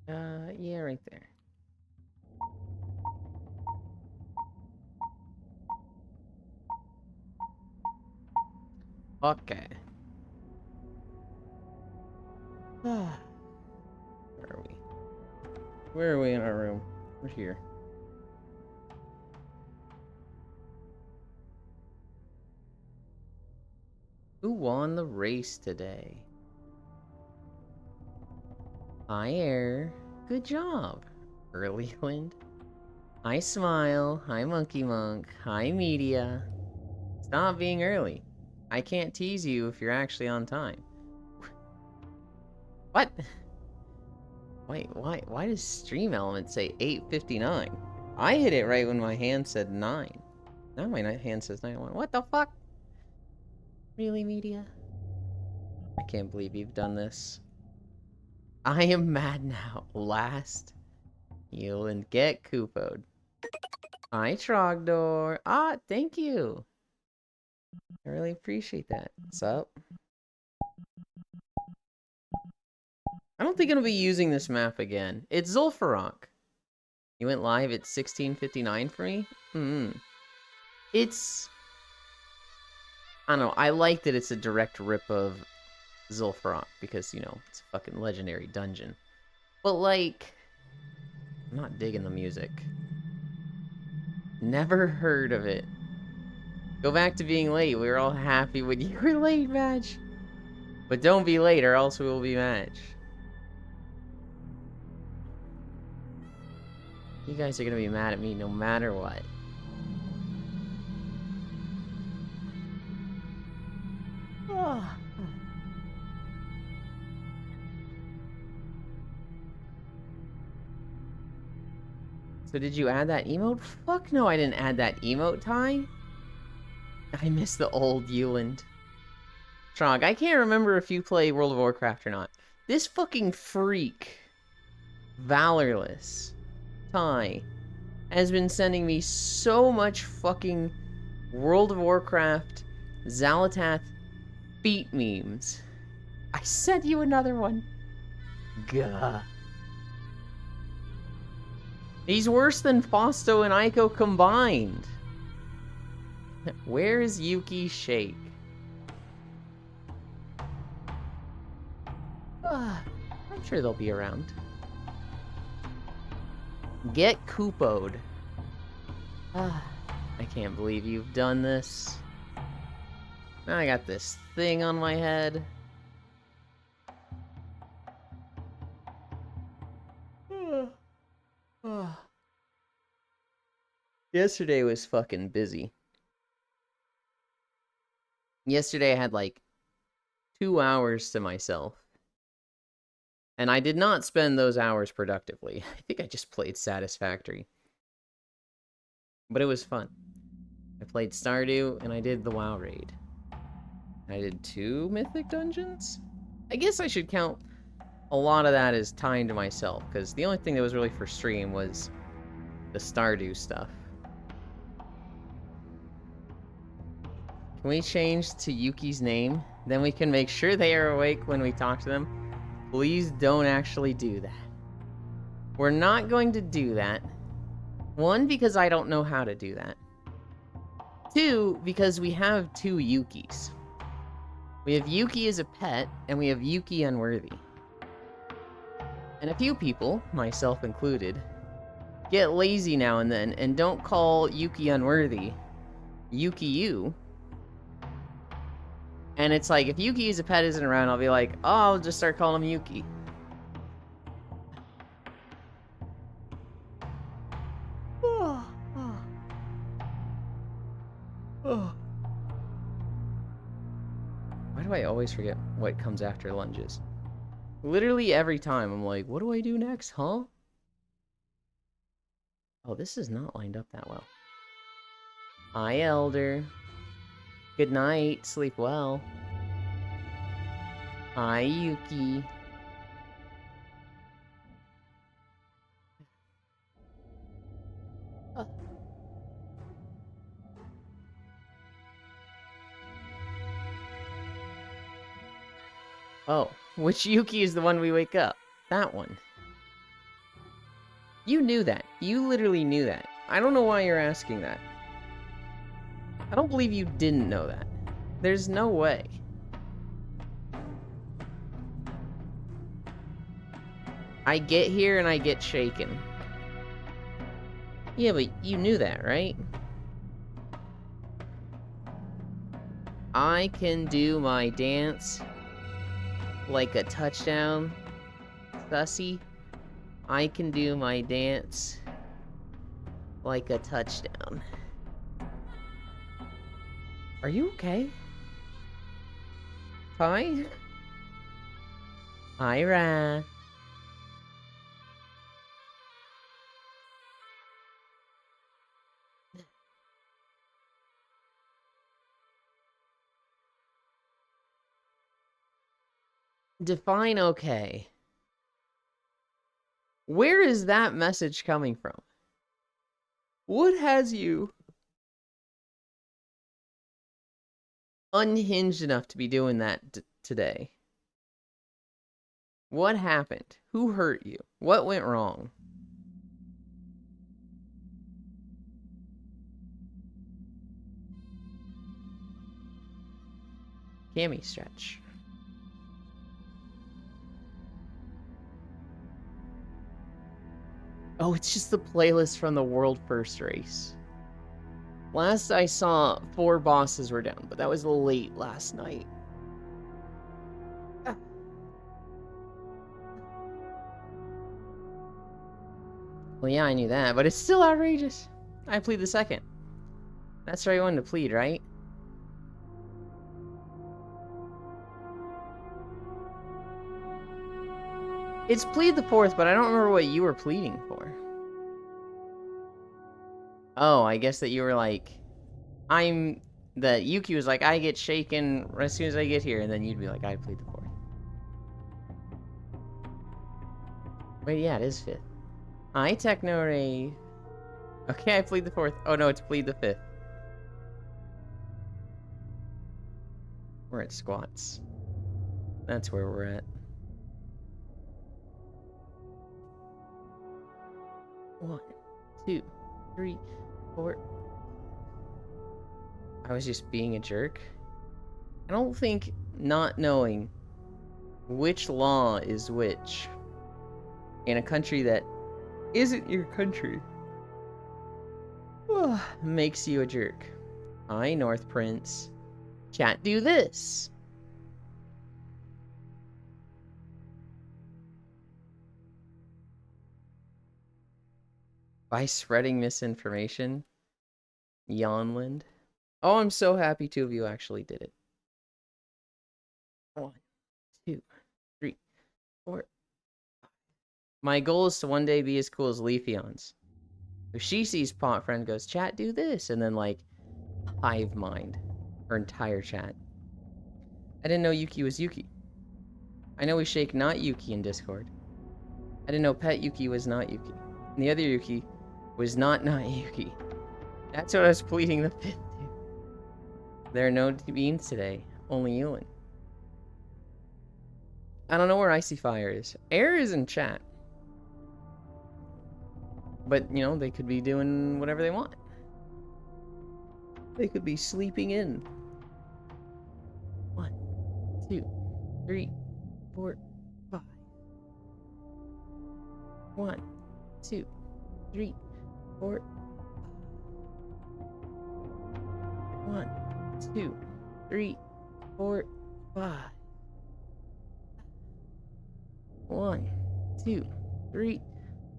Yeah, right there. Okay. Where are we? Where are we in our room? We're here. Who won the race today? Hi, Air. Good job. Early Wind. Hi, Smile. Hi, Monkey Monk. Hi, Media. Stop being early. I can't tease you if you're actually on time. What? Wait, why does Stream Element say 8:59? I hit it right when my hand said 9. Now my hand says 9:01. What the fuck? Really, Media? I can't believe you've done this. I am mad now. Last. Heal and get Kupo'd. Hi, Trogdor. Ah, thank you. I really appreciate that. What's up? I don't think I'm gonna be using this map again. It's Zul'Farrak. You went live at 16:59 for me? It's... I don't know. I like that it's a direct rip of Zul'Farrak because, you know, it's a fucking legendary dungeon. But, like... I'm not digging the music. Never heard of it. Go back to being late. We were all happy when you were late, Match. But don't be late or else we will be Match. You guys are gonna be mad at me no matter what. So did you add that emote? Fuck no, I didn't add that emote, Ty. I miss the old Euland. Trog, I can't remember if you play World of Warcraft or not. This fucking freak, Valorless, Ty, has been sending me so much fucking World of Warcraft Xal'atath feet memes. I sent you another one. Gah. He's worse than Fausto and Aiko combined. Where is Yuki Shake? I'm sure they'll be around. Get Kupo'd. I can't believe you've done this. Now I got this thing on my head. Yesterday was fucking busy. Yesterday I had like 2 hours to myself. And I did not spend those hours productively. I think I just played Satisfactory. But it was fun. I played Stardew and I did the WoW raid. I did 2 Mythic Dungeons? I guess I should count a lot of that as time to myself, because the only thing that was really for stream was the Stardew stuff. Can we change to Yuki's name? Then we can make sure they are awake when we talk to them. Please don't actually do that. We're not going to do that. 1, because I don't know how to do that. 2, because we have 2 Yukis. We have Yuki as a pet, and we have Yuki Unworthy. And a few people, myself included, get lazy now and then and don't call Yuki Unworthy Yuki You. And it's like, if Yuki as a pet isn't around, I'll be like, oh, I'll just start calling him Yuki. Why do I always forget what comes after lunges? Literally every time I'm like, what do I do next, huh? Oh, this is not lined up that well. Hi, Elder. Good night. Sleep well. Hi, Yuki. Oh, which Yuki is the one we wake up? That one. You knew that. You literally knew that. I don't know why you're asking that. I don't believe you didn't know that. There's no way. I get here and I get shaken. Yeah, but you knew that, right? I can do my dance like a touchdown, Sussy. I can do my dance like a touchdown. Are you okay? Fine? Ira. Define okay. Where is that message coming from? What has you unhinged enough to be doing that today? What happened? Who hurt you? What went wrong? Cammy stretch. Oh, it's just the playlist from the world first race. Last I saw, 4 bosses were down, but that was late last night. Well, yeah, I knew that, but it's still outrageous. I plead the second. That's the right one to plead, right? It's plead the fourth, but I don't remember what you were pleading for. Oh, I guess that you were like, that Yuki was like, I get shaken as soon as I get here, and then you'd be like, I plead the fourth. Wait, yeah, it is fifth. I Techno Rave. Okay, I plead the fourth. Oh no, it's plead the fifth. We're at squats. That's where we're at. 1, 2, 3, 4. I was just being a jerk. I don't think not knowing which law is which in a country that isn't your country makes you a jerk. Hi, North Prince. Chat, do this. By spreading misinformation. Yonland. Oh, I'm so happy 2 of you actually did it. 1, 2, 3, 4. My goal is to one day be as cool as Leafeon's. If she sees Pot Friend goes, chat, do this, and then like hive mind her entire chat. I didn't know Yuki was Yuki. I know we shake not Yuki in Discord. I didn't know Pet Yuki was not Yuki. And the other Yuki was not Yuki. That's what I was pleading the fifth to. There are no beans today, only Ewan. I don't know where Icy Fire is. Air is in chat. But, you know, they could be doing whatever they want. They could be sleeping in. 1, 2, 3, 4, 5. 1, 2, 3, 4. 1, 2, 3, 4, 5. 1, 2, 3,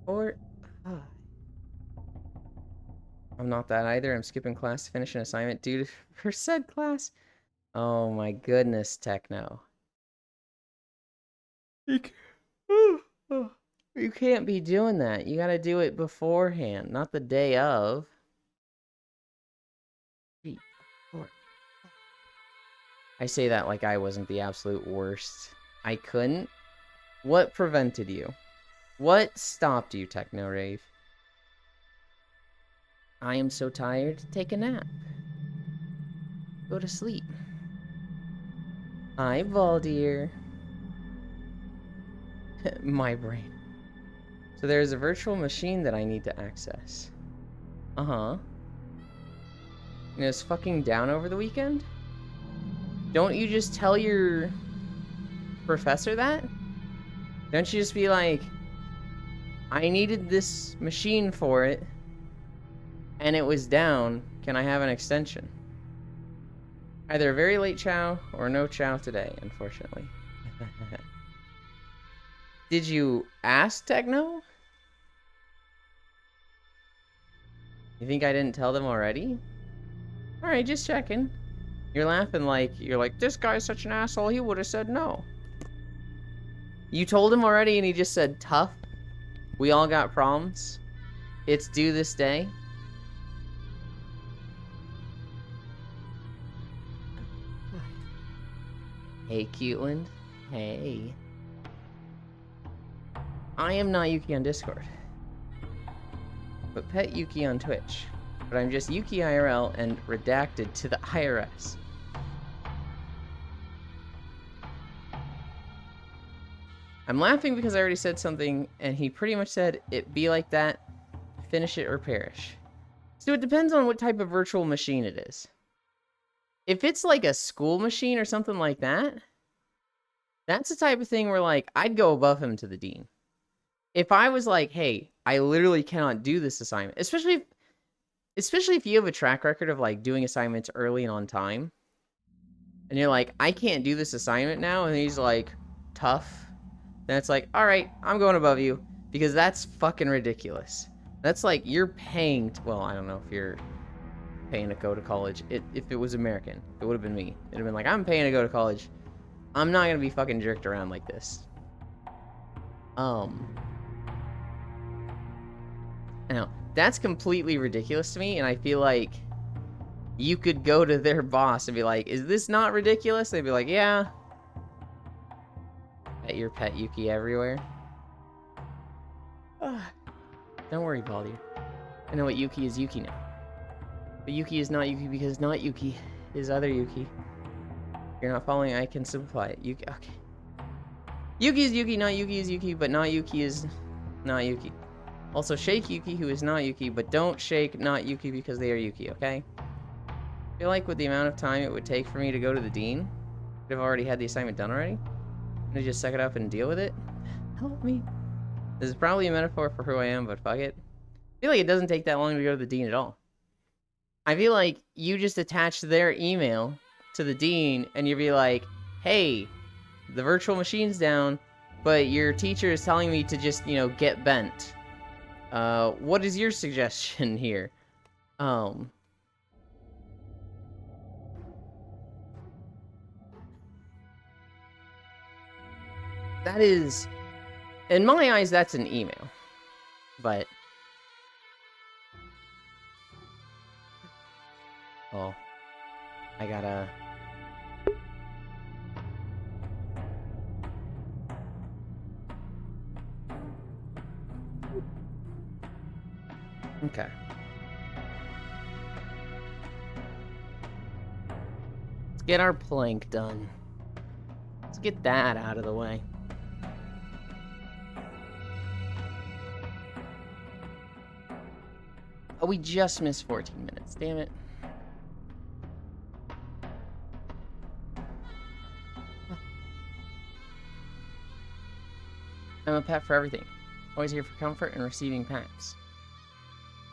4, 5. I'm not that either. I'm skipping class to finish an assignment due to for said class. Oh my goodness, Techno. You can't be doing that. You gotta do it beforehand, not the day of. 3, 4. I say that like I wasn't the absolute worst. I couldn't. What prevented you? What stopped you, Techno Rave? I am so tired. Take a nap. Go to sleep. Hi, Valdir. My brain. So there's a virtual machine that I need to access. Uh-huh. And it's fucking down over the weekend? Don't you just tell your professor that? Don't you just be like, I needed this machine for it, and it was down. Can I have an extension? Either a very late chow or no chow today, unfortunately. Did you ask Techno? You think I didn't tell them already? Alright, just checking. You're laughing like, this guy's such an asshole, he would have said no. You told him already and he just said, tough. We all got problems. It's due this day. Hey, Cuteland. Hey. I am not Yuki on Discord. But Pet Yuki on Twitch. But I'm just Yuki IRL and redacted to the IRS. I'm laughing because I already said something, and he pretty much said, it be like that, finish it or perish. So it depends on what type of virtual machine it is. If it's like a school machine or something like that, that's the type of thing where, like, I'd go above him to the dean. If I was like, hey, I literally cannot do this assignment, especially if you have a track record of, like, doing assignments early and on time, and you're like, I can't do this assignment now, and he's like, tough, then it's like, all right, I'm going above you, because that's fucking ridiculous. That's like, you're paying, well, I don't know if you're paying to go to college. If it was American, it would have been me. It'd have been like, I'm paying to go to college. I'm not gonna be fucking jerked around like this. Now, that's completely ridiculous to me, and I feel like you could go to their boss and be like, is this not ridiculous? They'd be like, yeah. At your Pet Yuki everywhere. Don't worry, Baldur. I know what Yuki is Yuki now. But Yuki is not Yuki because not Yuki is other Yuki. You're not following, I can simplify it. Yuki, okay. Yuki is Yuki, not Yuki is Yuki, but not Yuki is not Yuki. Also, shake Yuki, who is not Yuki, but don't shake not Yuki because they are Yuki, okay? I feel like with the amount of time it would take for me to go to the dean, I'd have already had the assignment done already. I'm gonna just suck it up and deal with it. Help me. This is probably a metaphor for who I am, but fuck it. I feel like it doesn't take that long to go to the dean at all. I feel like you just attach their email to the dean and you'd be like, hey, the virtual machine's down, but your teacher is telling me to just, you know, get bent. What is your suggestion here? That is, in my eyes, that's an email. But, oh, I gotta... Okay. Let's get our plank done. Let's get that out of the way. Oh, we just missed 14 minutes. Damn it. I'm a pet for everything. Always here for comfort and receiving pats.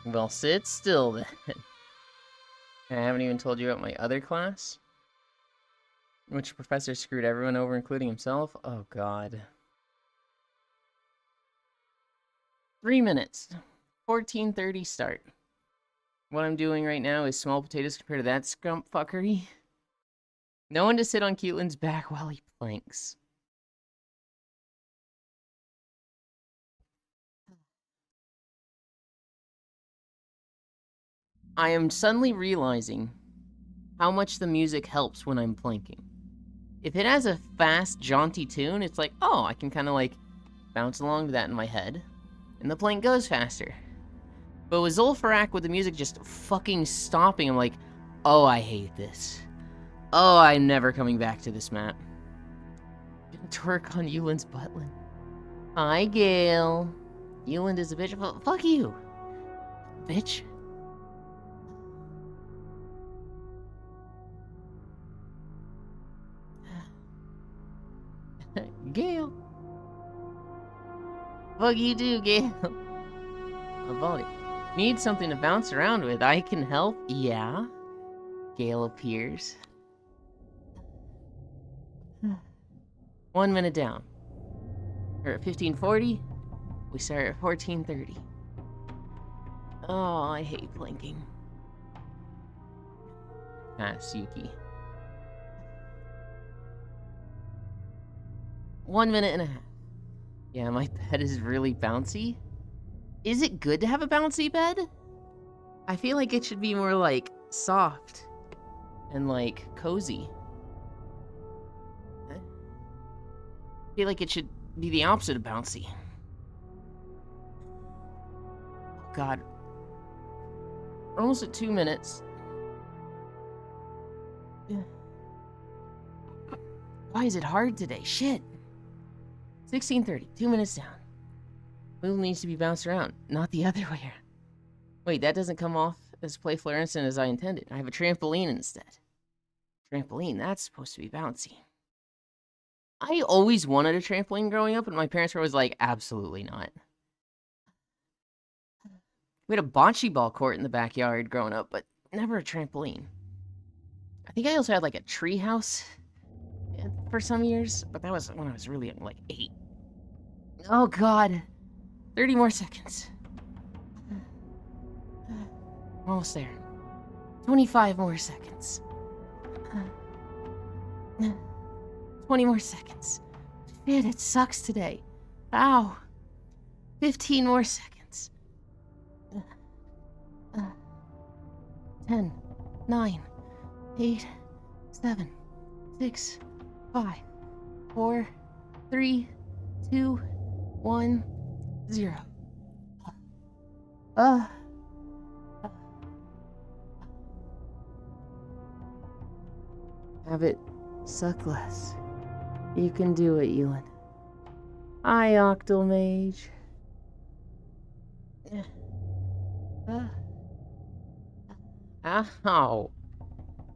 Well, sit still then. I haven't even told you about my other class. In which the professor screwed everyone over, including himself. Oh, God. 3 minutes. 14:30 start. What I'm doing right now is small potatoes compared to that scrump fuckery. No one to sit on Cuteland's back while he planks. I am suddenly realizing how much the music helps when I'm planking. If it has a fast, jaunty tune, it's like, oh, I can kind of like bounce along to that in my head, and the plank goes faster. But with Zul'Farrak with the music just fucking stopping, I'm like, oh, I hate this. Oh, I'm never coming back to this map. Gonna twerk on Yulin's buttland. Hi, Gale. Eland is a bitch. Well, fuck you, bitch. Gale. Fuck you too, Gale. About it. Need something to bounce around with. I can help. Yeah. Gale appears. 1 minute down. We're at 1540. We start at 1430. Oh, I hate blinking. Pass Yuki. 1 minute and a half. Yeah, my bed is really bouncy. Is it good to have a bouncy bed? I feel like it should be more like soft and like cozy. I feel like it should be the opposite of bouncy. Oh God. We're almost at 2 minutes. Why is it hard today? Shit. 16:30, 2 minutes down. Wheel needs to be bounced around, not the other way around. Wait, that doesn't come off as playful or innocent as I intended. I have a trampoline instead. Trampoline, that's supposed to be bouncy. I always wanted a trampoline growing up, and my parents were always like, absolutely not. We had a bocce ball court in the backyard growing up, but never a trampoline. I think I also had like a tree house for some years, but that was when I was really young, like 8. Oh God. 30 more seconds. Almost there. 25 more seconds. 20 more seconds. Shit, it sucks today. Ow. 15 more seconds. 10, 9, 8, 7, 6, 5, 4, 3, 2, 1, 0. Have it suck less. You can do it, Ewan. Hi, Octomage. Ow.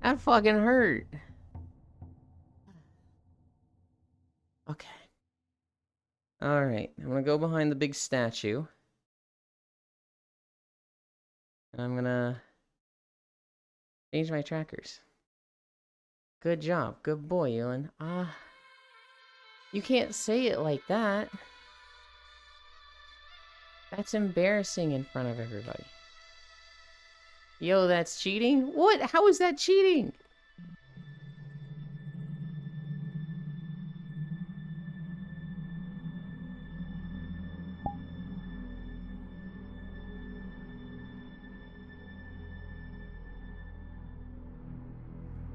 That fucking hurt. Okay. Alright, I'm gonna go behind the big statue. And I'm gonna change my trackers. Good job. Good boy, Ewan. You can't say it like that. That's embarrassing in front of everybody. Yo, that's cheating? What? How is that cheating?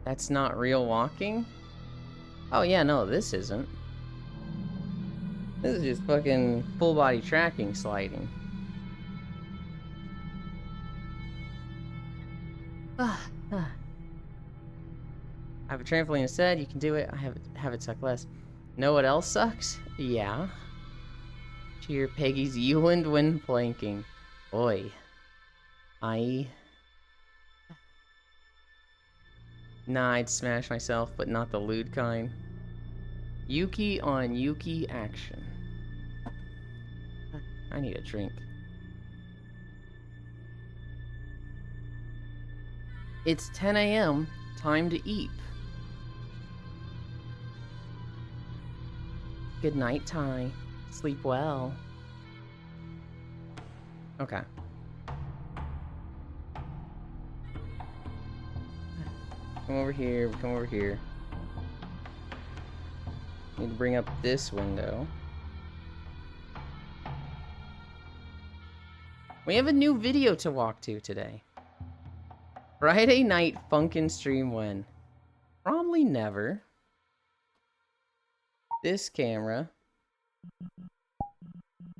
That's not real walking? Oh yeah, no, this isn't. This is just fucking full body tracking sliding. I have a trampoline instead, you can do it. I have it suck less. Know what else sucks? Yeah. Cheer Peggy's Ewan when planking. Oi. Nah, I'd smash myself, but not the lewd kind. Yuki on Yuki action. I need a drink. It's 10 a.m. Time to eat. Good night, Ty. Sleep well. Okay. Come over here, come over here. Need to bring up this window. We have a new video to walk to today. Friday night funkin' stream when? Probably never. This camera.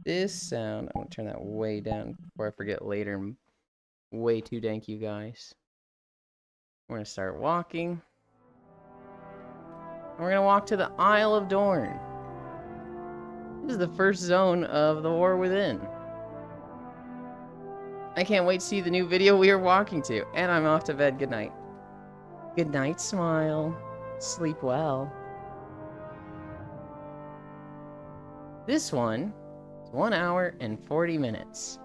This sound. I'm gonna turn that way down before I forget later. I'm way too dank, you guys. We're gonna start walking. And we're gonna walk to the Isle of Dorn. This is the first zone of the War Within. I can't wait to see the new video we are walking to. And I'm off to bed. Good night. Good night, Smile. Sleep well. This one is 1 hour and 40 minutes.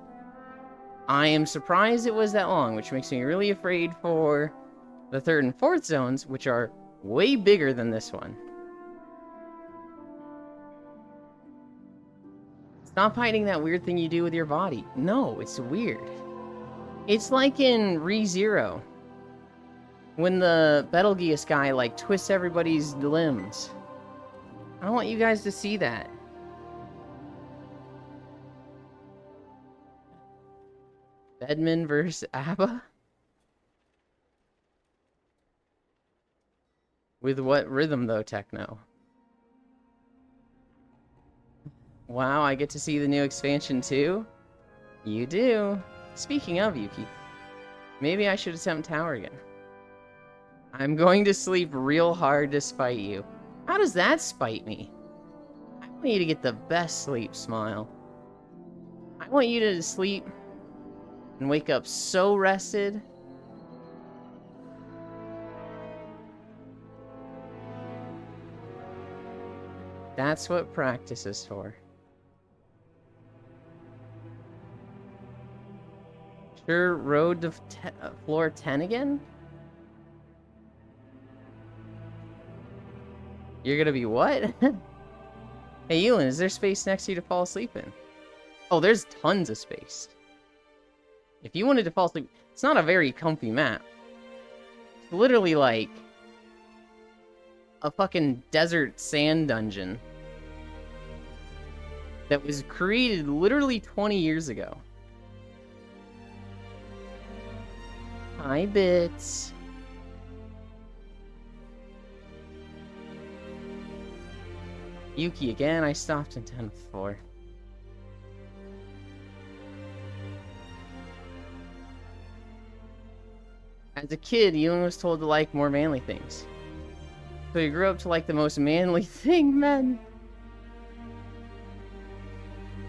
I am surprised it was that long, which makes me really afraid for the third and fourth zones, which are way bigger than this one. Stop hiding that weird thing you do with your body. No, it's weird. It's like in ReZero, when the Betelgeuse guy, like, twists everybody's limbs. I don't want you guys to see that. Bedman versus ABBA? With what rhythm, though, Techno? Wow, I get to see the new expansion, too? You do. Speaking of Yuki, maybe I should attempt Tower again. I'm going to sleep real hard to spite you. How does that spite me? I want you to get the best sleep, Smile. I want you to sleep and wake up so rested. That's what practice is for. Sure, road to floor 10 again? You're gonna be what? Hey, Ewan, is there space next to you to fall asleep in? Oh, there's tons of space. If you wanted to fall asleep, it's not a very comfy map. It's literally like a fucking desert sand dungeon that was created literally 20 years ago. Hi, Bits. Yuki again, I stopped in 10 before. As a kid, Ewan was told to like more manly things. So he grew up to like the most manly thing, men.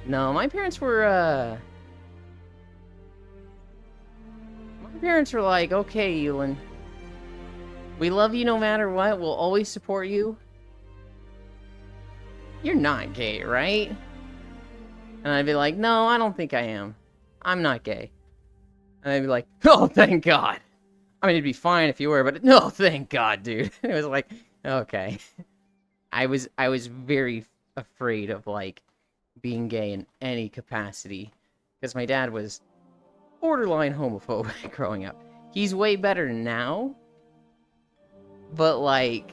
No, my parents were, My parents were like, okay, Ewan. We love you no matter what. We'll always support you. You're not gay, right? And I'd be like, no, I don't think I am. I'm not gay. And they'd be like, oh, thank God. I mean, it'd be fine if you were, but no, thank God, dude. It was like, okay. I was very afraid of, like, being gay in any capacity. Because my dad was borderline homophobic growing up. He's way better now. But, like...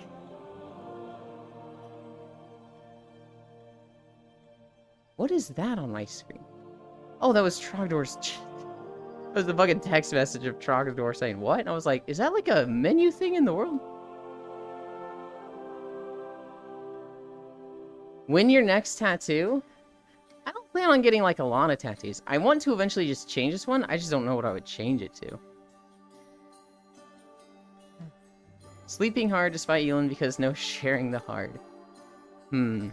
What is that on my screen? Oh, that was Trogdor's... That was the fucking text message of Trogdor saying, what? And I was like, is that like a menu thing in the world? When your next tattoo? I don't plan on getting like a lot of tattoos. I want to eventually just change this one. I just don't know what I would change it to. Sleeping hard despite Ewan because no sharing the hard. Okay,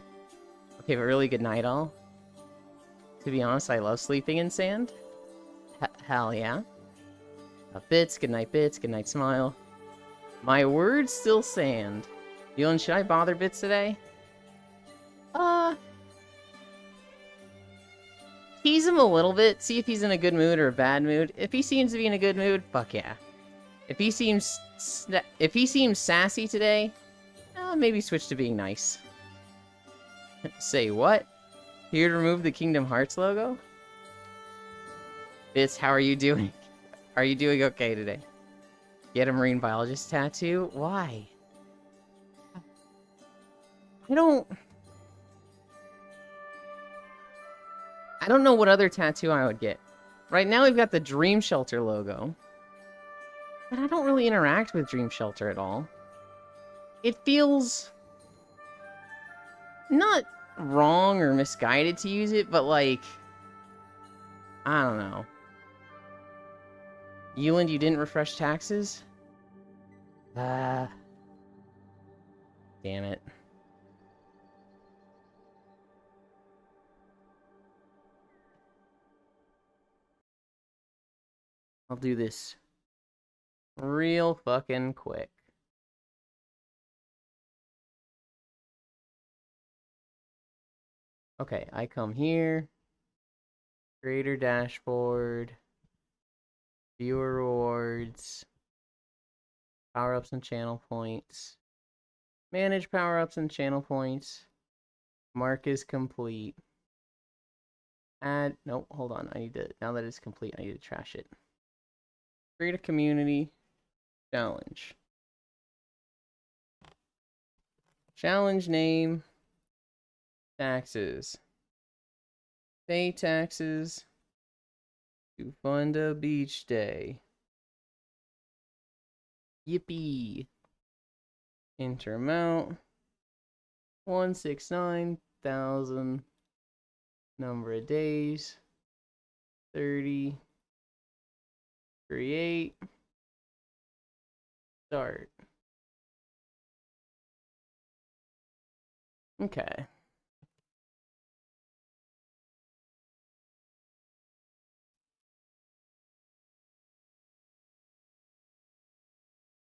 but really good night all. To be honest, I love sleeping in sand. Hell yeah. Bits, good night Smile. My word's still sand. Ewan, should I bother Bits today? Tease him a little bit, see if he's in a good mood or a bad mood. If he seems to be in a good mood, fuck yeah. If he seems sassy today, maybe switch to being nice. Say what? Here to remove the Kingdom Hearts logo? Bits, how are you doing? Are you doing okay today? Get a marine biologist tattoo? Why? I don't know what other tattoo I would get. Right now we've got the Dream Shelter logo. But I don't really interact with Dream Shelter at all. It feels... not wrong or misguided to use it, but like... I don't know. Ewan, you didn't refresh taxes? Damn it. I'll do this real fucking quick. Okay, I come here. Creator dashboard. Viewer rewards. Power-ups and channel points. Manage power-ups and channel points. Mark is complete. Add, nope, hold on. I need to, now that it's complete, I need to trash it. Create a community challenge. Challenge name. Taxes. Pay taxes to fund a beach day. Yippee. Enter amount. 169,000. Number of days. 30. Create. Start. Okay.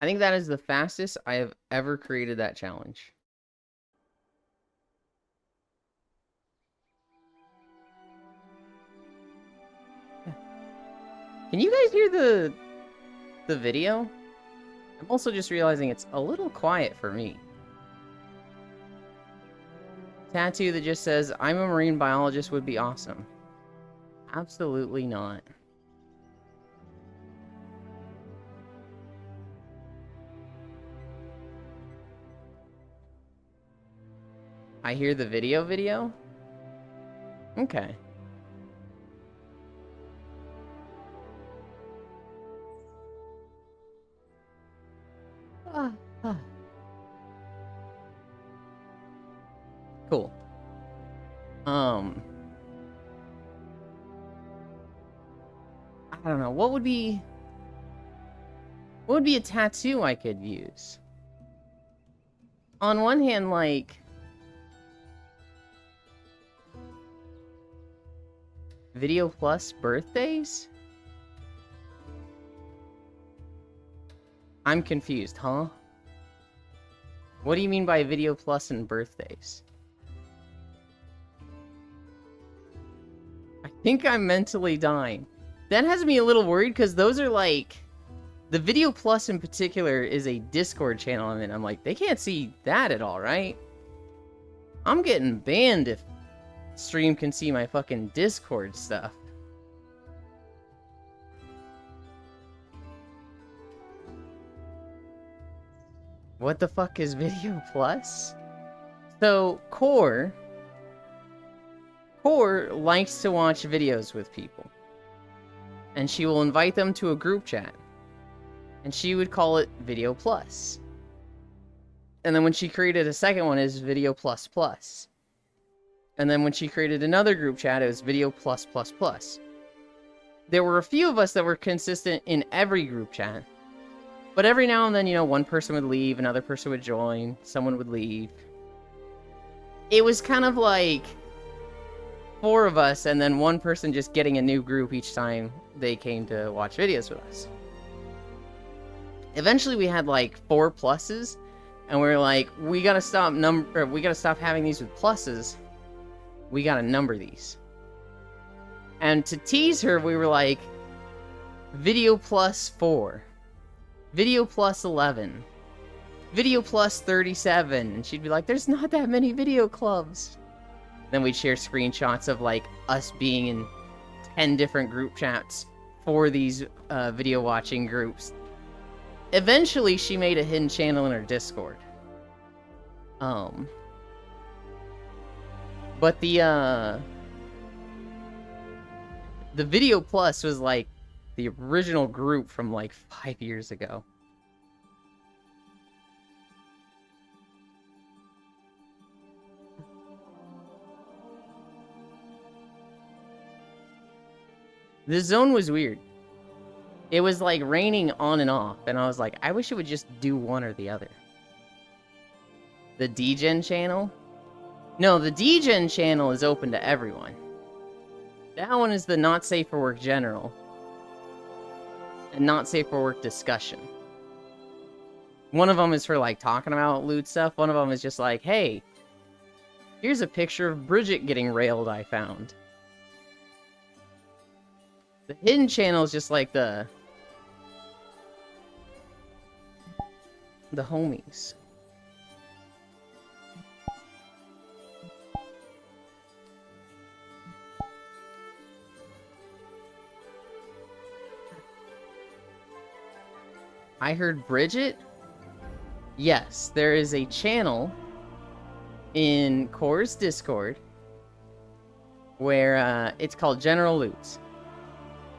I think that is the fastest I have ever created that challenge. Can you guys hear the video? I'm also just realizing it's a little quiet for me. Tattoo that just says, I'm a marine biologist would be awesome. Absolutely not. I hear the video? Okay. Cool. I don't know. What would be a tattoo I could use? On one hand, like, Video Plus birthdays? I'm confused, huh? What do you mean by Video Plus and birthdays? I think I'm mentally dying. That has me a little worried because those are like... The Video Plus in particular is a Discord channel, and I'm like, they can't see that at all, right? I'm getting banned if stream can see my fucking Discord stuff. What the fuck is Video Plus? So, Core likes to watch videos with people. And she will invite them to a group chat. And she would call it Video Plus. And then when she created a second one, it was Video Plus Plus. And then when she created another group chat, it was Video Plus Plus Plus. There were a few of us that were consistent in every group chat. But every now and then, you know, one person would leave, another person would join, someone would leave. It was kind of like 4 of us, and then one person just getting a new group each time they came to watch videos with us. Eventually, we had like 4 pluses, and we were like, we gotta stop having these with pluses. We gotta number these. And to tease her, we were like, Video Plus 4. Video Plus 11. Video Plus 37. And she'd be like, there's not that many video clubs. Then we'd share screenshots of like us being in 10 different group chats for these video watching groups. Eventually, she made a hidden channel in her Discord. But the Video Plus was like the original group from like 5 years ago. This zone was weird. It was like raining on and off, and I was like, I wish it would just do one or the other. The DGen channel? No, the DGen channel is open to everyone. That one is the Not Safe for Work General. and not safe for work discussion. One of them is for like talking about loot stuff. One of them is just like, hey, here's a picture of Bridget getting railed I found. The hidden channel is just like the homies. I heard Bridget? Yes, there is a channel in Core's Discord where it's called General Loots.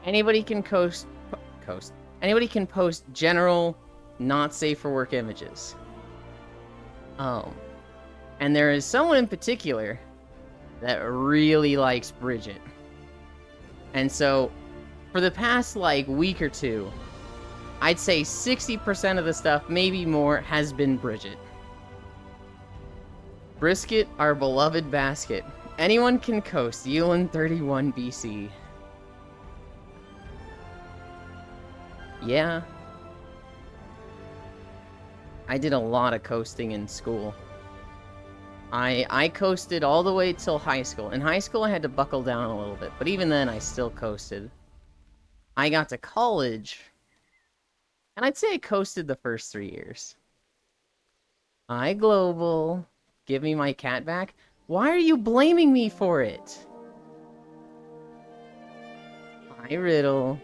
Anybody can Anybody can post general, not safe for work images. And there is someone in particular that really likes Bridget. And so, for the past, like, week or two, I'd say 60% of the stuff, maybe more, has been Bridget. Brisket, our beloved basket. Anyone can coast. Yulin 31 BC. Yeah. I did a lot of coasting in school. I coasted all the way till high school. In high school, I had to buckle down a little bit, but even then, I still coasted. I got to college, and I'd say I coasted the first 3 years. Hi, Global. Give me my cat back. Why are you blaming me for it? Hi, Riddle.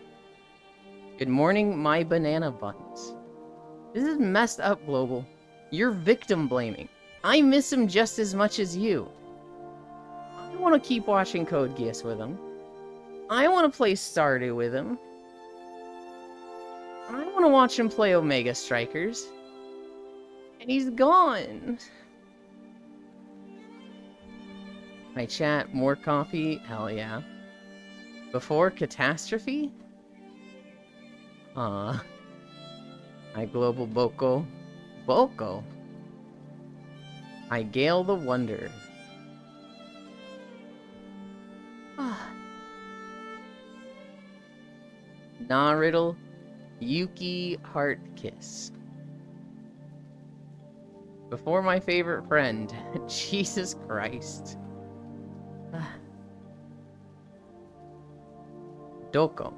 Good morning, my banana buns. This is messed up, Global. You're victim blaming. I miss him just as much as you. I want to keep watching Code Geass with him. I want to play Stardew with him. I want to watch him play Omega Strikers. And he's gone. My chat, more coffee? Hell yeah. Before catastrophe? Hi, Global Boko. Boko? I Gale the Wonder. Nah, Riddle. Yuki Heart Kiss. Before my favorite friend. Jesus Christ. Doko.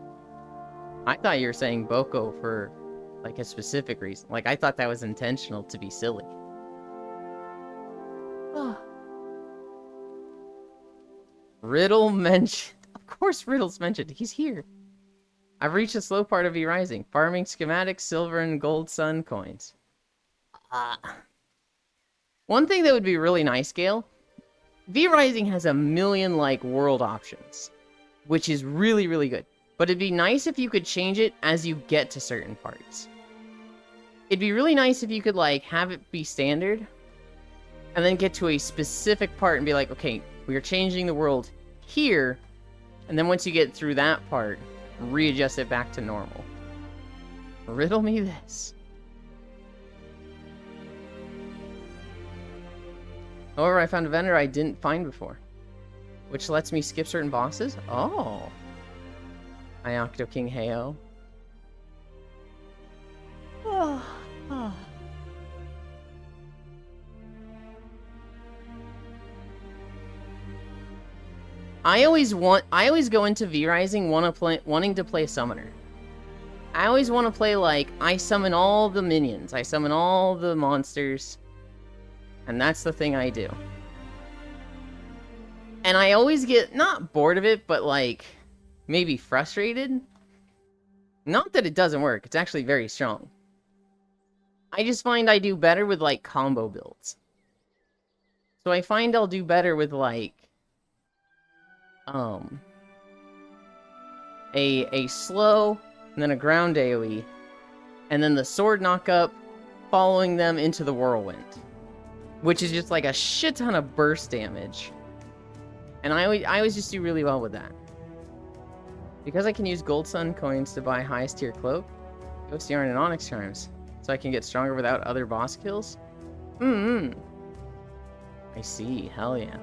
I thought you were saying Boko for, like, a specific reason. Like, I thought that was intentional to be silly. Riddle mentioned... Of course Riddle's mentioned. He's here. I've reached a slow part of V-Rising. Farming schematics, silver and gold sun coins. One thing that would be really nice, Gale. V-Rising has a million, like, world options. Which is really, really good. But it'd be nice if you could change it as you get to certain parts. It'd be really nice if you could, like, have it be standard. And then get to a specific part and be like, okay, we are changing the world here. And then once you get through that part, readjust it back to normal. Riddle me this. However, I found a vendor I didn't find before, which lets me skip certain bosses. Oh. Hi, Octo King Heyo. I always go into V-Rising wanting to play Summoner. I always want to play, like, I summon all the minions, I summon all the monsters, and that's the thing I do. And I always get, not bored of it, but, like, maybe frustrated. Not that it doesn't work, it's actually very strong. I just find I do better with, like, combo builds. So I find I'll do better with, like, a slow, and then a ground AoE, and then the sword knockup following them into the whirlwind, which is just like a shit ton of burst damage. And I always just do really well with that. Because I can use Gold Sun coins to buy highest tier cloak, Ghost Yarn, and Onyx Charms, so I can get stronger without other boss kills. I see, hell yeah.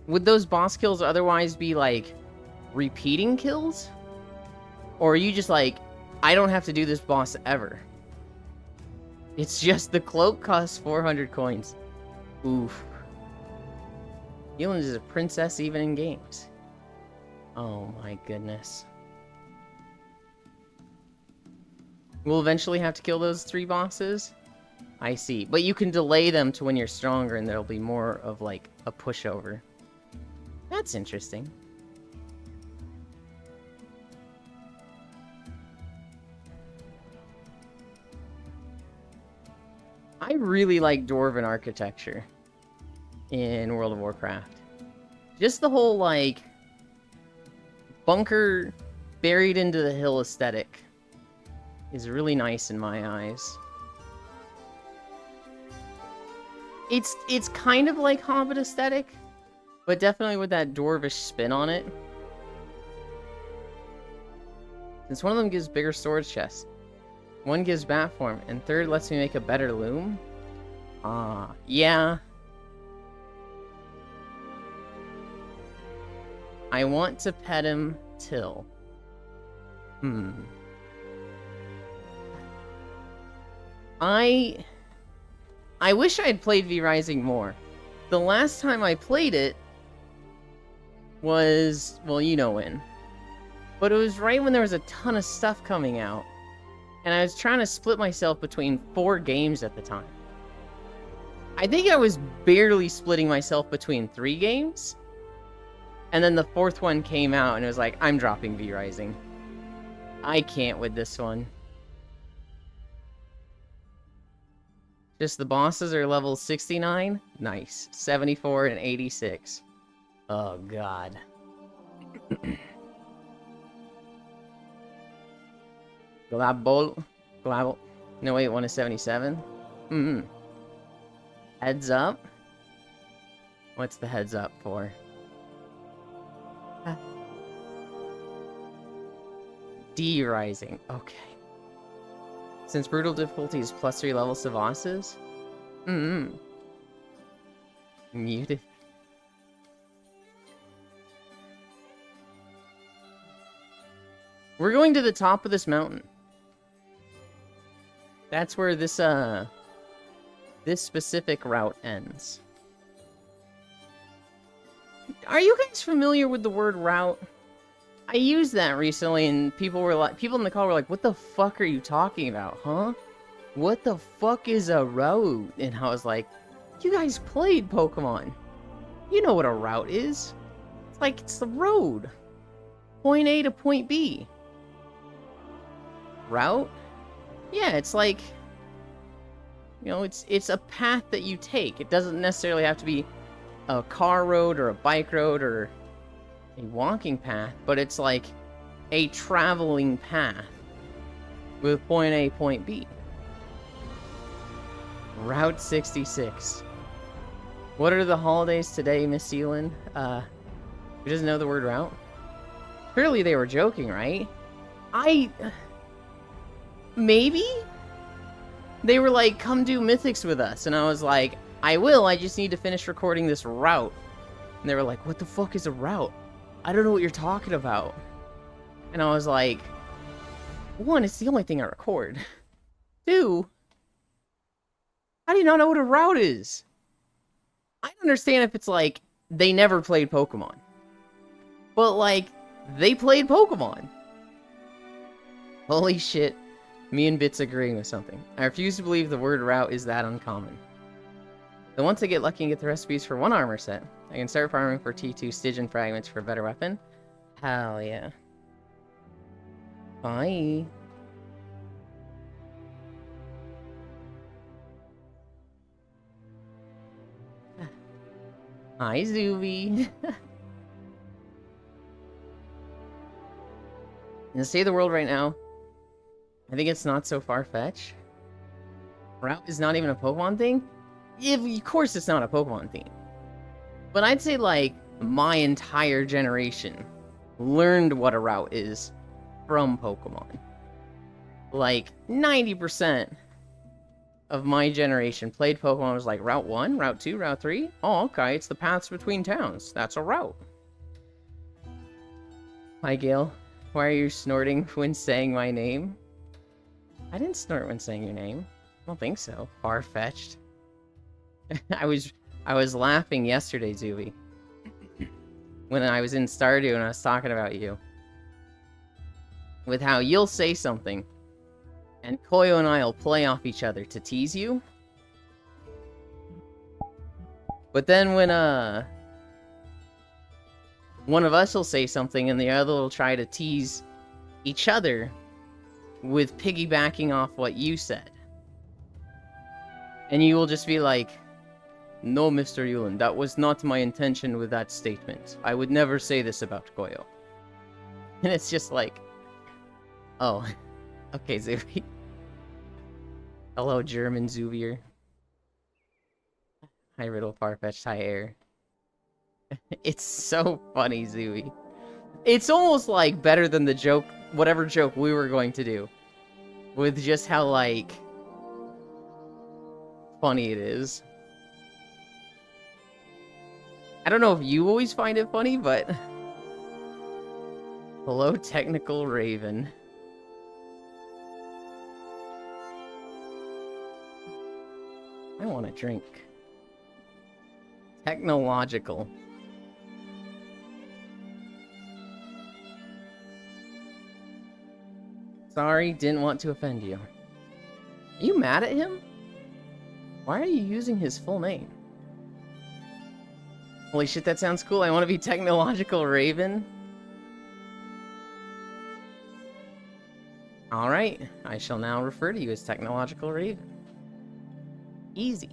Would those boss kills otherwise be, like, repeating kills? Or are you just like, I don't have to do this boss ever? It's just the cloak costs 400 coins. Oof. Yulin is a princess even in games. Oh my goodness. We'll eventually have to kill those 3 bosses? I see. But you can delay them to when you're stronger and there'll be more of, like, a pushover. That's interesting. I really like Dwarven architecture in World of Warcraft. Just the whole, like, bunker buried into the hill aesthetic is really nice in my eyes. It's kind of like Hobbit aesthetic, but definitely with that dwarvish spin on it. Since one of them gives bigger storage chests, one gives bat form, and third lets me make a better loom. Yeah. I want to pet him till. I wish I had played V-Rising more. The last time I played it was, well, you know when. But it was right when there was a ton of stuff coming out. And I was trying to split myself between 4 games at the time. I think I was barely splitting myself between 3 games. And then the 4th one came out and it was like, I'm dropping V-Rising. I can't with this one. Just the bosses are level 69? Nice. 74 and 86. Oh, God. Glabol. No, wait, 1 is 77? Heads up? What's the heads up for? D-Rising. Okay. Since brutal difficulty is +3 levels to bosses? Muted. We're going to the top of this mountain. That's where this specific route ends. Are you guys familiar with the word route? I used that recently and people in the call were like, what the fuck are you talking about, huh? What the fuck is a route? And I was like, you guys played Pokemon. You know what a route is. It's like, it's the road. Point A to point B. Route? Yeah, it's like, you know, it's a path that you take. It doesn't necessarily have to be a car road or a bike road or a walking path, but it's like a traveling path with point A, point B. Route 66. What are the holidays today, Miss Seelan? Who doesn't know the word route? Clearly they were joking, right? Maybe? They were like, come do mythics with us. And I was like, I will, I just need to finish recording this route. And they were like, what the fuck is a route? I don't know what you're talking about. And I was like, 1, it's the only thing I record. 2, how do you not know what a route is? I understand if it's like, they never played Pokemon. But like, they played Pokemon. Holy shit. Me and Bits agreeing with something. I refuse to believe the word route is that uncommon. Then once I get lucky and get the recipes for 1 armor set, I can start farming for T2 Stygian fragments for a better weapon. Hell yeah. Bye. Hi, Zuby. In the state of the world right now, I think it's not so far-fetched. Route is not even a Pokemon thing? Yeah, of course it's not a Pokemon thing. But I'd say, like, my entire generation learned what a route is from Pokemon. Like, 90% of my generation played Pokemon was like, Route 1, Route 2, Route 3? Oh, okay, it's the paths between towns. That's a route. Hi, Gale. Why are you snorting when saying my name? I didn't snort when saying your name. I don't think so. Far-fetched. I was laughing yesterday, Zuby. When I was in Stardew and I was talking about you. With how you'll say something, and Koyo and I will play off each other to tease you. But then when, one of us will say something and the other will try to tease each other with piggybacking off what you said. And you will just be like, no, Mr. Yulin, that was not my intention with that statement. I would never say this about Koyo. And it's just like, oh, okay, Zuby. Hello, German Zuvier. Hi, Riddle Farfetch'd. Hi, Air. It's so funny, Zuby. It's almost like better than the joke, whatever joke we were going to do. With just how, like, funny it is. I don't know if you always find it funny, but... Hello, Technical Raven. I want a drink. Technological. Sorry, didn't want to offend you. Are you mad at him? Why are you using his full name? Holy shit, that sounds cool. I want to be Technological Raven. Alright, I shall now refer to you as Technological Raven. Easy.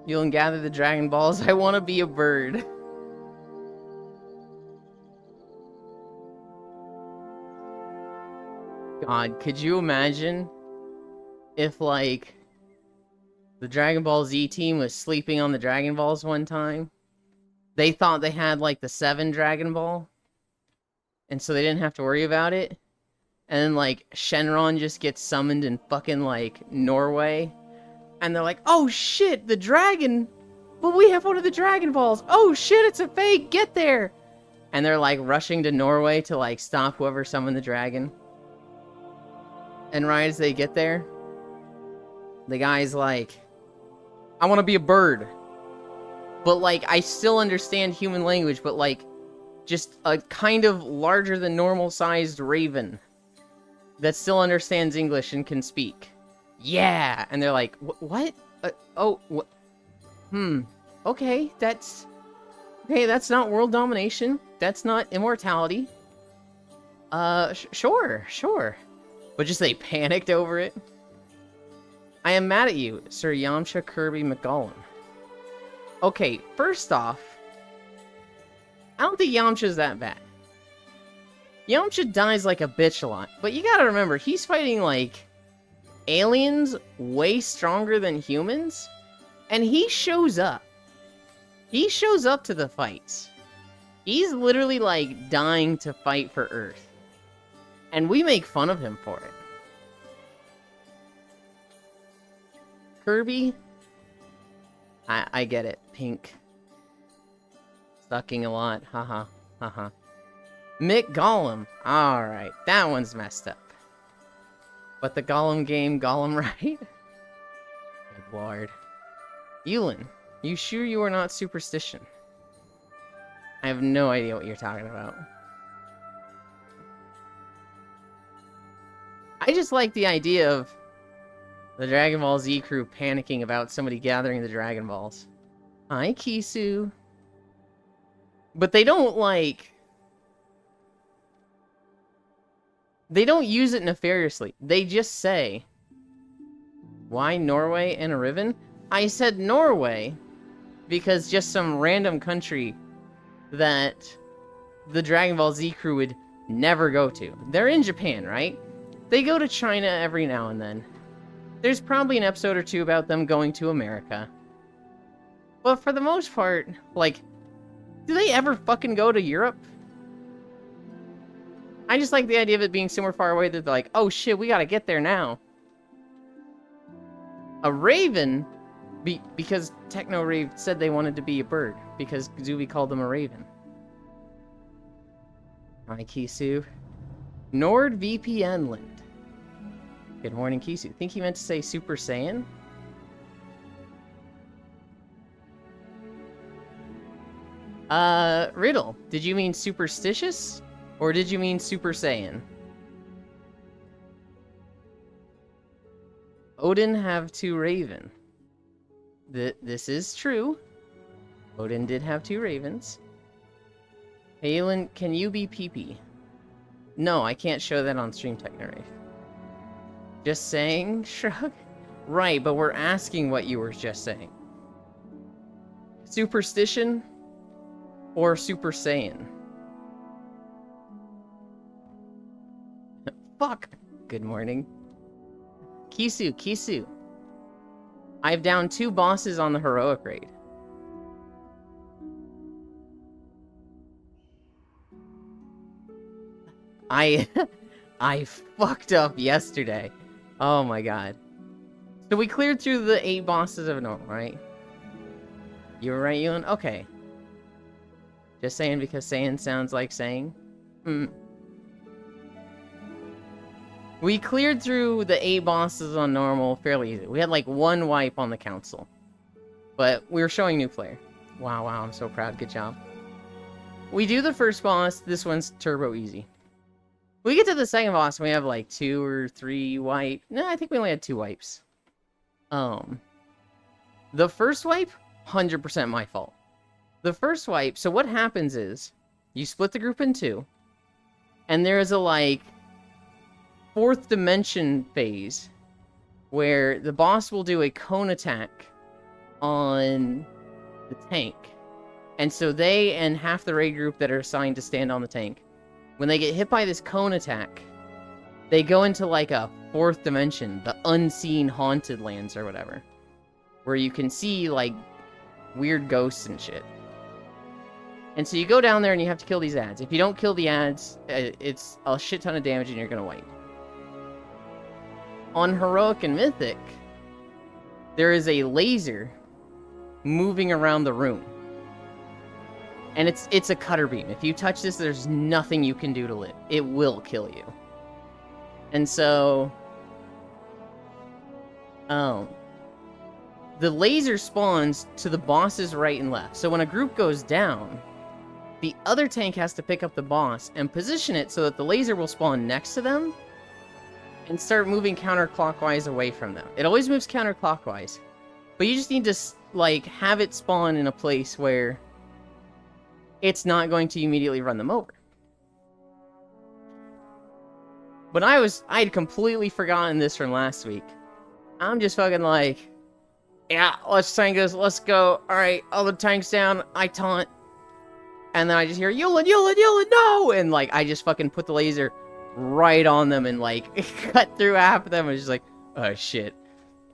You'll gather the Dragon Balls. I want to be a bird. God, could you imagine if, like, the Dragon Ball Z team was sleeping on the Dragon Balls one time? They thought they had, like, the 7 Dragon Ball, and so they didn't have to worry about it. And then, like, Shenron just gets summoned in fucking, like, Norway. And they're like, oh shit, the dragon! But we have one of the Dragon Balls! Oh shit, it's a fake! Get there! And they're, like, rushing to Norway to, like, stop whoever summoned the dragon. And right as they get there, the guy's like, I want to be a bird. But, like, I still understand human language, but, like, just a kind of larger than normal sized raven that still understands English and can speak. Yeah! And they're like, what? Okay, that's not world domination. That's not immortality. Sure. But just they panicked over it. I am mad at you, Sir Yamcha Kirby McGollum. Okay, first off, I don't think Yamcha's that bad. Yamcha dies like a bitch a lot, but you gotta remember, he's fighting, like, aliens way stronger than humans, and he shows up. He shows up to the fights. He's literally, like, dying to fight for Earth. And we make fun of him for it. Kirby? I get it. Pink. Sucking a lot. Haha. Mick Gollum. Alright, that one's messed up. But the Gollum game, Gollum right? Good lord. Yulin, you sure you are not superstition? I have no idea what you're talking about. I just like the idea of the Dragon Ball Z crew panicking about somebody gathering the Dragon Balls. Hi, Kisu. But they don't, like... They don't use it nefariously. They just say, why Norway and a Riven? I said Norway because just some random country that the Dragon Ball Z crew would never go to. They're in Japan, right? They go to China every now and then. There's probably an episode or two about them going to America. But for the most part, like, do they ever fucking go to Europe? I just like the idea of it being somewhere far away that they're like, oh shit, we gotta get there now. A raven? Because Techno Rave said they wanted to be a bird. Because Zuby called them a raven. Hi, Kisu. NordVPN Land. Good morning, Kisu. Think he meant to say Super Saiyan? Riddle, did you mean superstitious? Or did you mean Super Saiyan? Odin have 2 raven. This is true. Odin did have 2 ravens. Halen, can you be PP? No, I can't show that on stream, Technorave. Just saying, Shrug? Right, but we're asking what you were just saying. Superstition or Super Saiyan? Fuck! Good morning. Kisu. I've downed 2 bosses on the heroic raid. I fucked up yesterday. Oh my god. So we cleared through the 8 bosses of normal, right? You were right, Ewan? Okay. Just saying because saying sounds like saying? We cleared through the 8 bosses on normal fairly easy. We had like 1 wipe on the council. But we were showing new player. Wow, I'm so proud. Good job. We do the first boss. This one's turbo easy. We get to the second boss and we have like 2 or 3 wipe. No, I think we only had 2 wipes. The first wipe, 100% my fault. The first wipe, so what happens is, you split the group in 2, and there is a, like, 4th dimension phase, where the boss will do a cone attack on the tank. And so they and half the raid group that are assigned to stand on the tank, when they get hit by this cone attack, they go into, like, a 4th dimension, the unseen haunted lands or whatever, where you can see, like, weird ghosts and shit. And so you go down there and you have to kill these ads. If you don't kill the ads, it's a shit ton of damage and you're gonna wipe. On Heroic and Mythic, there is a laser moving around the room. And it's a cutter beam. If you touch this, there's nothing you can do to live. It will kill you. And so... the laser spawns to the boss's right and left. So when a group goes down, the other tank has to pick up the boss and position it so that the laser will spawn next to them and start moving counterclockwise away from them. It always moves counterclockwise, but you just need to, like, have it spawn in a place where it's not going to immediately run them over. But I had completely forgotten this from last week. I'm just fucking like, yeah, let's tank this, let's go. Alright, all the tanks down, I taunt. And then I just hear, Yulin, no! And, like, I just fucking put the laser right on them and, like, cut through half of them. I was just like, oh, shit.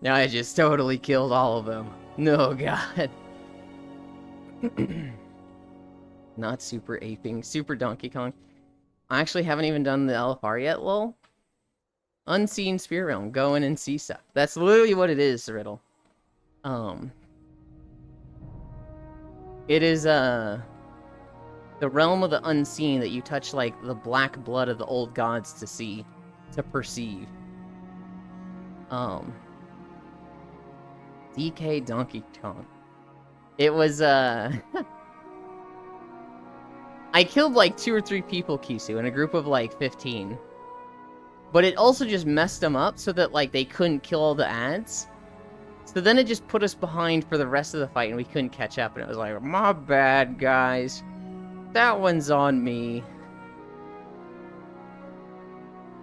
Now I just totally killed all of them. No, God. Not super aping. Super Donkey Kong. I actually haven't even done the LFR yet, lol. Unseen Spirit Realm. Go in and see stuff. That's literally what it is, Riddle. It is, the realm of the unseen that you touch, like, the black blood of the old gods to see, to perceive. DK Donkey Kong. It was, I killed, like, 2 or 3 people, Kisu, in a group of, like, 15. But it also just messed them up so that, like, they couldn't kill all the ads. So then it just put us behind for the rest of the fight and we couldn't catch up. And it was like, my bad, guys. That one's on me.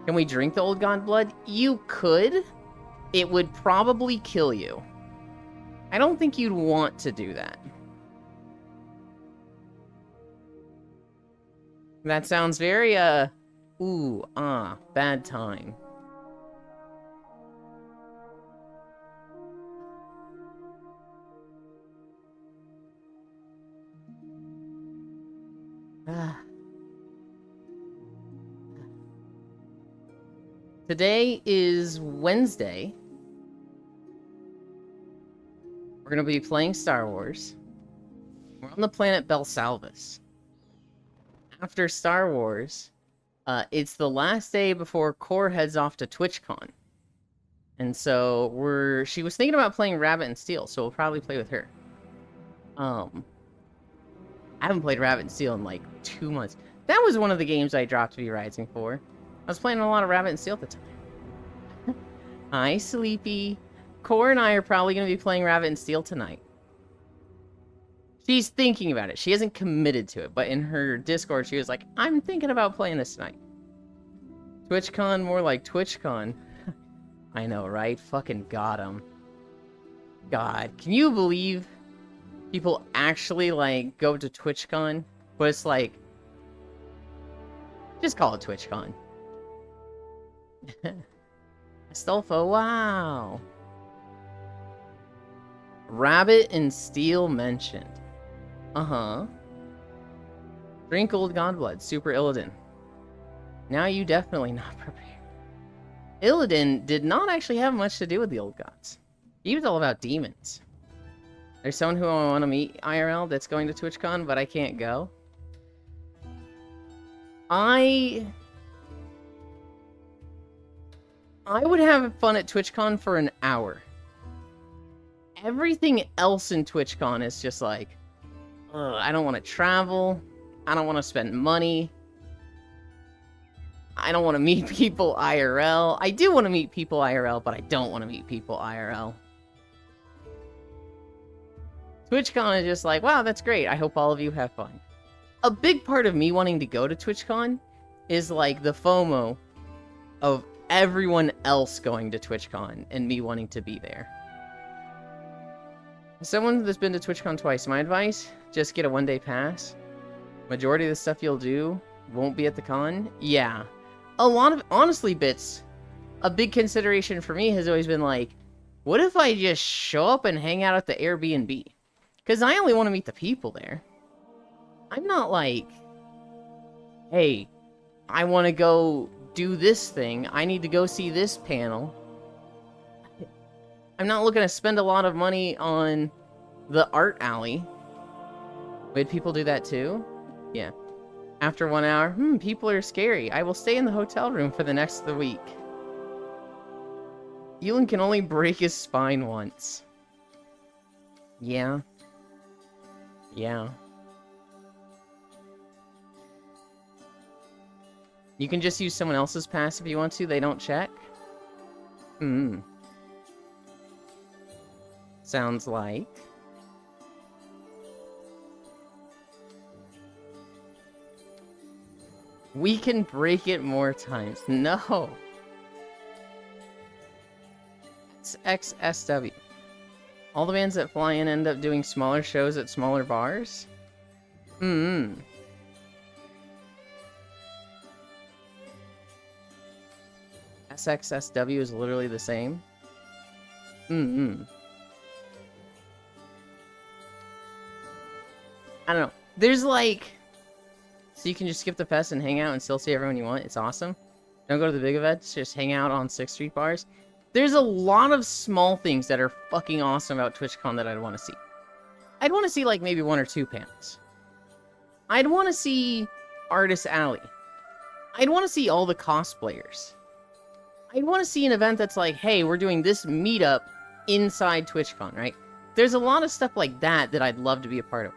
Can we drink the old god blood? You could. It would probably kill you. I don't think you'd want to do that. That sounds very, bad time. Today is Wednesday. We're going to be playing Star Wars. We're on the planet Belsalvis. After Star Wars, it's the last day before Core heads off to TwitchCon. And so she was thinking about playing Rabbit and Steel, so we'll probably play with her. I haven't played Rabbit and Steel in like 2 months. That was one of the games I dropped V Rising for. I was playing a lot of Rabbit and Steel at the time. Hi, Sleepy. Core and I are probably going to be playing Rabbit and Steel tonight. She's thinking about it. She hasn't committed to it, but in her Discord, she was like, I'm thinking about playing this tonight. TwitchCon, more like TwitchCon. I know, right? Fucking got him. God, can you believe people actually, like, go to TwitchCon? But it's like, just call it TwitchCon. Astolfo, wow. Rabbit and Steel mentioned. Uh-huh. Drink Old Godblood, Super Illidan. Now you definitely not prepared. Illidan did not actually have much to do with the Old Gods. He was all about demons. There's someone who I want to meet IRL that's going to TwitchCon, but I can't go. I would have fun at TwitchCon for an hour. Everything else in TwitchCon is just like, I don't want to travel. I don't want to spend money. I don't want to meet people IRL. I do want to meet people IRL, but I don't want to meet people IRL. TwitchCon is just like, wow, that's great. I hope all of you have fun. A big part of me wanting to go to TwitchCon is like the FOMO of everyone else going to TwitchCon and me wanting to be there. As someone that's been to TwitchCon twice, my advice, just get a one-day pass. Majority of the stuff you'll do won't be at the con. Yeah. A lot of, honestly, Bits, a big consideration for me has always been like, what if I just show up and hang out at the Airbnb? Because I only want to meet the people there. I'm not like, hey, I want to go do this thing. I need to go see this panel. I'm not looking to spend a lot of money on the art alley. Wait, people do that too? Yeah. After 1 hour, people are scary. I will stay in the hotel room for the next of the week. Elon can only break his spine once. Yeah. Yeah. You can just use someone else's pass if you want to. They don't check. Sounds like. We can break it more times. No. It's XSW. All the bands that fly in end up doing smaller shows at smaller bars? SXSW is literally the same? I don't know. There's like... So you can just skip the fest and hang out and still see everyone you want. It's awesome. Don't go to the big events. Just hang out on 6th Street bars. There's a lot of small things that are fucking awesome about TwitchCon that I'd want to see. I'd want to see like maybe 1 or 2 panels. I'd want to see Artist Alley. I'd want to see all the cosplayers. I'd want to see an event that's like, hey, we're doing this meetup inside TwitchCon, right? There's a lot of stuff like that that I'd love to be a part of.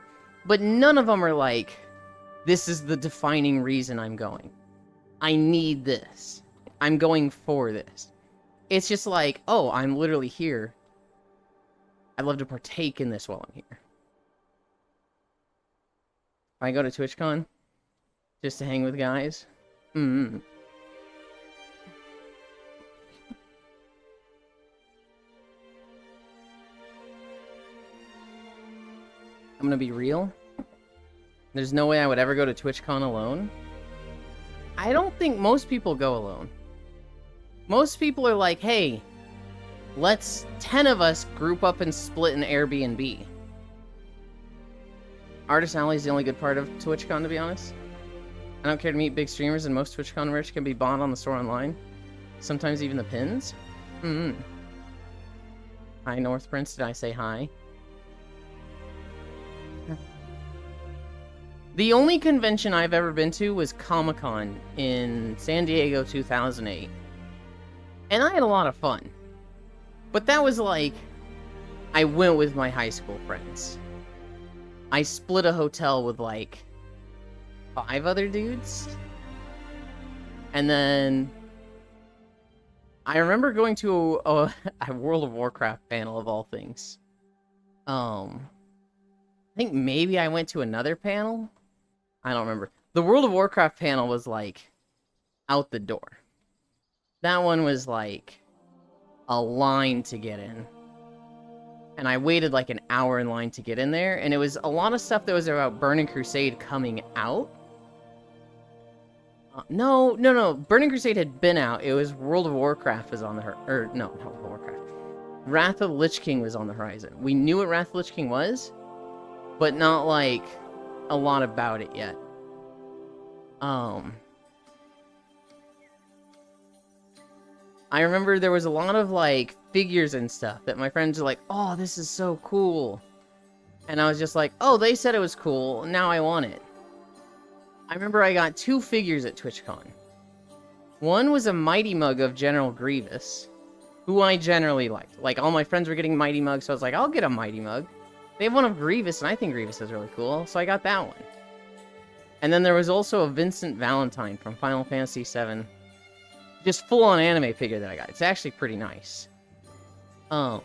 But none of them are like, this is the defining reason I'm going. I need this. I'm going for this. It's just like, oh, I'm literally here. I'd love to partake in this while I'm here. If I go to TwitchCon just to hang with guys, I'm gonna be real. There's no way I would ever go to TwitchCon alone. I don't think most people go alone. Most people are like, hey, let's 10 of us group up and split an Airbnb. Artist Alley is the only good part of TwitchCon, to be honest. I don't care to meet big streamers, and most TwitchCon merch can be bought on the store online. Sometimes even the pins. Hi, North Prince. Did I say hi? The only convention I've ever been to was Comic-Con in San Diego 2008. And I had a lot of fun. But that was like, I went with my high school friends. I split a hotel with like 5 other dudes. And then I remember going to a World of Warcraft panel of all things. I think maybe I went to another panel. I don't remember. The World of Warcraft panel was like out the door. That one was like a line to get in. And I waited like an hour in line to get in there. And it was a lot of stuff that was about Burning Crusade coming out. No. Burning Crusade had been out. It was World of Warcraft was on the not World of Warcraft. Wrath of the Lich King was on the horizon. We knew what Wrath of the Lich King was, but not like a lot about it yet. I remember there was a lot of like figures and stuff that my friends were like, "Oh, this is so cool," and I was just like, "Oh, they said it was cool. Now I want it." I remember I got 2 figures at TwitchCon. One was a Mighty Mug of General Grievous, who I generally liked. Like, all my friends were getting Mighty Mugs, so I was like, I'll get a Mighty Mug. They have one of Grievous, and I think Grievous is really cool, so I got that one. And then there was also a Vincent Valentine from Final Fantasy VII. Just full-on anime figure that I got. It's actually pretty nice. I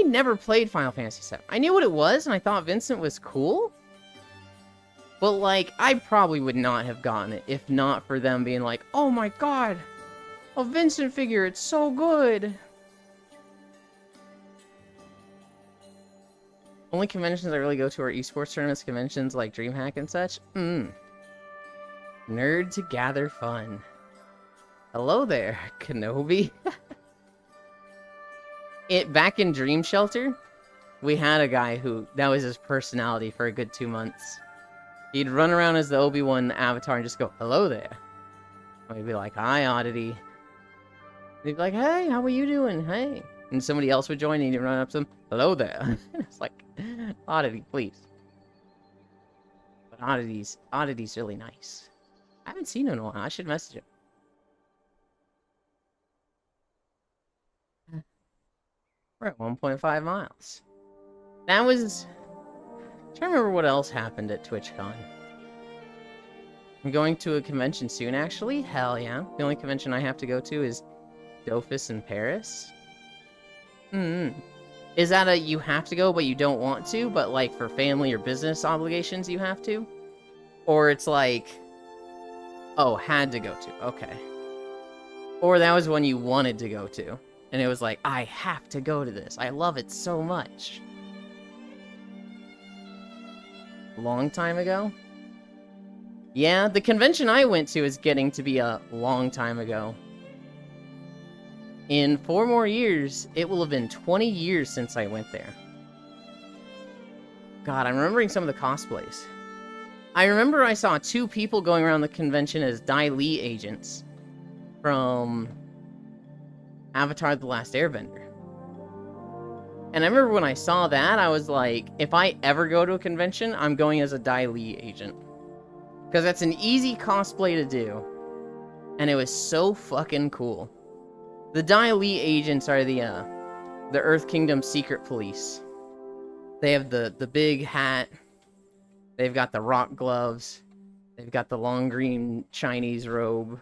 never played Final Fantasy VII. I knew what it was, and I thought Vincent was cool. But, like, I probably would not have gotten it if not for them being like, "Oh my god, a Vincent figure, it's so good." Only conventions I really go to are esports tournaments, conventions like DreamHack and such. Nerd to gather fun. Hello there, Kenobi. Back in Dream Shelter, we had a guy who, that was his personality for a good 2 months. He'd run around as the Obi-Wan avatar and just go, "Hello there." And we'd be like, "Hi, Oddity." He'd be like, "Hey, how are you doing? Hey." And somebody else would join and he'd run up to them, "Hello there." And it's like, Oddity, please. But Oddity's really nice. I haven't seen him in a while. I should message him. We're at 1.5 miles. That was... I'm trying to remember what else happened at TwitchCon. I'm going to a convention soon, actually. Hell yeah. The only convention I have to go to is Dofus in Paris. Is that a you have to go, but you don't want to, but like for family or business obligations you have to? Or it's like, oh, had to go to. Okay. Or that was one you wanted to go to. And it was like, I have to go to this. I love it so much. Long time ago? Yeah, the convention I went to is getting to be a long time ago. In 4 more years, it will have been 20 years since I went there. God, I'm remembering some of the cosplays. I remember I saw 2 people going around the convention as Dai Li agents from Avatar: The Last Airbender. And I remember when I saw that, I was like, if I ever go to a convention, I'm going as a Dai Li agent. Because that's an easy cosplay to do. And it was so fucking cool. The Dai Li agents are the Earth Kingdom secret police. They have the big hat. They've got the rock gloves. They've got the long green Chinese robe.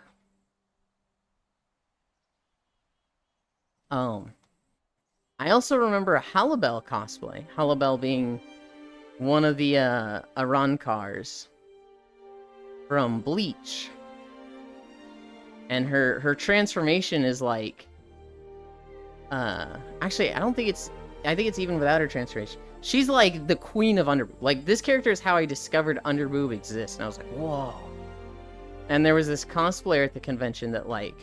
I also remember a Halibel cosplay. Halibel being one of the Arrancars from Bleach. And her transformation is like... actually, I think it's even without her transformation. She's like the queen of Underboob. Like, this character is how I discovered Underboob exists. And I was like, whoa. And there was this cosplayer at the convention that, like,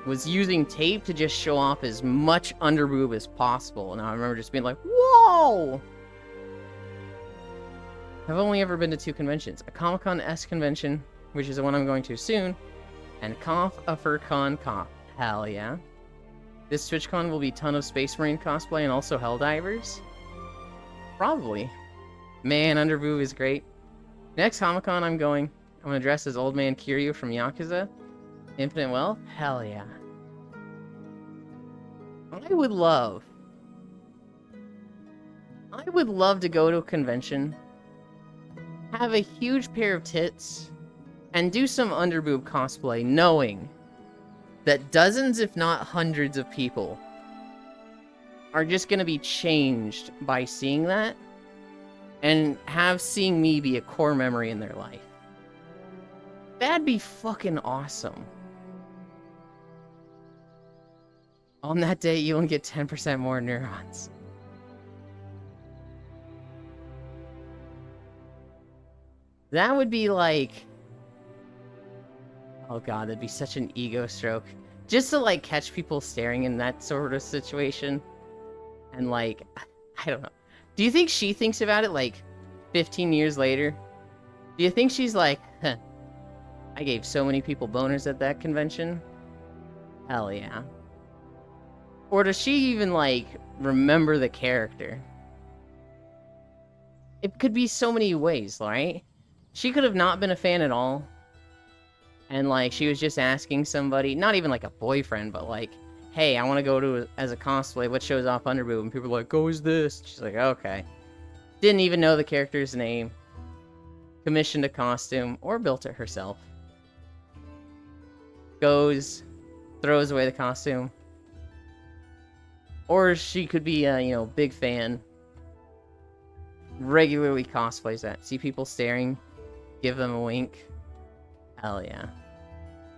was using tape to just show off as much underboob as possible. And I remember just being like, whoa! I've only ever been to 2 conventions. A Comic-Con S convention which is the one I'm going to soon, and Koth a FurCon Koth. Hell yeah. This TwitchCon will be a ton of Space Marine cosplay and also Helldivers. Probably. Man, Underboob is great. Next Comic-Con I'm going to dress as Old Man Kiryu from Yakuza. Infinite Wealth? Hell yeah. I would love to go to a convention, have a huge pair of tits, and do some Underboob cosplay, knowing that dozens, if not hundreds of people are just going to be changed by seeing that, and have seeing me be a core memory in their life. That'd be fucking awesome. On that day, you'll get 10% more neurons. That would be like... Oh god, that'd be such an ego stroke. Just to, like, catch people staring in that sort of situation. And, like, I don't know. Do you think she thinks about it, like, 15 years later? Do you think she's like, huh, I gave so many people boners at that convention? Hell yeah. Or does she even, like, remember the character? It could be so many ways, right? She could have not been a fan at all. And, like, she was just asking somebody, not even, like, a boyfriend, but, like, hey, I want to go to, as a cosplay, what shows off Underboob? And people are like, go as this. She's like, okay. Didn't even know the character's name. Commissioned a costume, or built it herself. Goes, throws away the costume. Or she could be a, you know, big fan. Regularly cosplays that. See people staring, give them a wink. Hell yeah.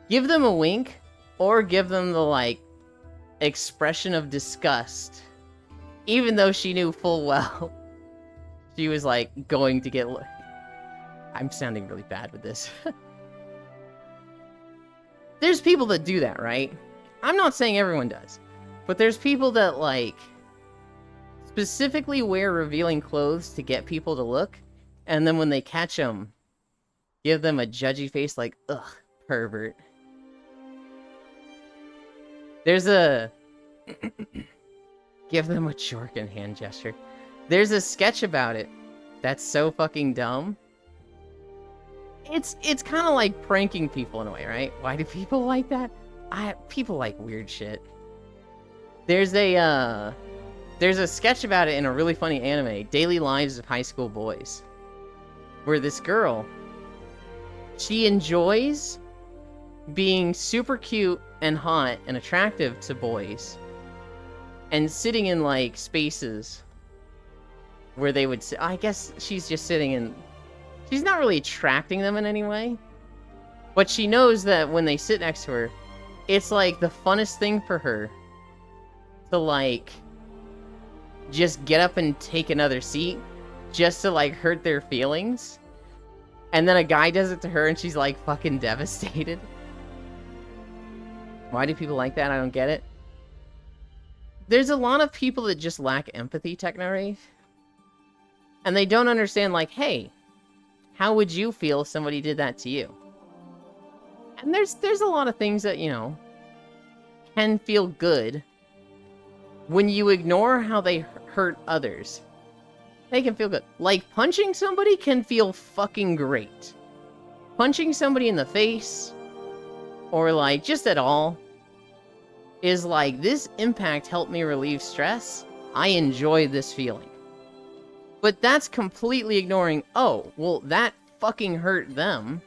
Give them a wink, or give them the, like, expression of disgust. Even though she knew full well she was, like, going to get... I'm sounding really bad with this. There's people that do that, right? I'm not saying everyone does. But there's people that, like, specifically wear revealing clothes to get people to look, and then when they catch them, give them a judgy face like, ugh, pervert. There's a... Give them a Jorgen hand gesture. There's a sketch about it that's so fucking dumb. It's kind of like pranking people in a way, right? Why do people like that? People like weird shit. There's a sketch about it in a really funny anime, Daily Lives of High School Boys, where this girl, she enjoys being super cute and hot and attractive to boys, and sitting in, like, spaces where they would sit. I guess she's just sitting in... She's not really attracting them in any way, but she knows that when they sit next to her, it's, like, the funnest thing for her to, like, just get up and take another seat just to, like, hurt their feelings. And then a guy does it to her and she's, like, fucking devastated. Why do people like that? I don't get it. There's a lot of people that just lack empathy, Technorave. And they don't understand, like, hey, how would you feel if somebody did that to you? And there's a lot of things that, you know, can feel good when you ignore how they hurt others. They can feel good. Like, punching somebody can feel fucking great. Punching somebody in the face, or, like, just at all, is like, this impact helped me relieve stress. I enjoy this feeling. But that's completely ignoring, oh, well, that fucking hurt them.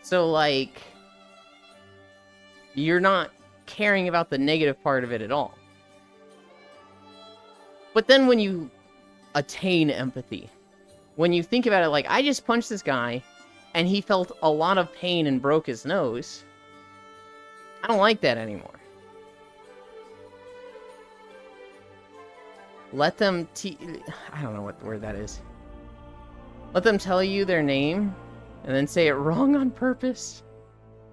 So, like, you're not caring about the negative part of it at all. But then when you attain empathy, when you think about it like, I just punched this guy, and he felt a lot of pain and broke his nose, I don't like that anymore. Let them I don't know what word that is. Let them tell you their name, and then say it wrong on purpose?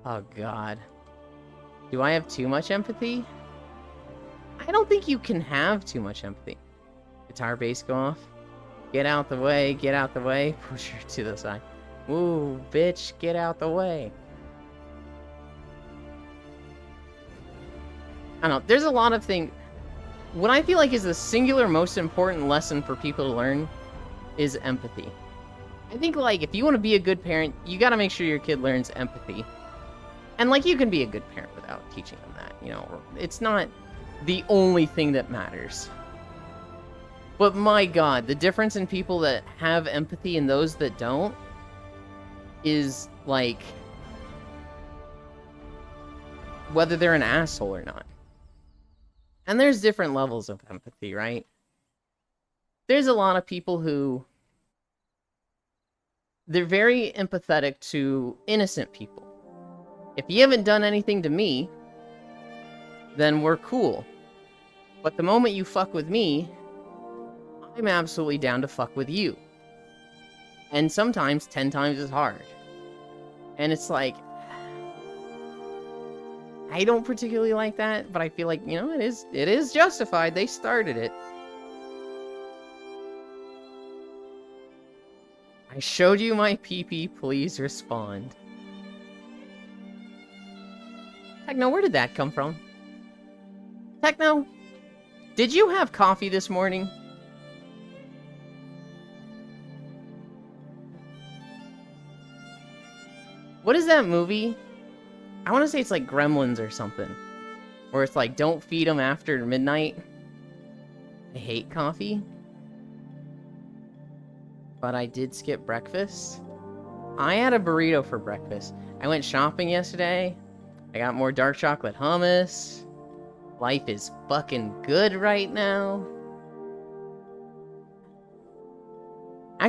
Oh god. Do I have too much empathy? I don't think you can have too much empathy. Guitar bass go off. Get out the way, push her to the side. Ooh, bitch, get out the way. I don't know. There's a lot of things. What I feel like is the singular most important lesson for people to learn is empathy. I think, like, if you want to be a good parent, you got to make sure your kid learns empathy. And, like, you can be a good parent without teaching them that, you know. It's not the only thing that matters. But my God, the difference in people that have empathy and those that don't is, like, whether they're an asshole or not. And there's different levels of empathy, right? There's a lot of people who... they're very empathetic to innocent people. If you haven't done anything to me, then we're cool. But the moment you fuck with me, I'm absolutely down to fuck with you. And sometimes 10 times as hard. And it's like... I don't particularly like that, but I feel like, you know, it is justified. They started it. I showed you my PP, please respond. Techno, where did that come from? Techno, did you have coffee this morning? What is that movie? I want to say it's like Gremlins or something. Where it's like, don't feed them after midnight. I hate coffee. But I did skip breakfast. I had a burrito for breakfast. I went shopping yesterday. I got more dark chocolate hummus. Life is fucking good right now. I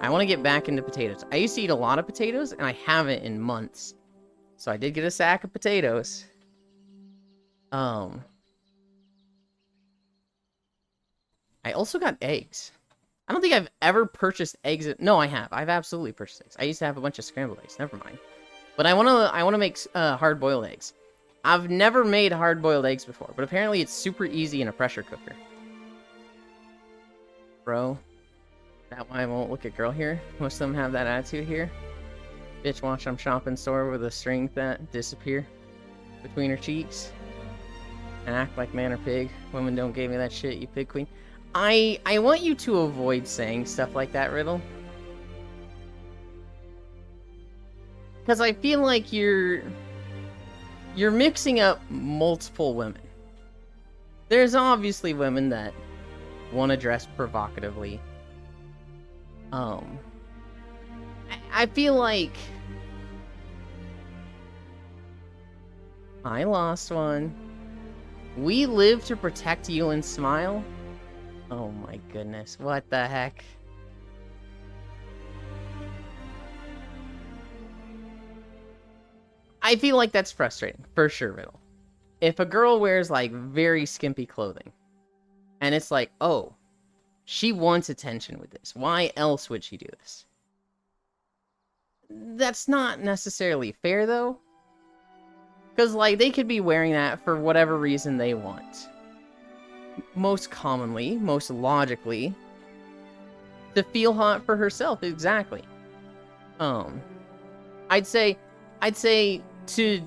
want to get back into potatoes. I used to eat a lot of potatoes, and I haven't in months. So I did get a sack of potatoes. I also got eggs. I don't think I've ever purchased eggs. No, I have. I've absolutely purchased eggs. I used to have a bunch of scrambled eggs. Never mind. But I wanna make hard-boiled eggs. I've never made hard-boiled eggs before, but apparently it's super easy in a pressure cooker. Bro, is that why I won't look at girl here? Most of them have that attitude here. Bitch watch I'm shopping store with a string that disappear between her cheeks. And act like man or pig. Women don't give me that shit, you pig queen. I want you to avoid saying stuff like that, Riddle. Because I feel like you're mixing up multiple women. There's obviously women that want to dress provocatively. I feel like I lost one. We live to protect you and smile. Oh my goodness, what the heck? I feel like that's frustrating, for sure, Riddle. If a girl wears, like, very skimpy clothing, and it's like, oh, she wants attention with this. Why else would she do this? That's not necessarily fair, though. Because, like, they could be wearing that for whatever reason they want. Most commonly, most logically, to feel hot for herself, exactly. I'd say to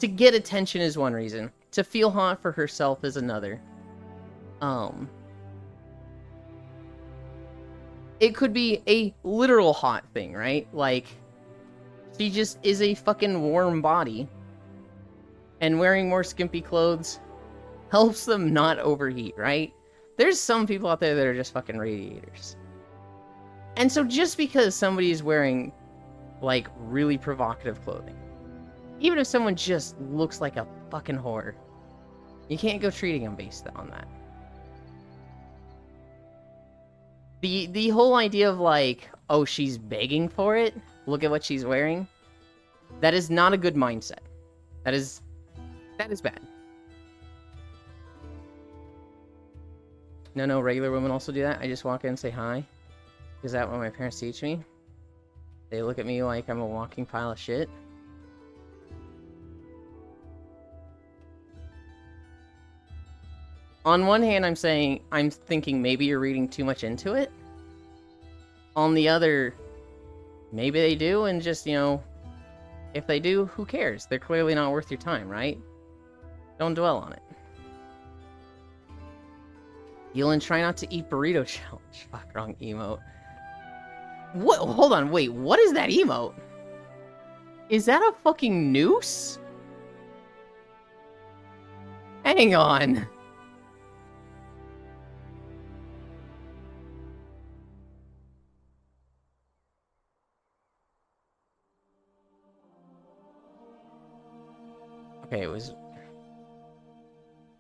get attention is one reason. To feel hot for herself is another. It could be a literal hot thing, right? Like, she just is a fucking warm body. And wearing more skimpy clothes helps them not overheat, right? There's some people out there that are just fucking radiators. And so just because somebody is wearing, like, really provocative clothing, even if someone just looks like a fucking whore, you can't go treating them based on that. The whole idea of, like, oh, she's begging for it, look at what she's wearing, that is not a good mindset. That is bad. No, regular women also do that. I just walk in and say hi. Is that what my parents teach me? They look at me like I'm a walking pile of shit. On one hand, I'm thinking maybe you're reading too much into it. On the other, maybe they do, and just, you know, if they do, who cares? They're clearly not worth your time, right? Don't dwell on it. Yulin, try not to eat burrito challenge. Fuck, wrong emote. What? Hold on, wait, what is that emote? Is that a fucking noose? Hang on. Okay, it was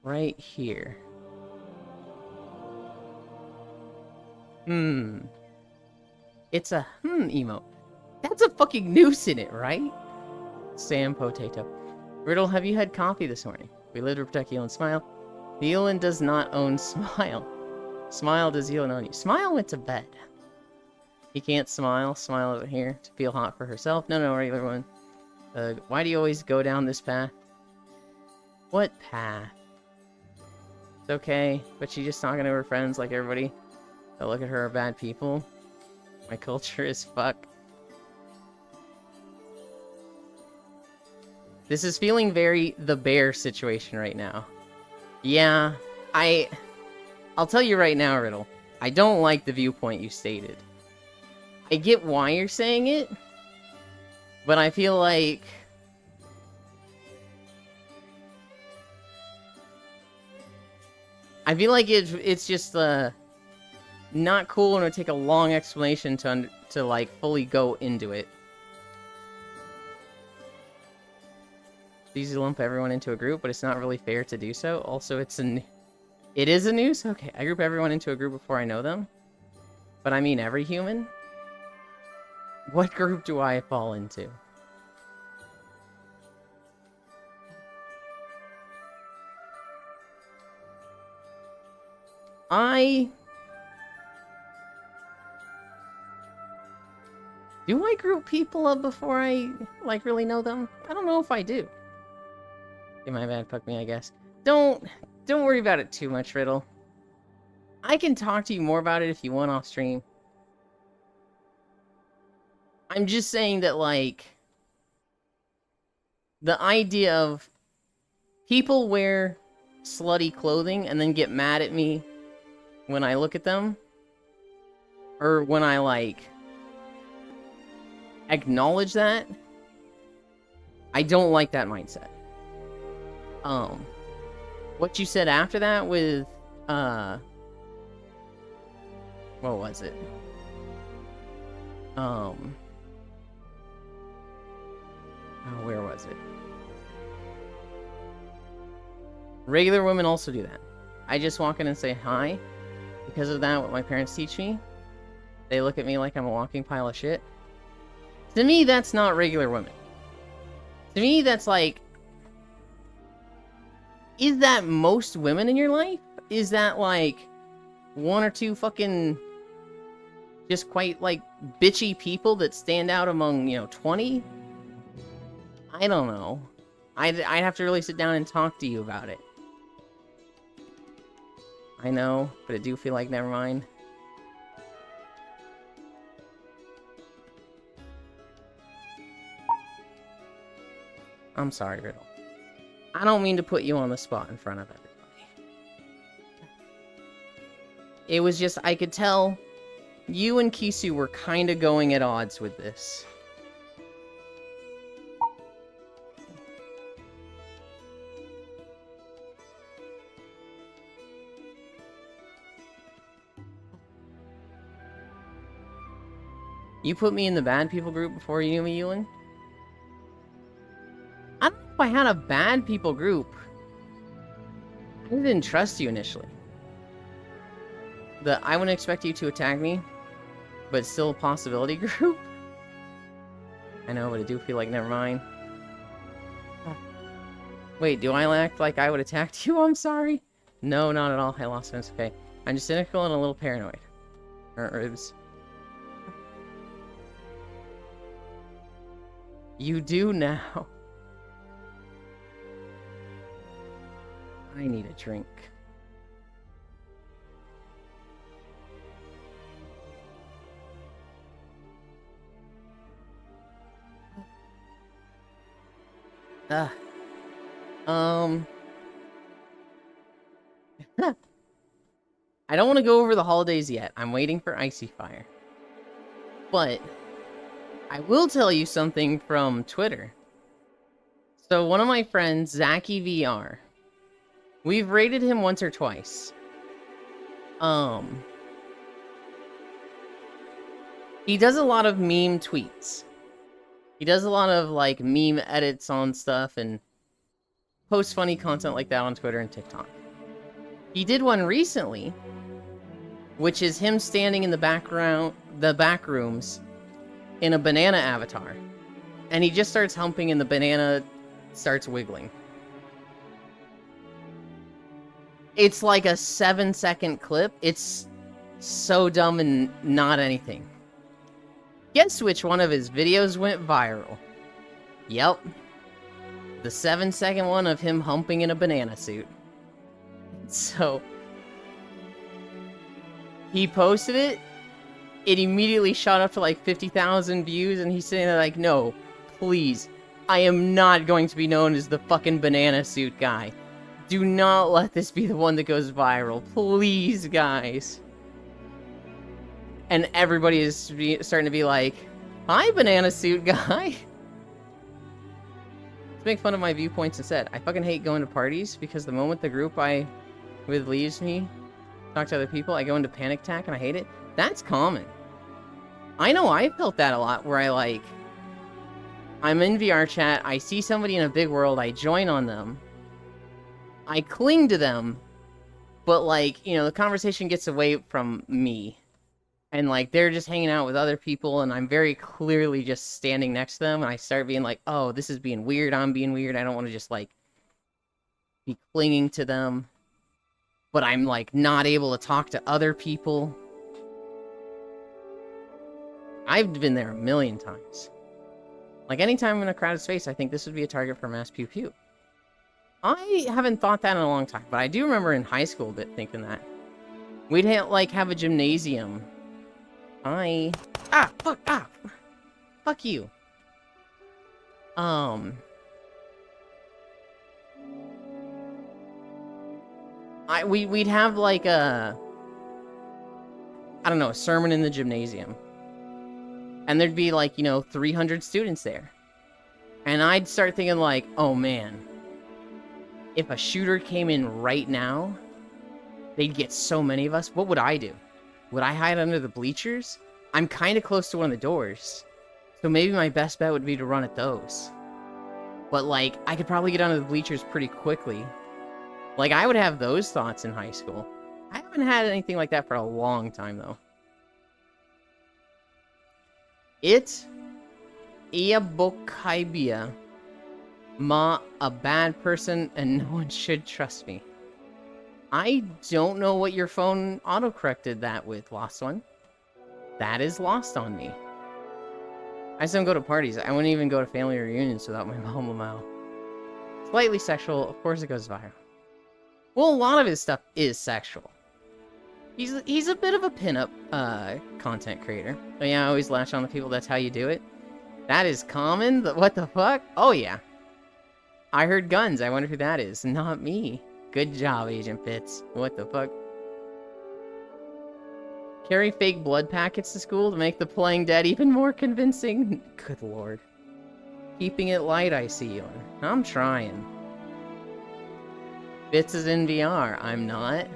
right here. It's a emote. That's a fucking noose in it, right? Sam Potato. Riddle, have you had coffee this morning? We live to protect Yulin. Smile. Yulin does not own Smile. Smile, does Yulin own you? Smile went to bed. He can't smile. Smile isn't here to feel hot for herself. No, regular one. Why do you always go down this path? What path? It's okay, but she's just talking to her friends like everybody that look at her are bad people. My culture is fuck. This is feeling very the bear situation right now. Yeah, I'll tell you right now, Riddle. I don't like the viewpoint you stated. I get why you're saying it, but I feel like it's just not cool, and it would take a long explanation to like fully go into it. It's easy to lump everyone into a group, but it's not really fair to do so. Also, it is a noose? Okay, I group everyone into a group before I know them. But I mean every human? What group do I fall into? Do I group people up before I, like, really know them? I don't know if I do. Okay, my bad, fuck me, I guess. Don't worry about it too much, Riddle. I can talk to you more about it if you want off stream. I'm just saying that, like, the idea of people wear slutty clothing and then get mad at me when I look at them, or when I, like, acknowledge that, I don't like that mindset. What you said after that with, what was it? Oh, where was it? Regular women also do that. I just walk in and say hi. Because of that, what my parents teach me, they look at me like I'm a walking pile of shit. To me, that's not regular women. To me, that's like, is that most women in your life? Is that like one or two fucking just quite like bitchy people that stand out among, 20? I don't know. I'd have to really sit down and talk to you about it. I know, but I do feel like never mind. I'm sorry, Riddle. I don't mean to put you on the spot in front of everybody. It was just, I could tell you and Kisu were kind of going at odds with this. You put me in the bad people group before you knew me, Yulin? I don't know if I had a bad people group. I didn't trust you initially. I wouldn't expect you to attack me, but still a possibility group? I know, but I do feel like never mind. Wait, do I act like I would attack you? I'm sorry. No, not at all. I lost sense. Okay. I'm just cynical and a little paranoid. Ribs. You do now. I need a drink. Ugh. I don't want to go over the holidays yet. I'm waiting for Icy Fire. But I will tell you something from Twitter. So one of my friends, Zachy VR, we've rated him once or twice. He does a lot of meme tweets. He does a lot of, like, meme edits on stuff and posts funny content like that on Twitter and TikTok. He did one recently, which is him standing in the back rooms in a banana avatar. And he just starts humping and the banana starts wiggling. It's like a 7-second clip. It's so dumb and not anything. Guess which one of his videos went viral? Yep. The 7-second one of him humping in a banana suit. So, he posted it. It immediately shot up to like 50,000 views, and he's sitting there like, no, please, I am not going to be known as the fucking banana suit guy. Do not let this be the one that goes viral. Please, guys. And everybody is starting to be like, hi, banana suit guy. Let's make fun of my viewpoints instead. I fucking hate going to parties because the moment the group I with leaves me, talk to other people, I go into panic attack and I hate it. That's common. I know I felt that a lot where I'm in VR chat, I see somebody in a big world, I join on them, I cling to them, but like, you know, the conversation gets away from me. And like, they're just hanging out with other people and I'm very clearly just standing next to them and I start being like, oh, this is being weird, I'm being weird, I don't want to just like be clinging to them. But I'm like not able to talk to other people. I've been there a million times. Like, anytime I'm in a crowded space, I think this would be a target for mass pew pew. I haven't thought that in a long time, but I do remember in high school a bit thinking that. We'd have a gymnasium. Fuck you. We'd have like a, I don't know, a sermon in the gymnasium. And there'd be like, 300 students there. And I'd start thinking like, oh man, if a shooter came in right now, they'd get so many of us. What would I do? Would I hide under the bleachers? I'm kind of close to one of the doors. So maybe my best bet would be to run at those. But like, I could probably get under the bleachers pretty quickly. Like, I would have those thoughts in high school. I haven't had anything like that for a long time, though. Iabokaibia. Ma, a bad person, and no one should trust me. I don't know what your phone autocorrected that with, Lost One. That is lost on me. I just don't go to parties. I wouldn't even go to family reunions without my mom. Slightly sexual, of course it goes viral. Well, a lot of his stuff is sexual. He's a bit of a pinup content creator. But yeah, I always latch on to people, that's how you do it. That is common? What the fuck? Oh yeah. I heard guns, I wonder who that is. Not me. Good job, Agent Fitz. What the fuck? Carry fake blood packets to school to make the playing dead even more convincing? Good lord. Keeping it light, I see you. I'm trying. Fitz is in VR. I'm not.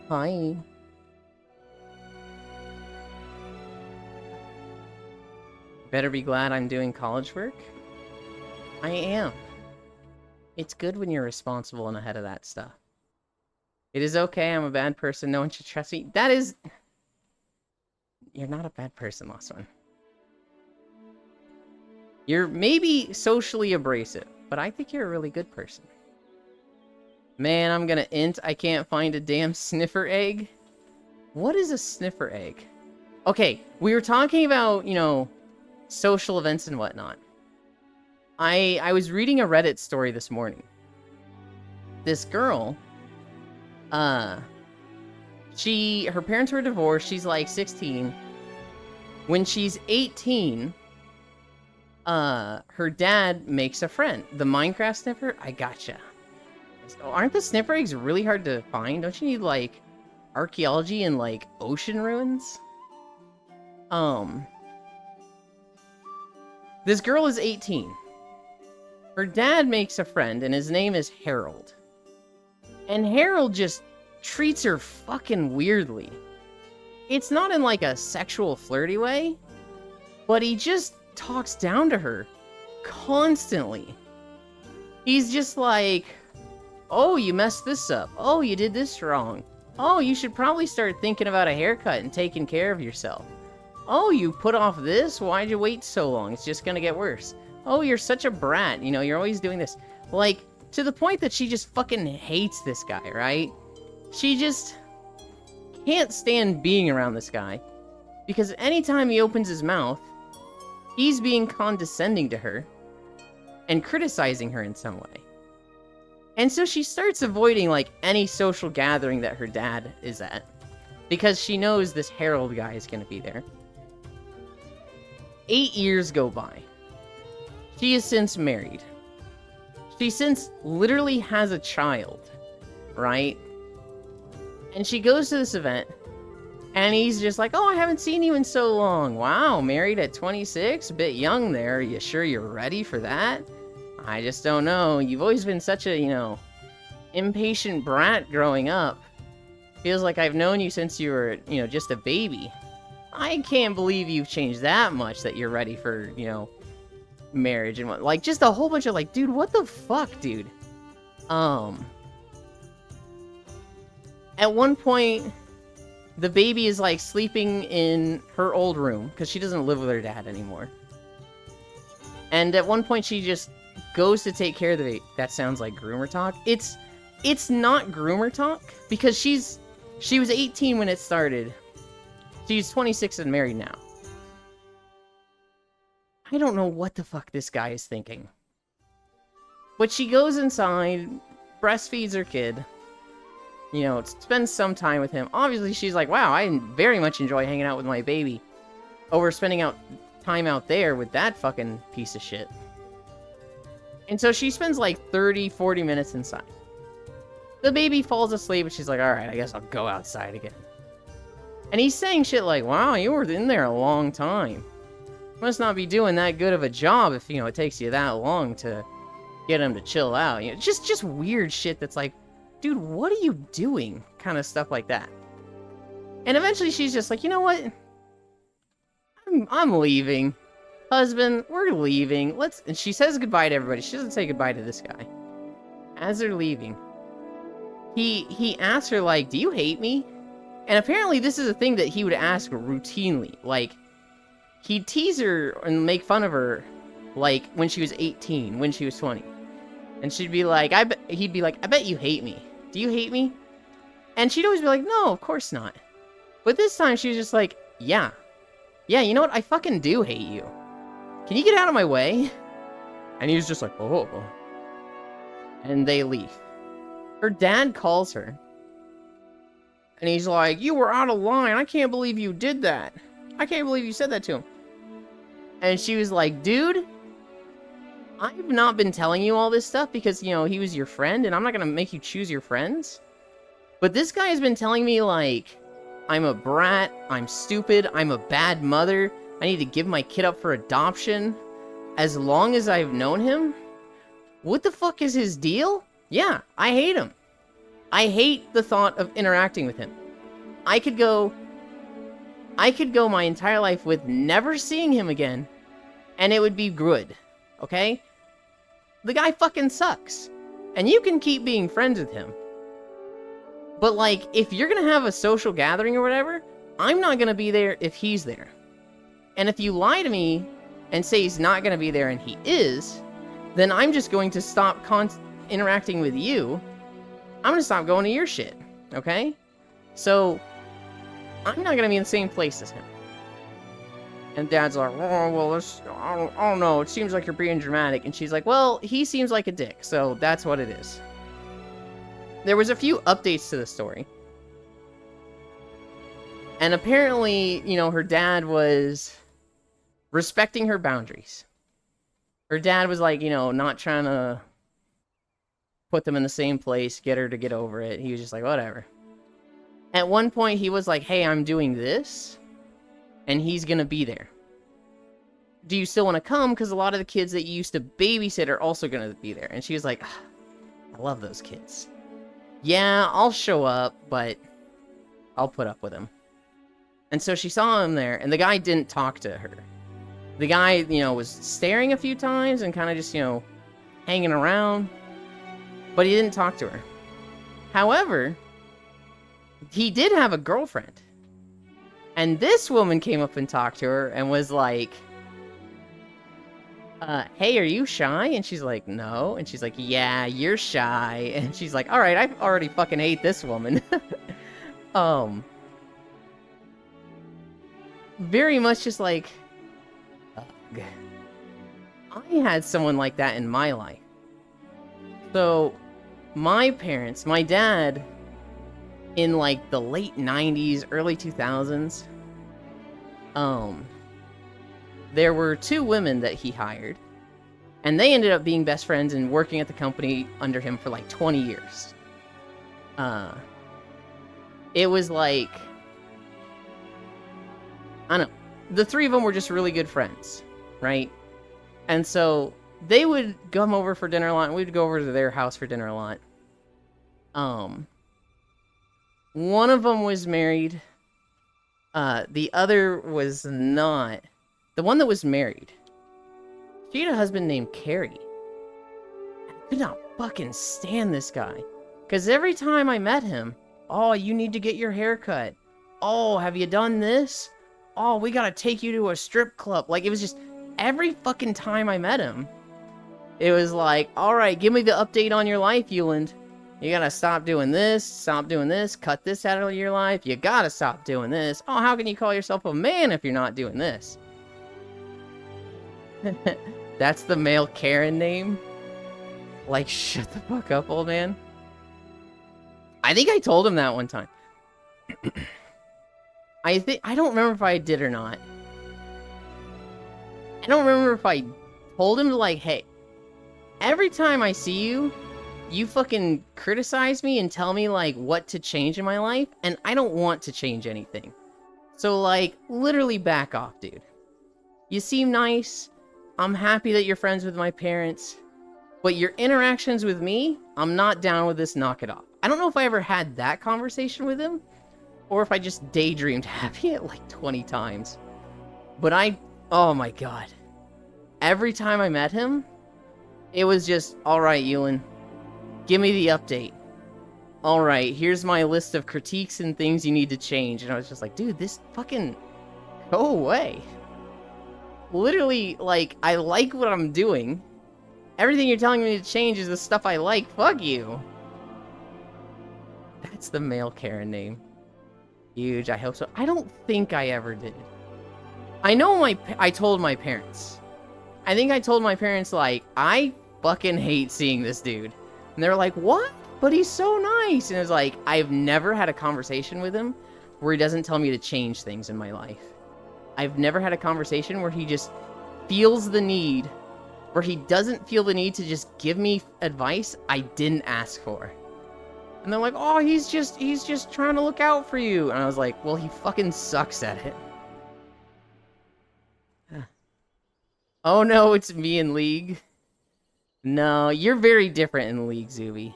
Hi. Better be glad I'm doing college work. I am. It's good when you're responsible and ahead of that stuff. It is okay, I'm a bad person, no one should trust me. That is... You're not a bad person, Lost One. You're maybe socially abrasive, but I think you're a really good person. Man, I'm gonna int, I can't find a damn sniffer egg. What is a sniffer egg? Okay, we were talking about, social events and whatnot. I was reading a Reddit story this morning. This girl, Her parents were divorced. She's like 16. When she's 18, her dad makes a friend. The Minecraft sniffer? I gotcha. So aren't the sniffer eggs really hard to find? Don't you need, like, archaeology and, like, ocean ruins? This girl is 18. Her dad makes a friend, and his name is Harold. And Harold just treats her fucking weirdly. It's not in, like, a sexual flirty way, but he just talks down to her constantly. He's just like, oh, you messed this up. Oh, you did this wrong. Oh, you should probably start thinking about a haircut and taking care of yourself. Oh, you put off this? Why'd you wait so long? It's just gonna get worse. Oh, you're such a brat. You know, you're always doing this. Like, to the point that she just fucking hates this guy, right? She just can't stand being around this guy. Because anytime he opens his mouth, he's being condescending to her and criticizing her in some way. And so she starts avoiding, like, any social gathering that her dad is at. Because she knows this Harold guy is gonna be there. 8 years go by. She is since married. She since literally has a child, right? And she goes to this event, and he's just like, oh, I haven't seen you in so long. Wow, married at 26? A bit young there. Are you sure you're ready for that? I just don't know. You've always been such a, you know, impatient brat growing up. Feels like I've known you since you were, you know, just a baby. I can't believe you've changed that much that you're ready for, you know, marriage and what, like, just a whole bunch of, like, dude, what the fuck, dude? At one point, the baby is, like, sleeping in her old room, because she doesn't live with her dad anymore. And at one point, she just goes to take care of the baby. That sounds like groomer talk. It's not groomer talk, because she was 18 when it started. She's 26 and married now. I don't know what the fuck this guy is thinking. But she goes inside, breastfeeds her kid, you know, spends some time with him. Obviously, she's like, wow, I very much enjoy hanging out with my baby over spending time out there with that fucking piece of shit. And so she spends like 30, 40 minutes inside. The baby falls asleep, and she's like, alright, I guess I'll go outside again. And he's saying shit like, wow, you were in there a long time. Must not be doing that good of a job if, you know, it takes you that long to get him to chill out. You know, just weird shit that's like, dude, what are you doing? Kind of stuff like that. And eventually she's just like, you know what? I'm leaving. Husband, we're leaving. And she says goodbye to everybody. She doesn't say goodbye to this guy. As they're leaving, he asks her, like, do you hate me? And apparently this is a thing that he would ask routinely. Like, he'd tease her and make fun of her, like, when she was 18, when she was 20. And she'd be like, he'd be like, I bet you hate me. Do you hate me? And she'd always be like, no, of course not. But this time she was just like, yeah. Yeah, you know what? I fucking do hate you. Can you get out of my way? And he was just like, oh. And they leave. Her dad calls her. And he's like, you were out of line. I can't believe you did that. I can't believe you said that to him. And she was like, dude, I've not been telling you all this stuff because, you know, he was your friend, and I'm not going to make you choose your friends. But this guy has been telling me, like, I'm a brat, I'm stupid, I'm a bad mother, I need to give my kid up for adoption. As long as I've known him? What the fuck is his deal? Yeah, I hate him. I hate the thought of interacting with him. I could go my entire life with never seeing him again, and it would be good, okay? The guy fucking sucks, and you can keep being friends with him. But, like, if you're gonna have a social gathering or whatever, I'm not gonna be there if he's there. And if you lie to me and say he's not gonna be there and he is, then I'm just going to stop interacting with you. I'm gonna stop going to your shit, okay? So, I'm not gonna be in the same place as him. And Dad's like, oh, well, I don't know, it seems like you're being dramatic. And she's like, well, he seems like a dick, so that's what it is. there was a few updates to the story. And apparently, you know, her dad was respecting her boundaries. Her dad was like, you know, not trying to put them in the same place, get her to get over it. He was just like, whatever. At one point, he was like, hey, I'm doing this, and he's going to be there. Do you still want to come? Because a lot of the kids that you used to babysit are also going to be there. And she was like, I love those kids. Yeah, I'll show up, but I'll put up with him. And so she saw him there, and the guy didn't talk to her. The guy, you know, was staring a few times and kind of just, you know, hanging around, but he didn't talk to her. However, he did have a girlfriend. And this woman came up and talked to her and was like, hey, are you shy? And she's like, no. And she's like, yeah, you're shy. And she's like, all right, I already fucking hate this woman. Very much just like, ugh. I had someone like that in my life. So, my parents, my dad, in like the late 90s, early 2000s, there were two women that he hired, and they ended up being best friends and working at the company under him for like 20 years. It was like, I don't know, the three of them were just really good friends, right? And so they would come over for dinner a lot, and we'd go over to their house for dinner a lot. One of them was married. The other was not. The one that was married, she had a husband named Carrie. I could not fucking stand this guy. Because every time I met him, oh, you need to get your hair cut. Oh, have you done this? Oh, we gotta take you to a strip club. Like, it was just, every fucking time I met him, it was like, alright, give me the update on your life, Euland. You gotta stop doing this, cut this out of your life. You gotta stop doing this. Oh, how can you call yourself a man if you're not doing this? That's the male Karen name? Like, shut the fuck up, old man. I think I told him that one time. I don't remember if I did or not. I don't remember if I told him, like, hey, every time I see you, you fucking criticize me and tell me, like, what to change in my life, and I don't want to change anything. So, like, literally back off, dude. You seem nice. I'm happy that you're friends with my parents. But your interactions with me, I'm not down with this, knock it off. I don't know if I ever had that conversation with him, or if I just daydreamed having it like 20 times. But oh my god. Every time I met him, it was just, alright, Ewan, give me the update. Alright, here's my list of critiques and things you need to change. And I was just like, dude, this fucking, go away. Literally, like, I like what I'm doing. Everything you're telling me to change is the stuff I like. Fuck you. That's the male Karen name. Huge, I hope so. I don't think I ever did. I know I told my parents. I think I told my parents, like, I fucking hate seeing this dude. And they were like, what? But he's so nice. And it's like, I've never had a conversation with him where he doesn't tell me to change things in my life. I've never had a conversation where he just feels the need, where he doesn't feel the need to just give me advice I didn't ask for. And they're like, oh, he's just trying to look out for you. And I was like, well, he fucking sucks at it. Oh no, it's me in League. No, you're very different in League, Zuby.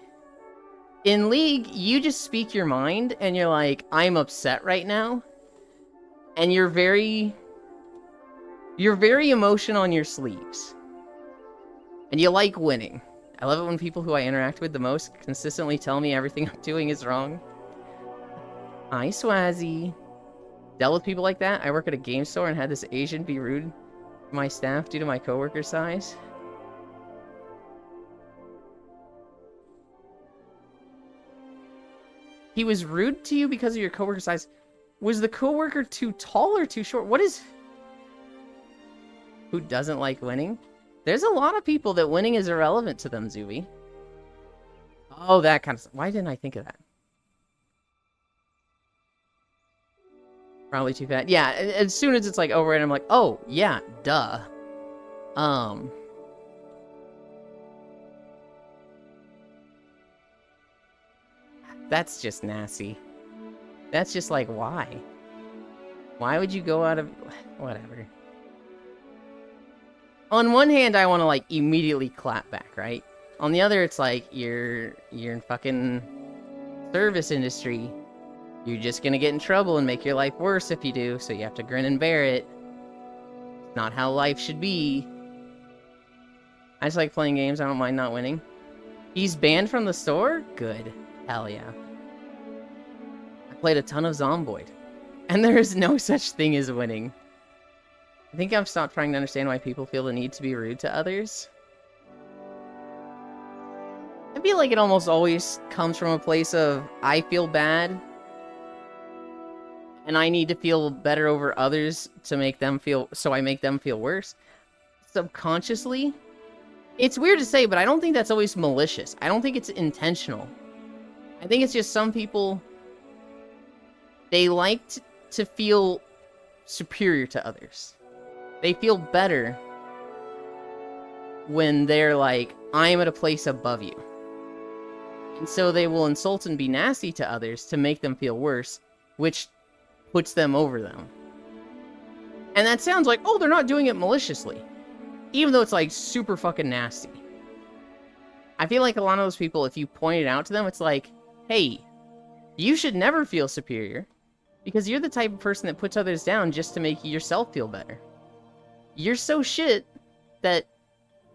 In League, you just speak your mind, and you're like, I'm upset right now. And you're very emotional on your sleeves. And you like winning. I love it when people who I interact with the most consistently tell me everything I'm doing is wrong. Hi, Swazzy. Dealt with people like that. I work at a game store and had this Asian be rude to my staff due to my coworker size. He was rude to you because of your coworker size. Was the coworker too tall or too short? What is... Who doesn't like winning? There's a lot of people that winning is irrelevant to them, Zuby. Oh, that kind of stuff. Why didn't I think of that? Probably too fat. Yeah, as soon as it's like over and I'm like, oh, yeah, duh. That's just nasty. That's just like, why? Why would you go out of... Whatever. On one hand, I want to, like, immediately clap back, right? On the other, it's like, you're in fucking service industry. You're just gonna get in trouble and make your life worse if you do, so you have to grin and bear it. It's not how life should be. I just like playing games. I don't mind not winning. He's banned from the store? Good. Hell yeah. I played a ton of Zomboid. And there is no such thing as winning. I think I've stopped trying to understand why people feel the need to be rude to others. I feel like it almost always comes from a place of, I feel bad, and I need to feel better over others to make them feel, so I make them feel worse. Subconsciously. It's weird to say, but I don't think that's always malicious. I don't think it's intentional. I think it's just some people, they like to feel superior to others. They feel better when they're like, I'm at a place above you. And so they will insult and be nasty to others to make them feel worse, which puts them over them. And that sounds like, oh, they're not doing it maliciously. Even though it's like super fucking nasty. I feel like a lot of those people, if you point it out to them, it's like, hey, you should never feel superior. Because you're the type of person that puts others down just to make yourself feel better. You're so shit that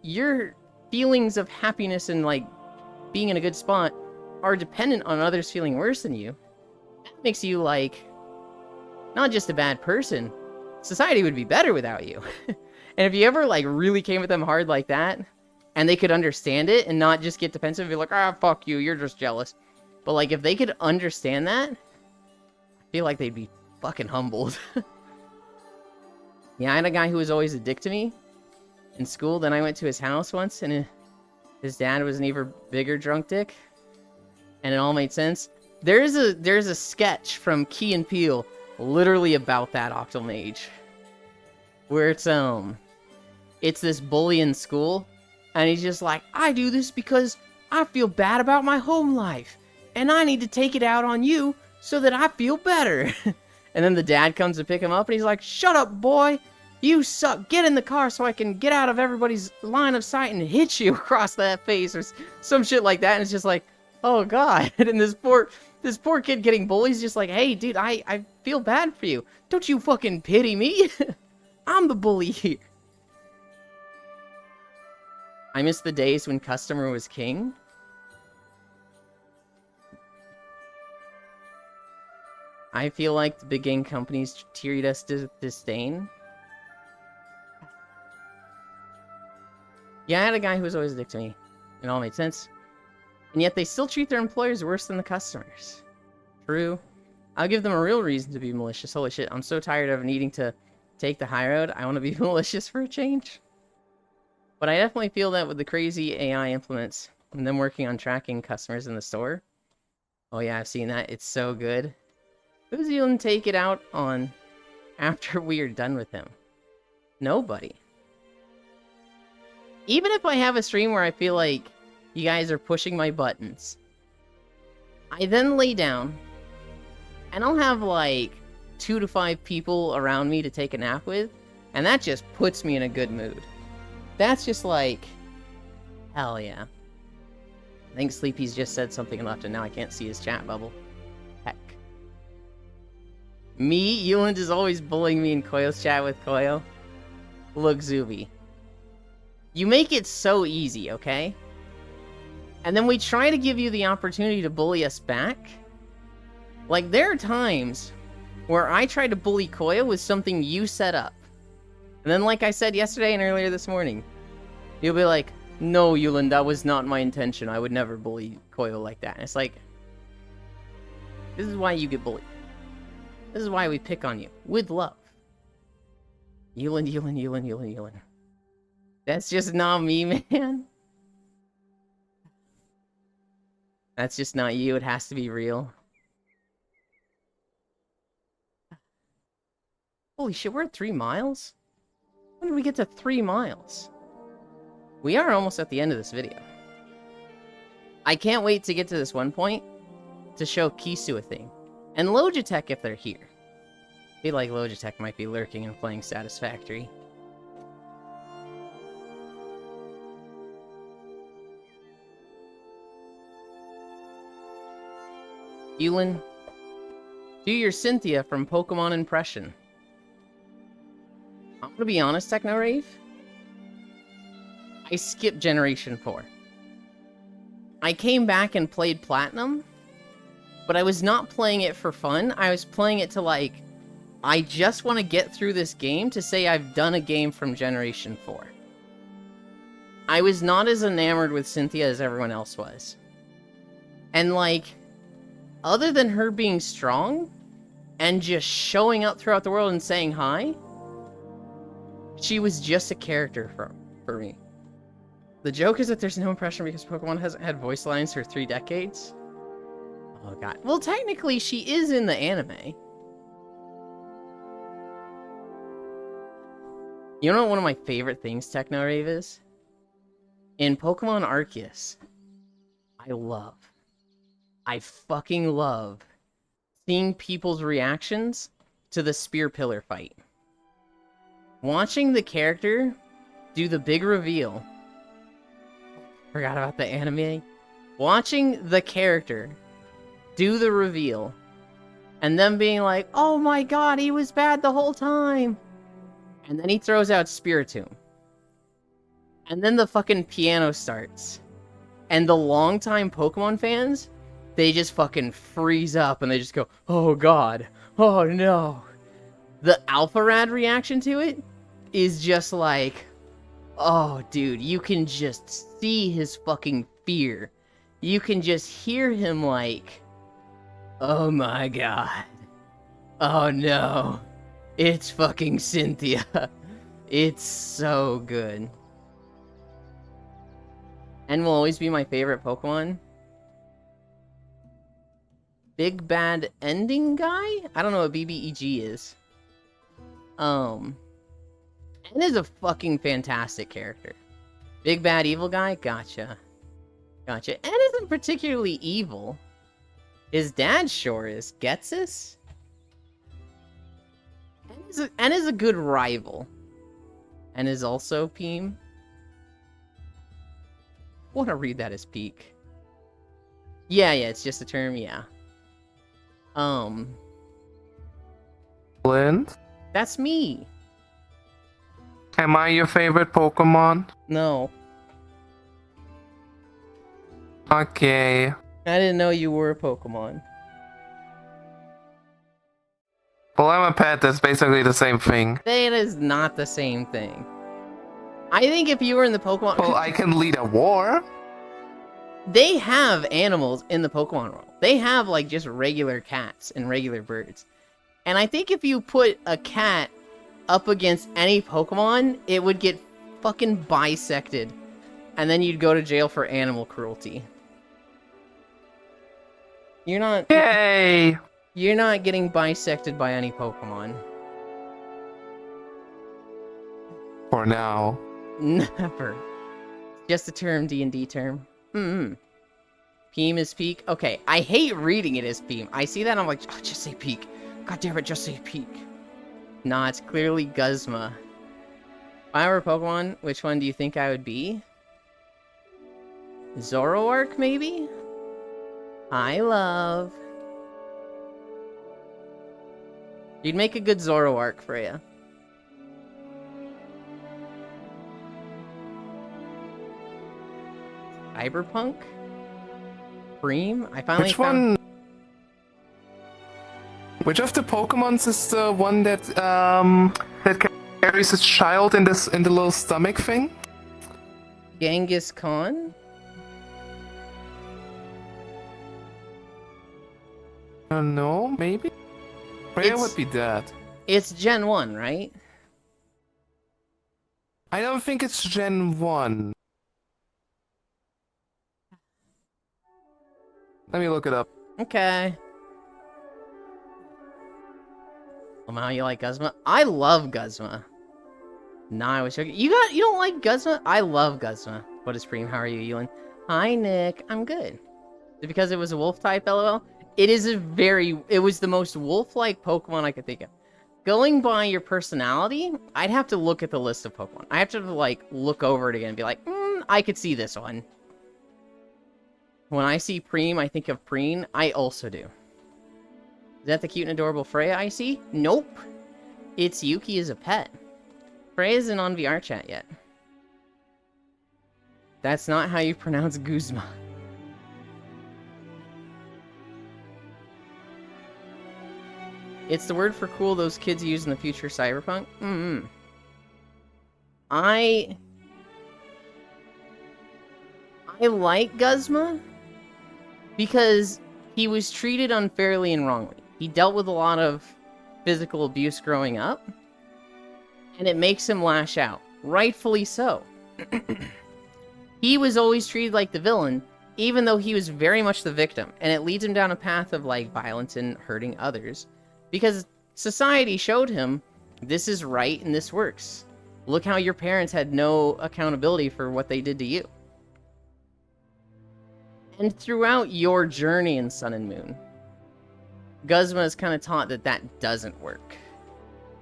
your feelings of happiness and, like, being in a good spot are dependent on others feeling worse than you. That makes you, like, not just a bad person. Society would be better without you. And if you ever, like, really came at them hard like that, and they could understand it and not just get defensive and be like, ah, fuck you, you're just jealous. But, like, if they could understand that, I feel like they'd be fucking humbled. Yeah, I had a guy who was always a dick to me in school. Then I went to his house once, and his dad was an even bigger drunk dick. And it all made sense. There's a sketch from Key and Peele literally about that Octomage. Where it's this bully in school, and he's just like, I do this because I feel bad about my home life, and I need to take it out on you so that I feel better. And then the dad comes to pick him up, and he's like, shut up, boy! You suck! Get in the car so I can get out of everybody's line of sight and hit you across that face, or some shit like that. And it's just like, oh god. And this poor kid getting bullied is just like, hey, dude, I feel bad for you. Don't you fucking pity me? I'm the bully here. I miss the days when customer was king. I feel like the big game companies treat us disdain. Yeah, I had a guy who was always a dick to me. It all made sense. And yet they still treat their employers worse than the customers. True. I'll give them a real reason to be malicious. Holy shit, I'm so tired of needing to take the high road. I want to be malicious for a change. But I definitely feel that with the crazy AI implements and them working on tracking customers in the store. Oh yeah, I've seen that. It's so good. Who's he gonna take it out on after we are done with him? Nobody. Even if I have a stream where I feel like you guys are pushing my buttons, I then lay down, and I'll have like 2 to 5 people around me to take a nap with, and that just puts me in a good mood. That's just like, hell yeah. I think Sleepy's just said something and left, and now I can't see his chat bubble. Heck. Me? Euland is always bullying me in Koyo's chat with Koyo. Look, Zuby. You make it so easy, okay? And then we try to give you the opportunity to bully us back. Like, there are times where I try to bully Koyo with something you set up. And then, like I said yesterday and earlier this morning, you'll be like, no, Euland, that was not my intention. I would never bully Koyo like that. And it's like, this is why you get bullied. This is why we pick on you. With love. Euland, Euland, Euland, Euland, Euland. That's just not me, man. That's just not you. It has to be real. Holy shit, we're at 3 miles? When did we get to 3 miles? We are almost at the end of this video. I can't wait to get to this one point to show Kisu a thing. And Logitech if they're here. I feel like Logitech might be lurking and playing Satisfactory. Elin, do your Cynthia from Pokemon impression. I'm gonna be honest, TechnoRave. I skipped Generation 4. I came back and played Platinum, but I was not playing it for fun. I was playing it to like, I just want to get through this game to say I've done a game from Generation 4. I was not as enamored with Cynthia as everyone else was. And like, other than her being strong and just showing up throughout the world and saying hi, she was just a character for me. The joke is that there's no impression because Pokemon hasn't had voice lines for 3 decades. Oh god. Well, technically she is in the anime. You know what one of my favorite things, TechnoRave, is? In Pokemon Arceus, I fucking love seeing people's reactions to the Spear Pillar fight. Watching the character do the big reveal. Forgot about the anime. Watching the character do the reveal and them being like, oh my god, he was bad the whole time. And then he throws out Spiritomb. And then the fucking piano starts. And the longtime Pokemon fans, they just fucking freeze up and they just go, oh god, oh no. The Alpharad reaction to it is just like, oh dude, you can just see his fucking fear. You can just hear him like, oh my god. Oh no. It's fucking Cynthia. It's so good. And will always be my favorite Pokemon. Big Bad Ending Guy? I don't know what BBEG is. And is a fucking fantastic character. Big Bad Evil Guy? Gotcha. Gotcha. And isn't particularly evil. His dad sure is. Getsus? And is a good rival. And is also Peem. I want to read that as Peak. Yeah, it's just a term, yeah. Clint? That's me. Am I your favorite Pokemon? No. Okay. I didn't know you were a Pokemon. Well, I'm a pet, that's basically the same thing. That is not the same thing. I think if you were in the Pokemon... Well, I can lead a war. They have animals in the Pokemon world. They have, like, just regular cats and regular birds. And I think if you put a cat up against any Pokemon, it would get fucking bisected. And then you'd go to jail for animal cruelty. You're not... Yay! You're not getting bisected by any Pokemon. For now. Never. Just a term, D&D term. Peem is Peak. Okay, I hate reading it as Peem. I see that and I'm like, oh, just say Peak. God damn it, just say Peak. Nah, it's clearly Guzma. If I were a Pokemon, which one do you think I would be? Zoroark, maybe? Hi, love. You'd make a good Zoroark, Freya. Cyberpunk? Cream? I finally found... Which of the Pokemons is the one that that carries its child in the little stomach thing? Genghis Khan? No, maybe? Freya would be that. It's Gen 1, right? I don't think it's Gen 1. Let me look it up. Okay. Somehow you like Guzma? I love Guzma. Nah, I was joking. You don't like Guzma? I love Guzma. What is Preem? How are you, Ewan? Hi, Nick. I'm good. Is it because it was a wolf type, LOL? It was the most wolf-like Pokemon I could think of. Going by your personality, I'd have to look at the list of Pokemon. I have to, like, look over it again and be like, I could see this one. When I see Preem, I think of Preen. I also do. Is that the cute and adorable Freya I see? Nope. It's Yuki as a pet. Freya isn't on VR chat yet. That's not how you pronounce Guzma. It's the word for cool those kids use in the future cyberpunk? I like Guzma because he was treated unfairly and wrongly. He dealt with a lot of physical abuse growing up, and it makes him lash out. Rightfully so. He was always treated like the villain, even though he was very much the victim, and it leads him down a path of, like, violence and hurting others. Because society showed him, this is right and this works. Look how your parents had no accountability for what they did to you. And throughout your journey in Sun and Moon, Guzma is kind of taught that that doesn't work.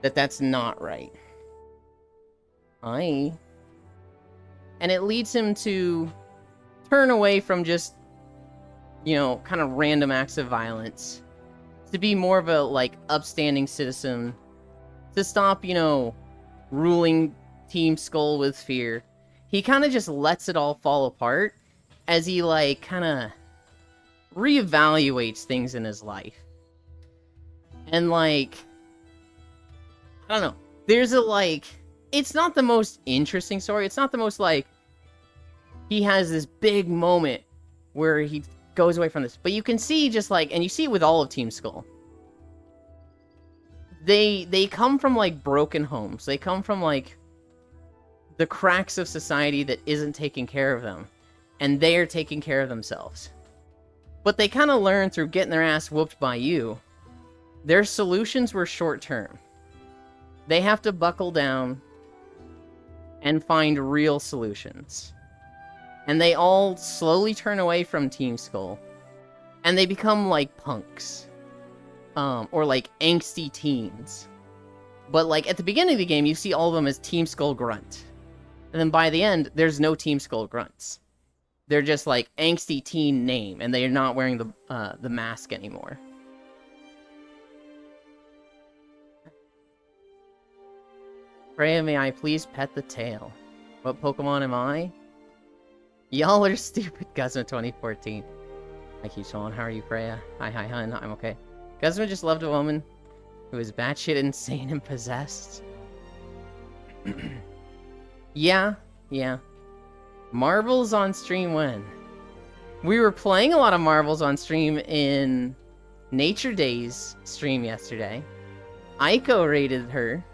That's not right. And it leads him to turn away from just, you know, kind of random acts of violence to be more of a, like, upstanding citizen, to stop, you know, ruling Team Skull with fear. He kind of just lets it all fall apart as he, like, kind of reevaluates things in his life. And, like, I don't know. There's a, like, it's not the most interesting story. It's not the most, like, he has this big moment where he goes away from this. But you can see just, like, and you see it with all of Team Skull. They come from, like, broken homes. They come from, like, the cracks of society that isn't taking care of them. And they are taking care of themselves. But they kind of learn through getting their ass whooped by you. Their solutions were short-term. They have to buckle down and find real solutions. And they all slowly turn away from Team Skull. And they become, like, punks. Or, like, angsty teens. But, like, at the beginning of the game, you see all of them as Team Skull Grunt. And then by the end, there's no Team Skull Grunts. They're just, like, angsty teen name, and they're not wearing the mask anymore. Freya, may I please pet the tail? What Pokemon am I? Y'all are stupid, Guzma 2014. I keep on. How are you, Freya? Hi, hun. I'm okay. Guzma just loved a woman who was batshit insane and possessed. Yeah. Marvels on stream when? We were playing a lot of Marvels on stream in Nature Days stream yesterday. Aiko rated her.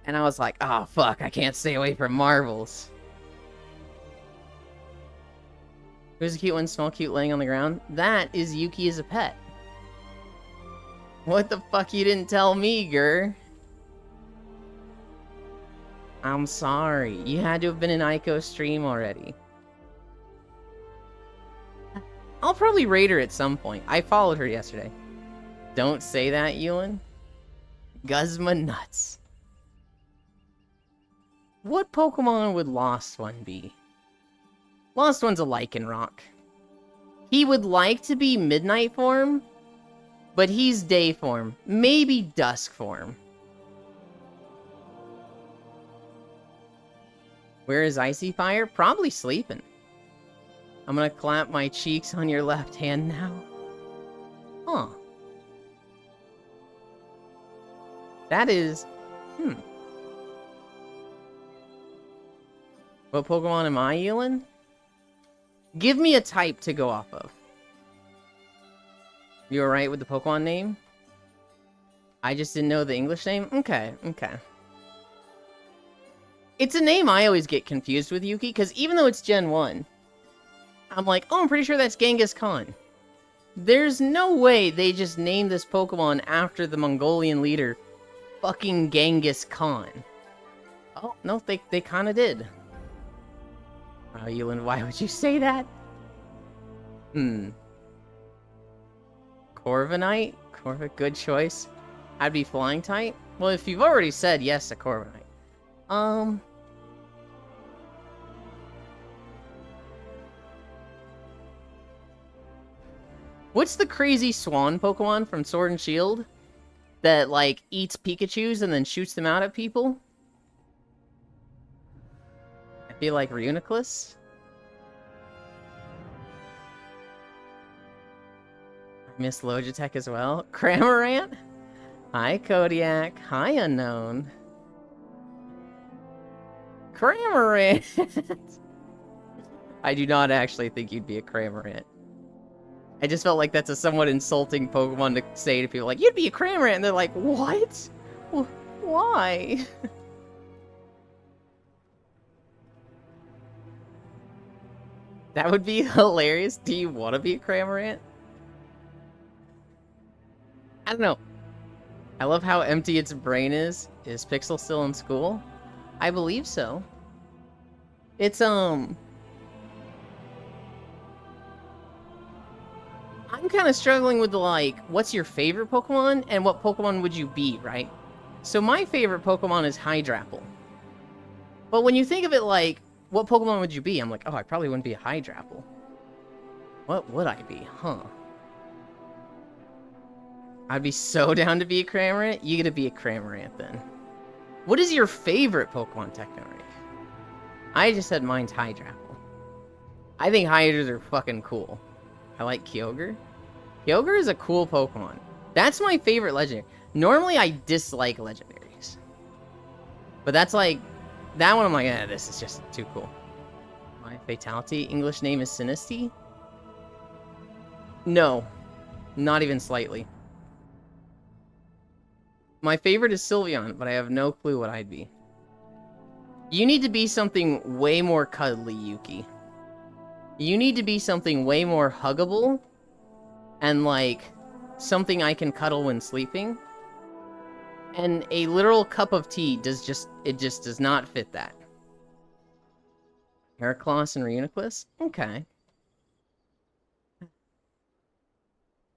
And I was like, oh fuck, I can't stay away from Marvels. Who's a cute one, small cute laying on the ground? That is Yuki as a pet. What the fuck you didn't tell me, Gur? I'm sorry. You had to have been in Aiko's stream already. I'll probably raid her at some point. I followed her yesterday. Don't say that, Ewan. Guzma nuts. What Pokemon would Lost One be? Lost One's a Lycanroc. He would like to be Midnight form, but he's Day form. Maybe Dusk form. Where is Icy Fire? Probably sleeping. I'm gonna clap my cheeks on your left hand now. Huh. That is... What Pokemon am I, Ewan? Give me a type to go off of. You alright with the Pokemon name? I just didn't know the English name? Okay. It's a name I always get confused with, Yuki, because even though it's Gen 1, I'm like, oh, I'm pretty sure that's Genghis Khan. There's no way they just named this Pokemon after the Mongolian leader, fucking Genghis Khan. Oh, no, they kind of did. Wow, Yulin, why would you say that? Corviknight? Good choice. I'd be flying type? Well, if you've already said yes to Corviknight. What's the crazy swan Pokemon from Sword and Shield that, like, eats Pikachus and then shoots them out at people? I feel like Reuniclus? I miss Logitech as well. Cramorant? Hi, Kodiak. Hi, Unknown. Cramorant! I do not actually think you'd be a Cramorant. I just felt like that's a somewhat insulting Pokemon to say to people. Like, you'd be a Cramorant, and they're like, what? Why? That would be hilarious. Do you want to be a Cramorant? I don't know. I love how empty its brain is. Is Pixel still in school? I believe so. It's, I'm kind of struggling with the, like, what's your favorite Pokemon, and what Pokemon would you be, right? So my favorite Pokemon is Hydrapple. But when you think of it like, what Pokemon would you be? I'm like, oh, I probably wouldn't be a Hydrapple. What would I be? Huh. I'd be so down to be a Cramorant. You get to be a Cramorant, then. What is your favorite Pokemon techno rank? I just said mine's Hydrapple. I think Hydras are fucking cool. I like Kyogre. Kyogre is a cool Pokemon. That's my favorite legendary. Normally, I dislike legendaries. But that's like... That one, I'm like, this is just too cool. My Fatality. English name is Sinistea? No. Not even slightly. My favorite is Sylveon, but I have no clue what I'd be. You need to be something way more cuddly, Yuki. You need to be something way more huggable, and, like, something I can cuddle when sleeping. And a literal cup of tea just does not fit that. Heracross and Reuniclus? Okay.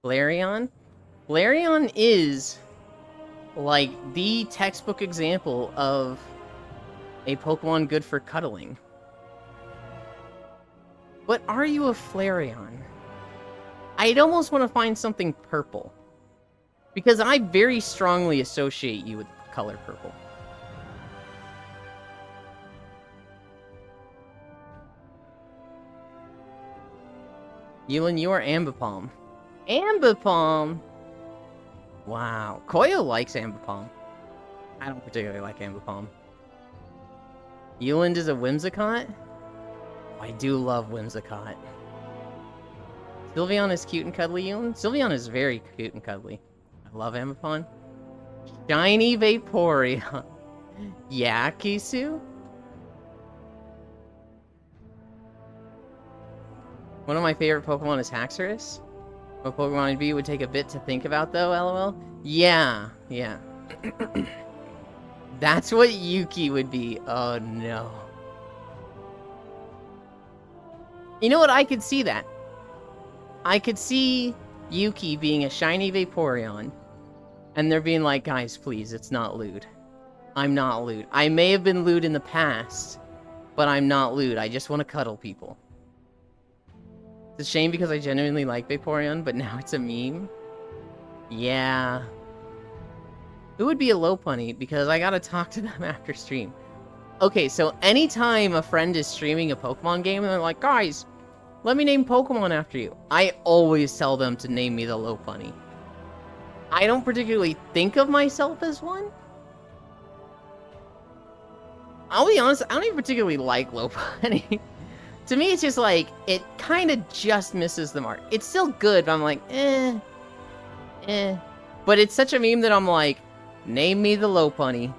Flareon? Flareon is, like, the textbook example of a Pokemon good for cuddling. But are you a Flareon? I'd almost want to find something purple. Because I very strongly associate you with color purple. Yulin, you are Ambipom. Ambipom? Wow. Koyo likes Ambipom. I don't particularly like Ambipom. Yulin is a Whimsicott? Oh, I do love Whimsicott. Sylveon is cute and cuddly, Yulin? Sylveon is very cute and cuddly. I love Ambipom. Shiny Vaporeon. Yeah, Kisu? One of my favorite Pokemon is Haxorus. What Pokemon I'd be would take a bit to think about, though, lol. Yeah. That's what Yuki would be. Oh, no. You know what? I could see that. I could see Yuki being a shiny Vaporeon, and they're being like, guys, please, it's not lewd. I'm not lewd. I may have been lewd in the past, but I'm not lewd. I just want to cuddle people. It's a shame because I genuinely like Vaporeon, but now it's a meme. Yeah. Who would be a Lopunny? Because I gotta talk to them after stream. Okay, so anytime a friend is streaming a Pokemon game and they're like, guys, let me name Pokemon after you, I always tell them to name me the Lopunny. I don't particularly think of myself as one. I'll be honest, I don't even particularly like Lopunny. To me, it's just like, it kind of just misses the mark. It's still good, but I'm like, eh. But it's such a meme that I'm like, name me the Lopunny.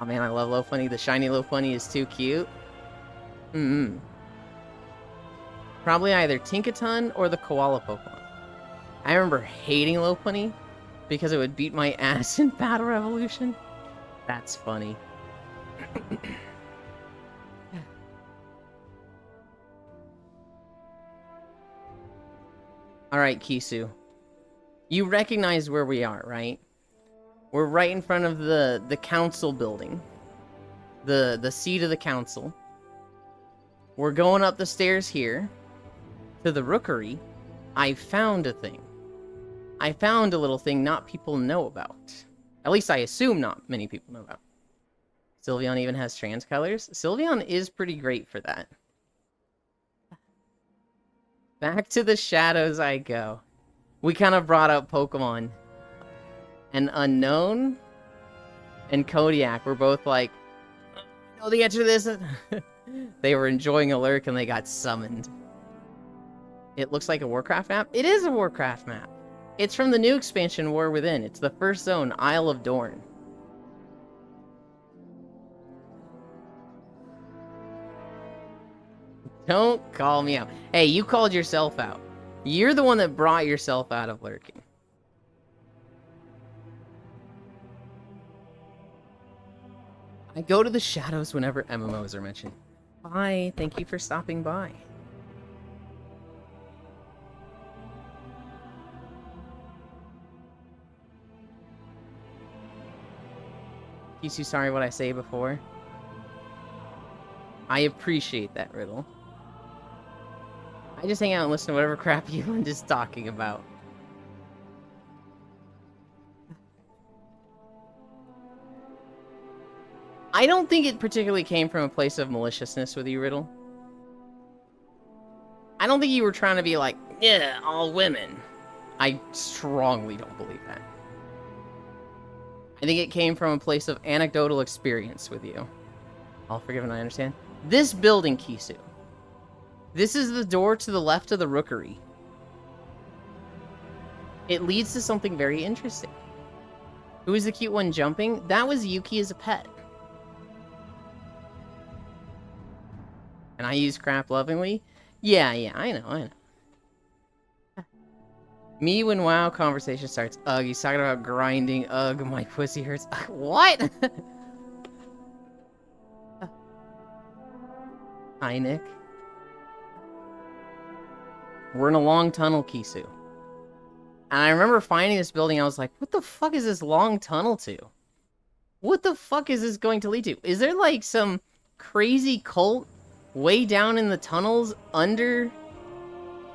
Oh man, I love Lopunny. The shiny Lopunny is too cute. Probably either Tinkaton or the Koala Pokemon. I remember hating Lopunny because it would beat my ass in Battle Revolution. That's funny. Alright, Kisu. You recognize where we are, right? We're right in front of the council building. The seat of the council. We're going up the stairs here to the rookery. I found a thing. I found a little thing not people know about. At least I assume not many people know about. Sylveon even has trans colors. Sylveon is pretty great for that. Back to the shadows I go. We kind of brought up Pokemon. And Unknown and Kodiak were both like, I know the answer to this. They were enjoying a lurk and they got summoned. It looks like a Warcraft map. It is a Warcraft map. It's from the new expansion, War Within. It's the first zone, Isle of Dorn. Don't call me out. Hey, you called yourself out. You're the one that brought yourself out of lurking. I go to the shadows whenever MMOs are mentioned. Bye. Thank you for stopping by. Kisu, sorry what I say before. I appreciate that, Riddle. I just hang out and listen to whatever crap Ewan is talking about. I don't think it particularly came from a place of maliciousness with you, Riddle. I don't think you were trying to be like, yeah, all women. I strongly don't believe that. I think it came from a place of anecdotal experience with you. All forgiven, I understand. This building, Kisu. This is the door to the left of the rookery. It leads to something very interesting. Who is the cute one jumping? That was Yuki as a pet. And I use crap lovingly? Yeah, I know. Me when WoW conversation starts. Ugh, he's talking about grinding. Ugh, my pussy hurts. What? Hi, Nick. We're in a long tunnel, Kisu. And I remember finding this building, I was like, what the fuck is this long tunnel to? What the fuck is this going to lead to? Is there like some crazy cult way down in the tunnels under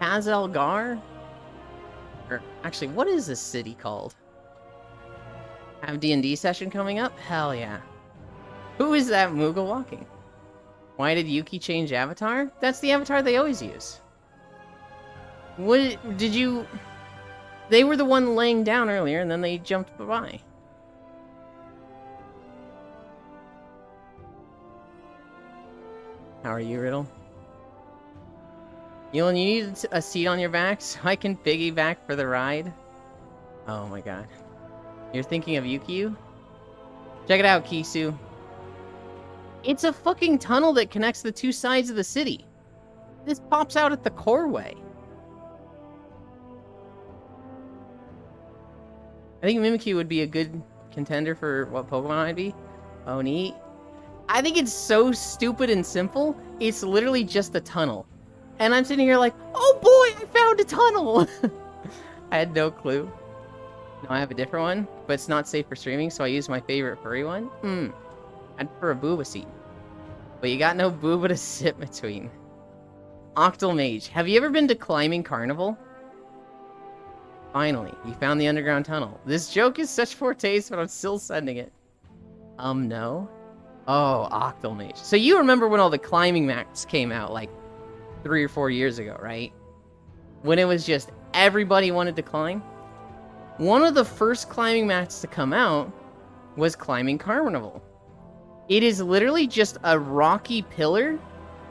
Kaz-Algar? Or actually, what is this city called? Have D&D session coming up? Hell yeah. Who is that Moogle walking? Why did Yuki change avatar? That's the avatar they always use. What did you... They were the one laying down earlier, and then they jumped by. How are you, Riddle? Yolan, you need a seat on your back so I can piggyback for the ride? Oh my god. You're thinking of Yukio? Check it out, Kisu. It's a fucking tunnel that connects the two sides of the city. This pops out at the Coreway. I think Mimikyu would be a good contender for what Pokemon I'd be. Oh, neat. I think it's so stupid and simple. It's literally just a tunnel. And I'm sitting here like, oh boy, I found a tunnel! I had no clue. No, I have a different one, but it's not safe for streaming, so I use my favorite furry one. I'd prefer a Booba seat. But you got no Booba to sit between. Octal Mage. Have you ever been to Climbing Carnival? Finally, you found the underground tunnel. This joke is such poor taste, but I'm still sending it. No? Oh, Octal Mage. So you remember when all the climbing maps came out, like 3 or 4 years ago, right? When it was just everybody wanted to climb? One of the first climbing mats to come out was Climbing Carnival. It is literally just a rocky pillar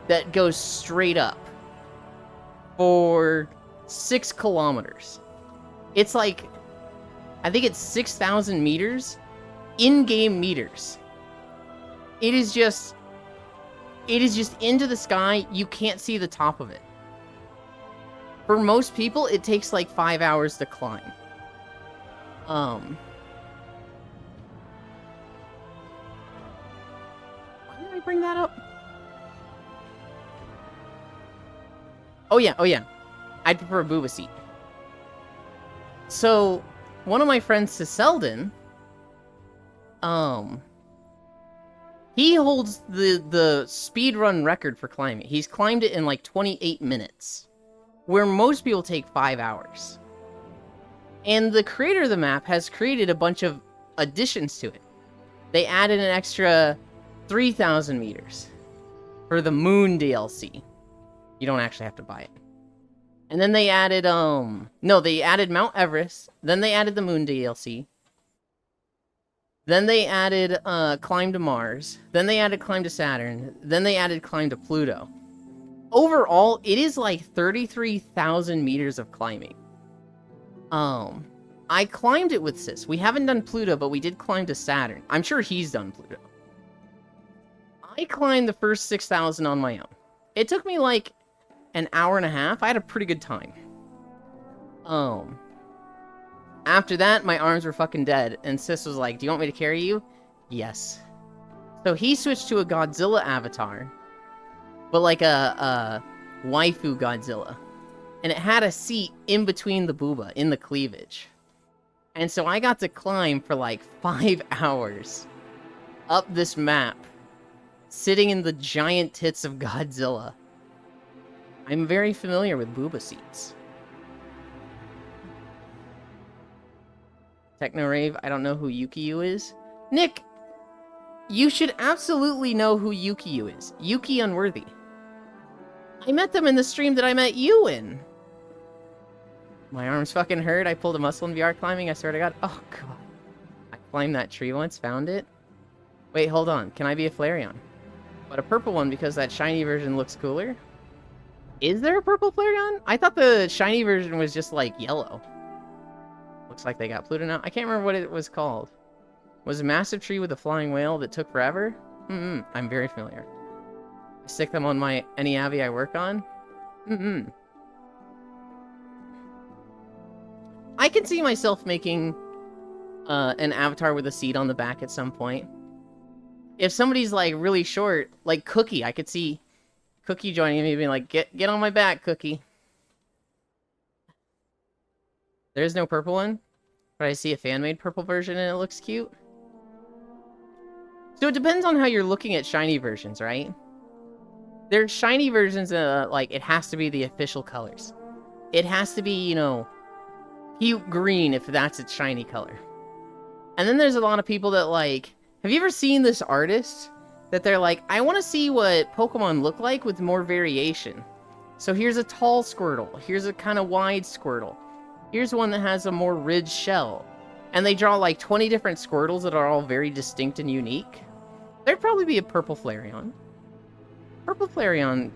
that goes straight up for 6 kilometers. It's like, I think it's 6,000 meters, in-game meters. It is just into the sky. You can't see the top of it. For most people, it takes like 5 hours to climb. Why did I bring that up? Oh yeah. I'd prefer a booba seat. So, one of my friends, Selden, he holds the speedrun record for climbing. He's climbed it in like 28 minutes, where most people take 5 hours. And the creator of the map has created a bunch of additions to it. They added an extra 3,000 meters for the Moon DLC. You don't actually have to buy it. And then they added, they added Mount Everest. Then they added the Moon DLC. Then they added Climb to Mars. Then they added Climb to Saturn. Then they added Climb to Pluto. Overall, it is like 33,000 meters of climbing. I climbed it with Sis. We haven't done Pluto, but we did climb to Saturn. I'm sure he's done Pluto. I climbed the first 6,000 on my own. It took me like an hour and a half. I had a pretty good time. After that, my arms were fucking dead, and Sis was like, do you want me to carry you? Yes. So he switched to a Godzilla avatar, but like a waifu Godzilla. And it had a seat in between the booba, in the cleavage. And so I got to climb for like 5 hours up this map, sitting in the giant tits of Godzilla. I'm very familiar with booba seats. Techno Rave, I don't know who Yukiyu is. Nick, you should absolutely know who Yukiyu is. Yuki Unworthy. I met them in the stream that I met you in. My arms fucking hurt. I pulled a muscle in VR climbing. I swear to God. Oh, God. I climbed that tree once, found it. Wait, hold on. Can I be a Flareon? But a purple one because that shiny version looks cooler? Is there a purple Flareon? I thought the shiny version was just, like, yellow. Looks like they got Pluto now. I can't remember what it was called. Was a massive tree with a flying whale that took forever? I'm very familiar. I stick them on any Avi I work on? I can see myself making an avatar with a seat on the back at some point. If somebody's, like, really short, like Cookie, I could see Cookie joining me being like, get on my back, Cookie. There's no purple one, but I see a fan-made purple version and it looks cute. So it depends on how you're looking at shiny versions, right? There's shiny versions, like, it has to be the official colors. It has to be, you know, cute green if that's its shiny color. And then there's a lot of people that, like, have you ever seen this artist? That they're like, I want to see what Pokemon look like with more variation. So here's a tall Squirtle. Here's a kind of wide Squirtle. Here's one that has a more ridged shell. And they draw like 20 different Squirtles that are all very distinct and unique. There'd probably be a purple Flareon. Purple Flareon.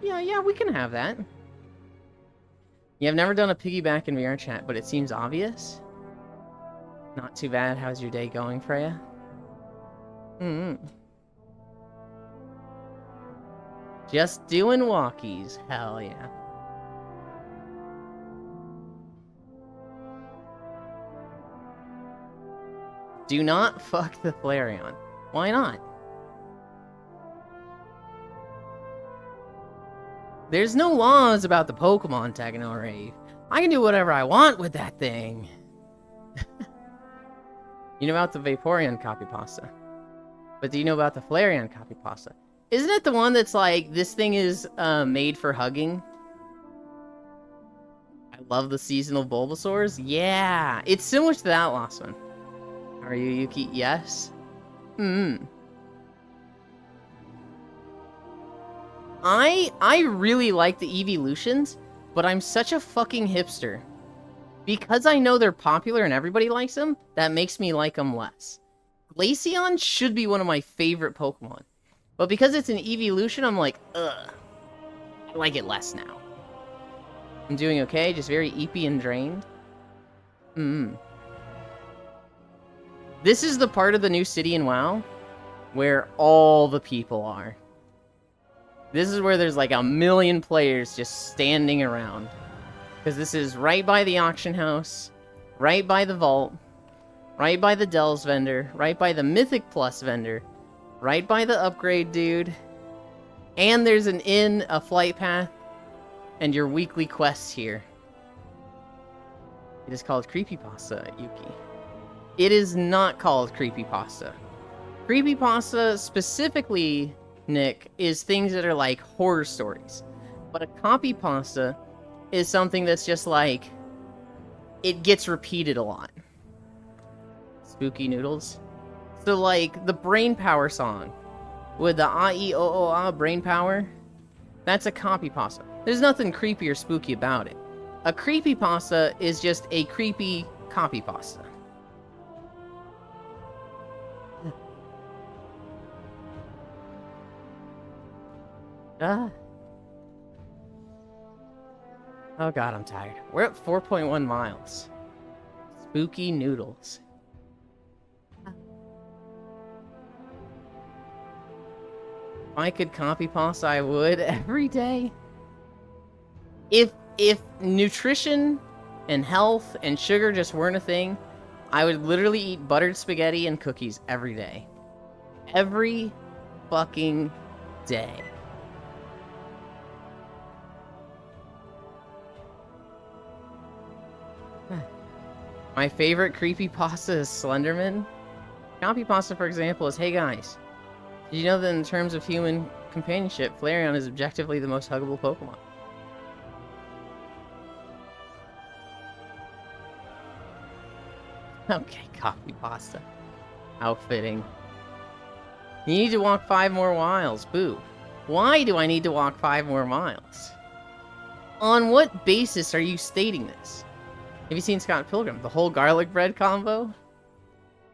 Yeah, we can have that. Yeah, I've never done a piggyback in VR chat, but it seems obvious. Not too bad. How's your day going, Freya? Just doing walkies. Hell yeah. Do not fuck the Flareon. Why not? There's no laws about the Pokemon, Techno Rave. I can do whatever I want with that thing. You know about the Vaporeon copy pasta. But do you know about the Flareon copy pasta? Isn't it the one that's like, this thing is made for hugging? I love the seasonal Bulbasaurs. Yeah, it's similar to that last one. Are you, Yuki? Yes? I really like the Evolutions, but I'm such a fucking hipster. Because I know they're popular and everybody likes them, that makes me like them less. Glaceon should be one of my favorite Pokemon. But because it's an evolution, I'm like, ugh. I like it less now. I'm doing okay, just very eepy and drained. This is the part of the new city in WoW where all the people are. This is where there's like 1 million players just standing around. Because this is right by the auction house, right by the vault, right by the Dells vendor, right by the Mythic Plus vendor, right by the upgrade dude, and there's an inn, a flight path, and your weekly quests here. It is called Creepypasta, Yuki. It is not called Creepypasta. Creepypasta, specifically, Nick, is things that are like horror stories. But a copypasta is something that's just like, it gets repeated a lot. Spooky Noodles. So like, the Brain Power song, with the A-E-O-O-A Brain Power, that's a copypasta. There's nothing creepy or spooky about it. A creepypasta is just a creepy copypasta. Oh god, I'm tired. We're at 4.1 miles. Spooky Noodles. If I could copypasta, I would every day. If nutrition and health and sugar just weren't a thing, I would literally eat buttered spaghetti and cookies every day. Every fucking day. My favorite creepypasta is Slenderman. Copypasta, for example, is, hey guys, did you know that in terms of human companionship, Flareon is objectively the most huggable Pokemon? Okay, copypasta. How fitting. You need to walk 5 more miles. Boo. Why do I need to walk 5 more miles? On what basis are you stating this? Have you seen Scott Pilgrim? The whole garlic bread combo?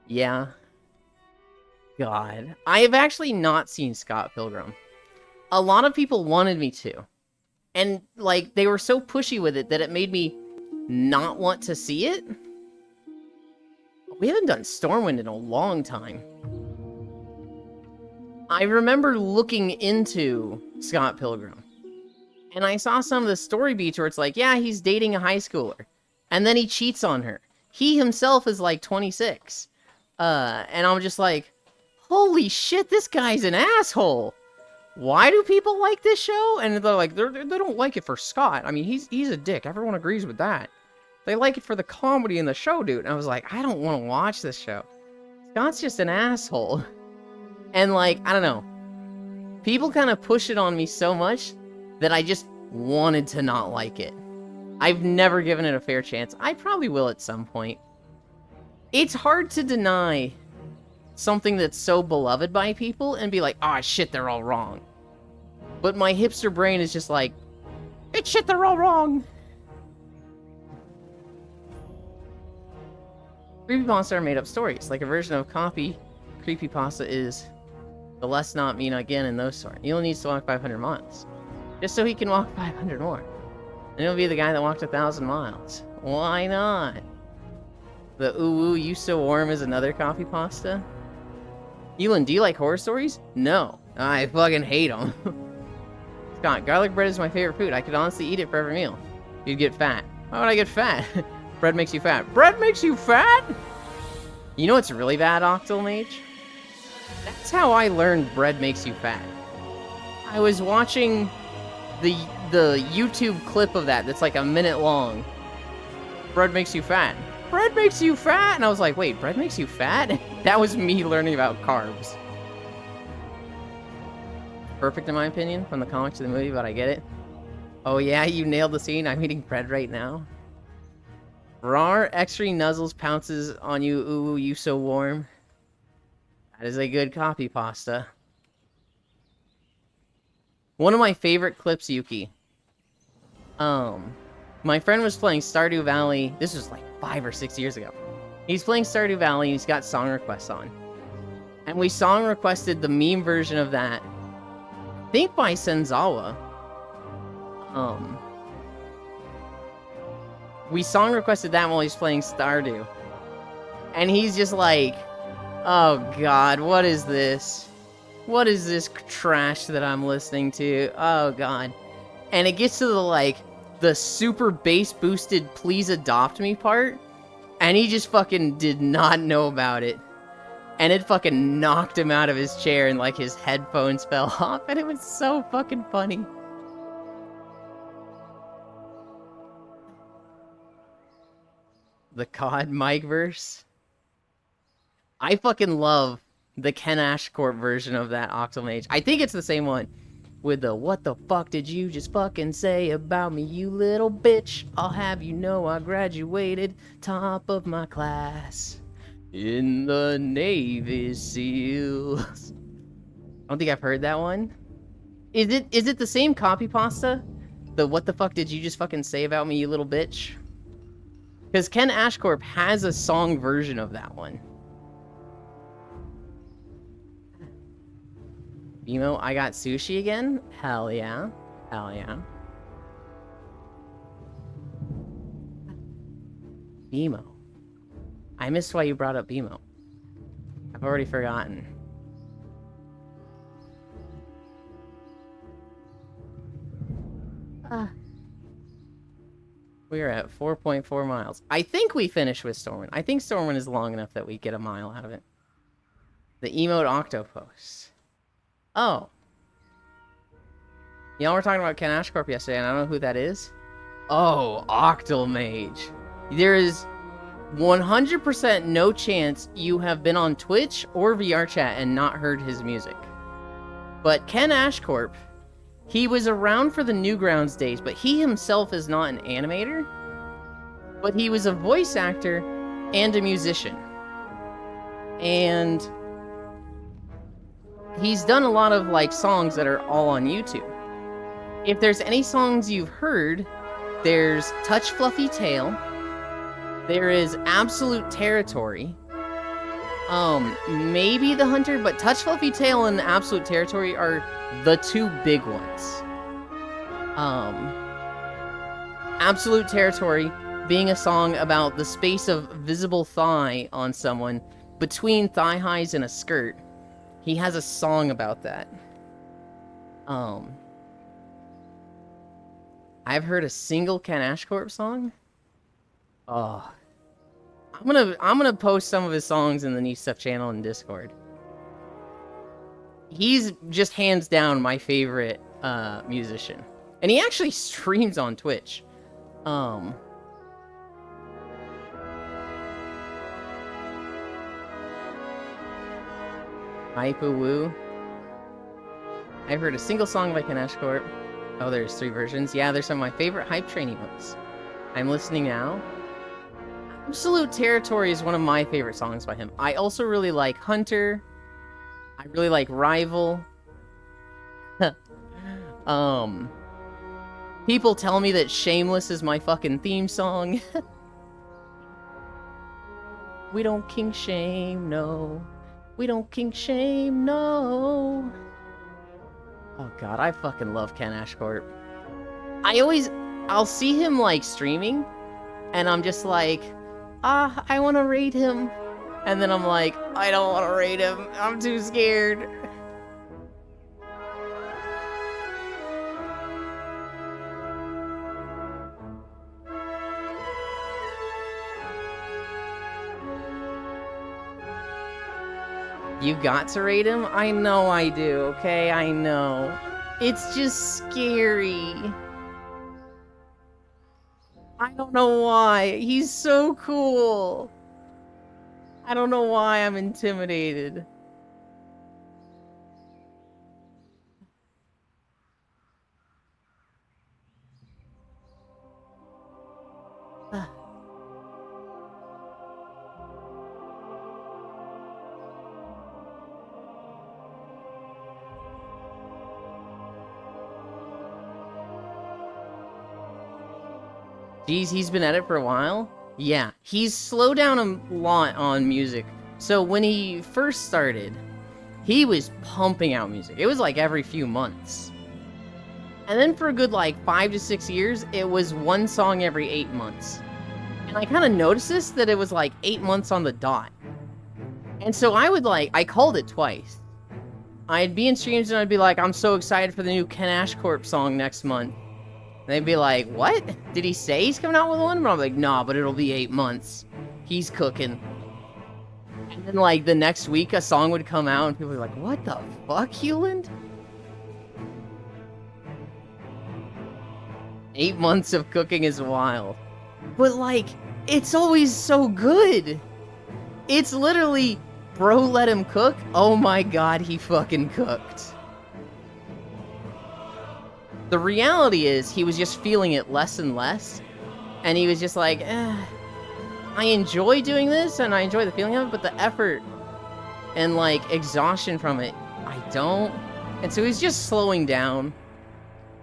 Yeah. God. I have actually not seen Scott Pilgrim. A lot of people wanted me to. And, like, they were so pushy with it that it made me not want to see it. We haven't done Stormwind in a long time. I remember looking into Scott Pilgrim. And I saw some of the story beats where it's like, yeah, he's dating a high schooler. And then he cheats on her. He himself is like 26. And I'm just like, holy shit, this guy's an asshole. Why do people like this show? And they're like, they don't like it for Scott. I mean, he's a dick. Everyone agrees with that. They like it for the comedy in the show, dude. And I was like, I don't want to watch this show. Scott's just an asshole. And like, I don't know. People kind of push it on me so much that I just wanted to not like it. I've never given it a fair chance. I probably will at some point. It's hard to deny something that's so beloved by people and be like, oh shit, they're all wrong. But my hipster brain is just like, it's shit, they're all wrong. Creepypasta are made up stories, like a version of copy. Creepypasta is the let's not mean again and those sort. He only needs to walk 500 miles. Just so he can walk 500 more. And he'll be the guy that walked 1,000 miles. Why not? The ooh, you so warm is another copypasta? Elon, do you like horror stories? No. I fucking hate them. Scott, garlic bread is my favorite food. I could honestly eat it for every meal. You'd get fat. Why would I get fat? Bread makes you fat. Bread makes you fat? You know what's really bad, Octal Mage? That's how I learned bread makes you fat. I was watching the YouTube clip of that's like a minute long. Bread makes you fat. Bread makes you fat? And I was like, wait, bread makes you fat? That was me learning about carbs. Perfect in my opinion, from the comic to the movie, but I get it. Oh yeah, you nailed the scene. I'm eating bread right now. Rar X-ray nuzzles pounces on you. Ooh, you so warm. That is a good copypasta. One of my favorite clips, Yuki. My friend was playing Stardew Valley. This was like 5 or 6 years ago. He's playing Stardew Valley and he's got song requests on. And we song requested the meme version of that. I think by Senzawa. We song requested that while he's playing Stardew. And he's just like, oh god, what is this? What is this trash that I'm listening to? Oh god. And it gets to the like, the super bass boosted "Please Adopt Me" part, and he just fucking did not know about it. And it fucking knocked him out of his chair, and like his headphones fell off, and it was so fucking funny. The COD mic verse. I fucking love the Ken Ashcorp version of that Octomage. I think it's the same one. With the "What the fuck did you just fucking say about me, you little bitch? I'll have you know I graduated top of my class in the Navy SEALs." I don't think I've heard that one. Is it the same copy pasta? The "What the fuck did you just fucking say about me, you little bitch"? Because Ken Ashcorp has a song version of that one. Emo, I got sushi again? Hell yeah. Hell yeah. BMO. I missed why you brought up BMO. I've already forgotten. We are at 4.4 miles. I think we finished with Stormwind. I think Stormwind is long enough that we get a mile out of it. The emote Octopus. Oh. Y'all were talking about Ken Ashcorp yesterday, and I don't know who that is. Oh, Octomage. There is 100% no chance you have been on Twitch or VRChat and not heard his music. But Ken Ashcorp, he was around for the Newgrounds days, but he himself is not an animator. But he was a voice actor and a musician. And he's done a lot of like songs that are all on YouTube. If there's any songs you've heard, there's Touch Fluffy Tail. There is Absolute Territory. Maybe The Hunter, but Touch Fluffy Tail and Absolute Territory are the two big ones. Absolute Territory being a song about the space of visible thigh on someone between thigh highs and a skirt. He has a song about that. I've heard a single Ken Ashcorp song. Oh, I'm gonna post some of his songs in the Niche Stuff channel and Discord. He's just hands down my favorite musician, and he actually streams on Twitch. Hypa Woo. I've heard a single song by Ken Ashcorp. Oh, there's 3 versions. Yeah, there's some of my favorite Hype Train emotes. I'm listening now. Absolute Territory is one of my favorite songs by him. I also really like Hunter. I really like Rival. People tell me that Shameless is my fucking theme song. We don't king shame, no. We don't king shame, no. Oh god, I fucking love Ken Ashcorp. I'll see him like streaming, and I'm just like, I want to raid him. And then I'm like, I don't want to raid him. I'm too scared. You got to raid him? I know I do, okay? I know. It's just scary. I don't know why. He's so cool. I don't know why I'm intimidated. Geez, he's been at it for a while? Yeah, he's slowed down a lot on music. So when he first started, he was pumping out music. It was like every few months. And then for a good like 5 to 6 years, it was one song every 8 months. And I kind of noticed this, that it was like 8 months on the dot. And so I called it twice. I'd be in streams and I'd be like, I'm so excited for the new Ken Ashcorp song next month. they'd be like, what? Did he say he's coming out with one? And I'm like, nah, but it'll be 8 months. He's cooking. And then, like, the next week, a song would come out, and people would be like, what the fuck, Hewland? 8 months of cooking is wild. But, like, it's always so good. It's literally, bro, let him cook. Oh my god, he fucking cooked. The reality is, he was just feeling it less and less. And he was just like, I enjoy doing this, and I enjoy the feeling of it, but the effort and, like, exhaustion from it, I don't. And so he's just slowing down.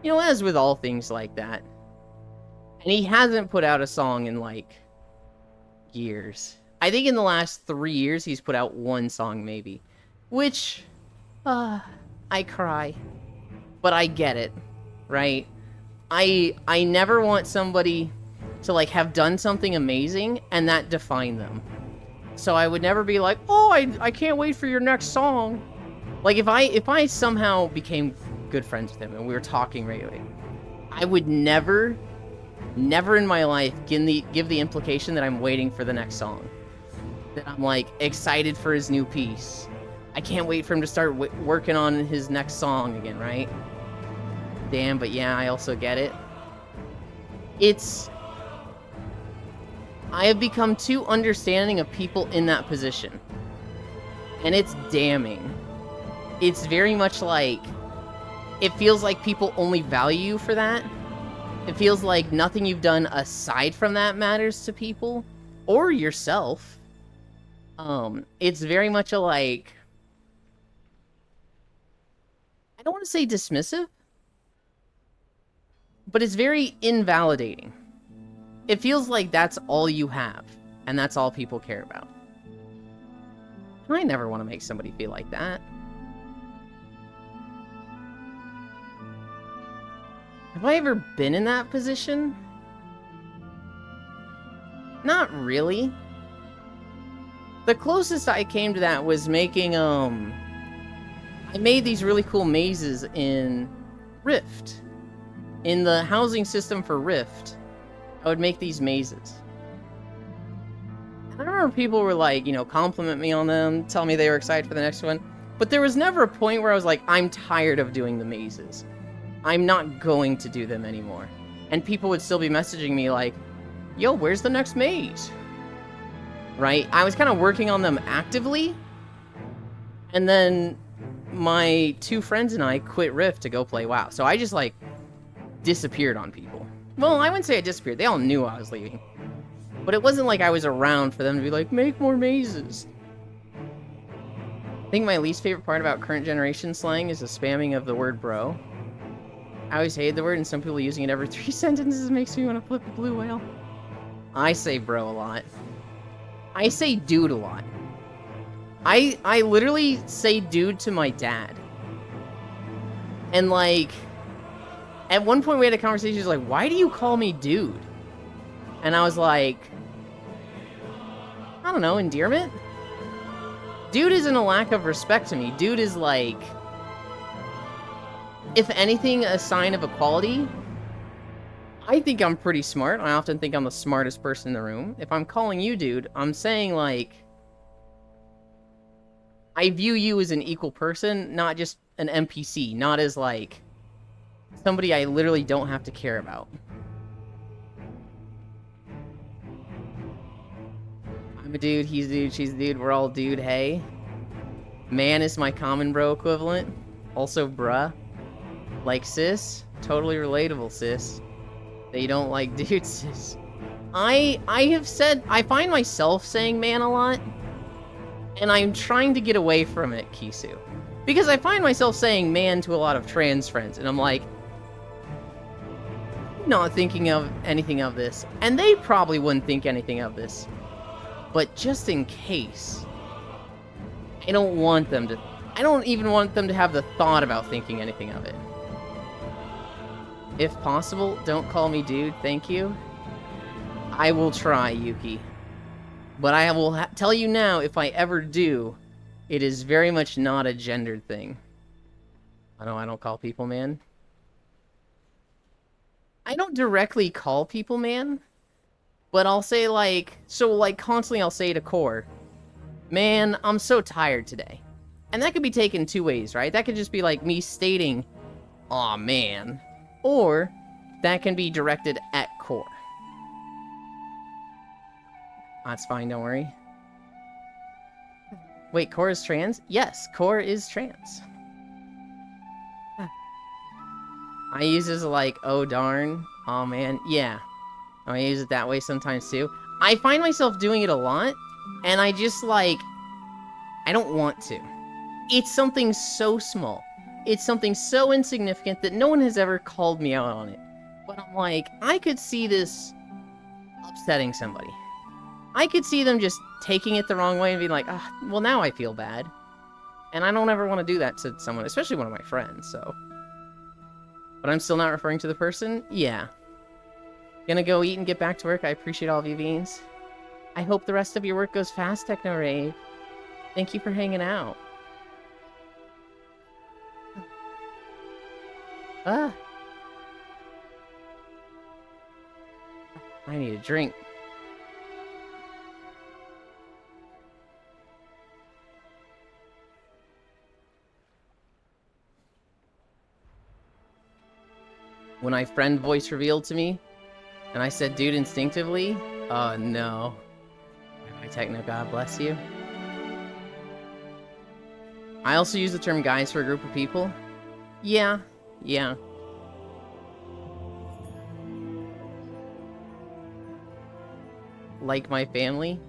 You know, as with all things like that. And he hasn't put out a song in, like, years. I think in the last 3 years, he's put out one song, maybe. Which, I cry. But I get it, right? I never want somebody to, like, have done something amazing and that define them. So I would never be like, oh, I can't wait for your next song. Like, if I somehow became good friends with him and we were talking regularly, I would never in my life give the implication that I'm waiting for the next song. That I'm, like, excited for his new piece. I can't wait for him to start working on his next song again, right? Damn, but yeah, I also get it. I have become too understanding of people in that position. And it's damning. It's very much like, it feels like people only value you for that. It feels like nothing you've done aside from that matters to people. Or yourself. It's very much a, like, I don't want to say dismissive, but it's very invalidating. It feels like that's all you have, and that's all people care about. I never want to make somebody feel like that. Have I ever been in that position? Not really. The closest I came to that was making, I made these really cool mazes in Rift. In the housing system for Rift, I would make these mazes. And I remember people were like, you know, compliment me on them, tell me they were excited for the next one. But there was never a point where I was like, I'm tired of doing the mazes. I'm not going to do them anymore. And people would still be messaging me like, yo, where's the next maze? Right? I was kind of working on them actively. And then my 2 friends and I quit Rift to go play WoW. So I just, like, disappeared on people. Well, I wouldn't say I disappeared. They all knew I was leaving. But it wasn't like I was around for them to be like, make more mazes. I think my least favorite part about current generation slang is the spamming of the word bro. I always hated the word, and some people using it every 3 sentences makes me want to flip a blue whale. I say bro a lot. I say dude a lot. I literally say dude to my dad. And, like, at one point we had a conversation, he's like, why do you call me dude? And I was like, I don't know, endearment? Dude isn't a lack of respect to me. Dude is, like, if anything, a sign of equality. I think I'm pretty smart. I often think I'm the smartest person in the room. If I'm calling you dude, I'm saying, like, I view you as an equal person, not just an NPC, not as, like, somebody I literally don't have to care about. I'm a dude, he's a dude, she's a dude, we're all dude, hey. Man is my common bro equivalent. Also bruh. Like sis, totally relatable, sis. That you don't like dudes, sis. I have said, I find myself saying man a lot. And I'm trying to get away from it, Kisu. Because I find myself saying man to a lot of trans friends, and I'm like, not thinking of anything of this. And they probably wouldn't think anything of this. But just in case, I don't even want them to have the thought about thinking anything of it. If possible, don't call me dude, thank you. I will try, Yuki. But I will tell you now, if I ever do, it is very much not a gendered thing. I don't call people man. I don't directly call people man, but I'll say like, so like constantly I'll say to Core, man, I'm so tired today. And that could be taken two ways, right? That could just be like me stating, aw man. Or that can be directed at Core. That's fine, don't worry. Wait, Core is trans? Yes, Core is trans. I use it as like, oh darn, oh man, yeah. I use it that way sometimes too. I find myself doing it a lot, and I just like, I don't want to. It's something so small. It's something so insignificant that no one has ever called me out on it. But I'm like, I could see this upsetting somebody. I could see them just taking it the wrong way and being like, ah, well now I feel bad. And I don't ever want to do that to someone, especially one of my friends, so. But I'm still not referring to the person? Yeah. Gonna go eat and get back to work. I appreciate all of you beans. I hope the rest of your work goes fast, Techno Rave. Thank you for hanging out. Ah. I need a drink. When my friend voice revealed to me, and I said, dude, instinctively, oh no. My Techno, God bless you. I also use the term guys for a group of people. Yeah. Like my family.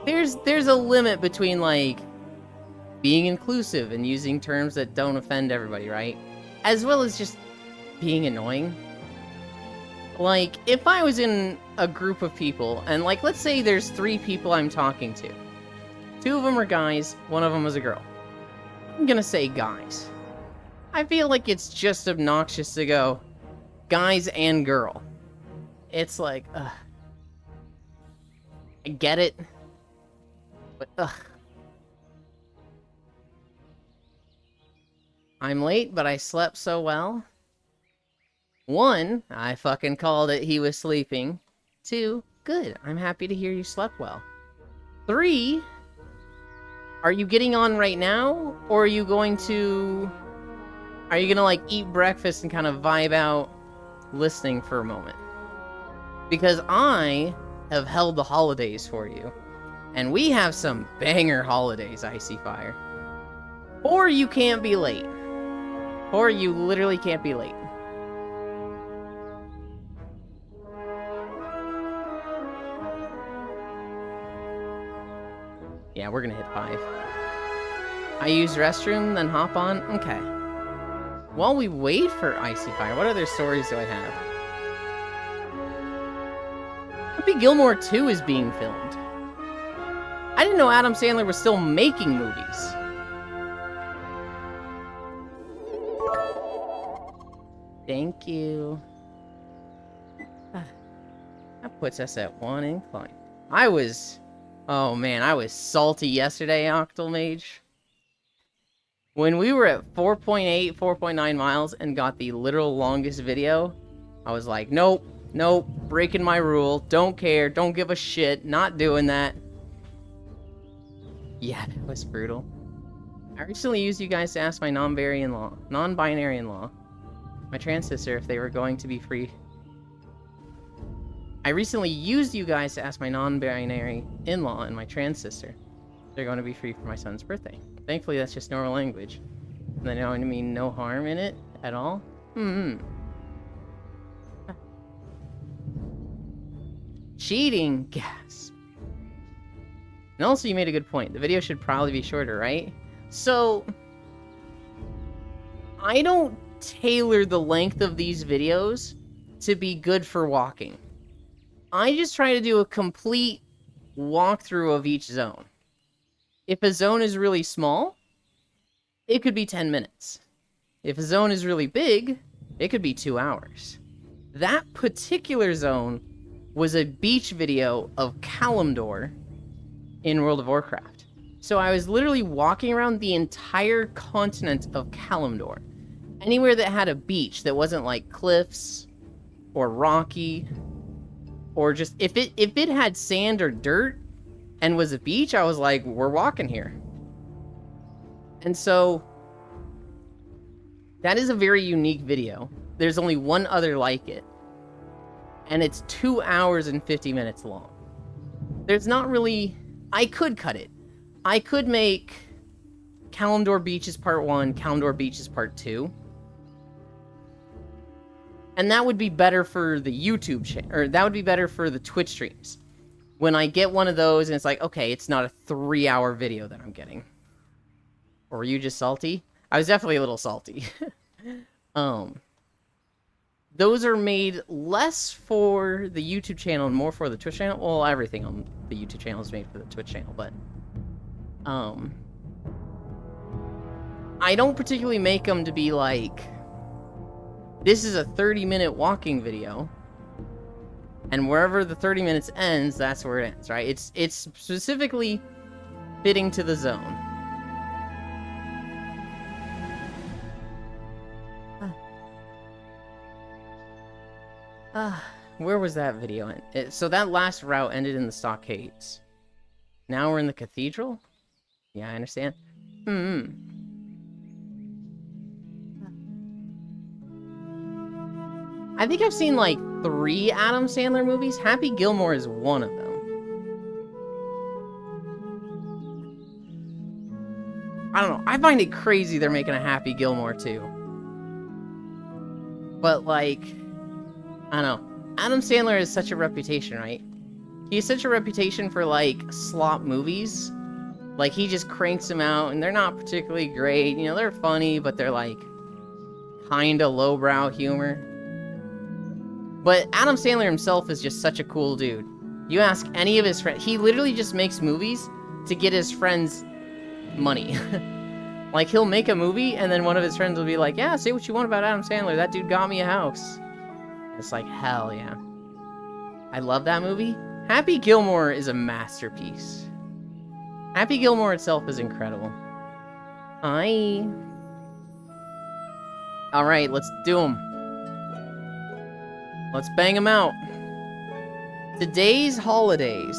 There's a limit between like being inclusive and using terms that don't offend everybody, right? As well as just being annoying. Like, if I was in a group of people, and like, let's say there's 3 people I'm talking to. 2 of them are guys, 1 of them is a girl. I'm gonna say guys. I feel like it's just obnoxious to go, guys and girl. It's like, ugh. I get it. But, ugh. I'm late, but I slept so well. 1, I fucking called it, he was sleeping. 2, good, I'm happy to hear you slept well. 3, are you getting on right now? Or are you gonna like eat breakfast and kind of vibe out listening for a moment? Because I have held the holidays for you. And we have some banger holidays, Icy Fire. Or you can't be late. Or you literally can't be late. Yeah, we're gonna hit 5. I use restroom, then hop on? Okay. While we wait for Icy Fire, what other stories do I have? Happy Gilmore 2 is being filmed. I didn't know Adam Sandler was still making movies. Thank you. That puts us at 1 incline. Oh man, I was salty yesterday, Octal Mage. When we were at 4.8, 4.9 miles and got the literal longest video, I was like, nope, breaking my rule, don't care, don't give a shit, not doing that. Yeah, that was brutal. I recently used you guys to ask my non-binary in-law, my trans sister, if they were going to be free. I recently used you guys to ask my non-binary in-law and my trans sister if they're going to be free for my son's birthday. Thankfully, that's just normal language. And I know I mean no harm in it at all. Cheating! Gasp. And also, you made a good point. The video should probably be shorter, right? So, I don't tailor the length of these videos to be good for walking. I just try to do a complete walkthrough of each zone. If a zone is really small, it could be 10 minutes. If a zone is really big, it could be 2 hours. That particular zone was a beach video of Kalimdor in World of Warcraft. So I was literally walking around the entire continent of Kalimdor. Anywhere that had a beach that wasn't like cliffs or rocky, or just if it had sand or dirt and was a beach, I was like, we're walking here. And so that is a very unique video. There's only one other like it, and it's 2 hours and 50 minutes long. There's not really... I could cut it. I could make Kalimdor Beaches Part 1, Kalimdor Beaches Part 2. And that would be better for the YouTube channel, or that would be better for the Twitch streams. When I get one of those and it's like, okay, it's not a 3-hour video that I'm getting. Or were you just salty? I was definitely a little salty. Those are made less for the YouTube channel and more for the Twitch channel. Well, everything on the YouTube channel is made for the Twitch channel, but I don't particularly make them to be like, this is a 30-minute walking video, and wherever the 30 minutes ends, that's where it ends, right? It's specifically fitting to the zone. Where was that video? So that last route ended in the stockades. Now we're in the cathedral? Yeah, I understand. I think I've seen like 3 Adam Sandler movies. Happy Gilmore is one of them. I don't know. I find it crazy they're making a Happy Gilmore too. But like, I don't know. Adam Sandler has such a reputation, right? He has such a reputation for like slop movies. Like he just cranks them out and they're not particularly great. You know, they're funny, but they're like kinda lowbrow humor. But Adam Sandler himself is just such a cool dude. You ask any of his friends, he literally just makes movies to get his friends money. Like he'll make a movie and then one of his friends will be like, yeah, say what you want about Adam Sandler. That dude got me a house. It's like, hell yeah. I love that movie. Happy Gilmore is a masterpiece. Happy Gilmore itself is incredible. Hi. Alright, let's do them. Let's bang them out. Today's holidays.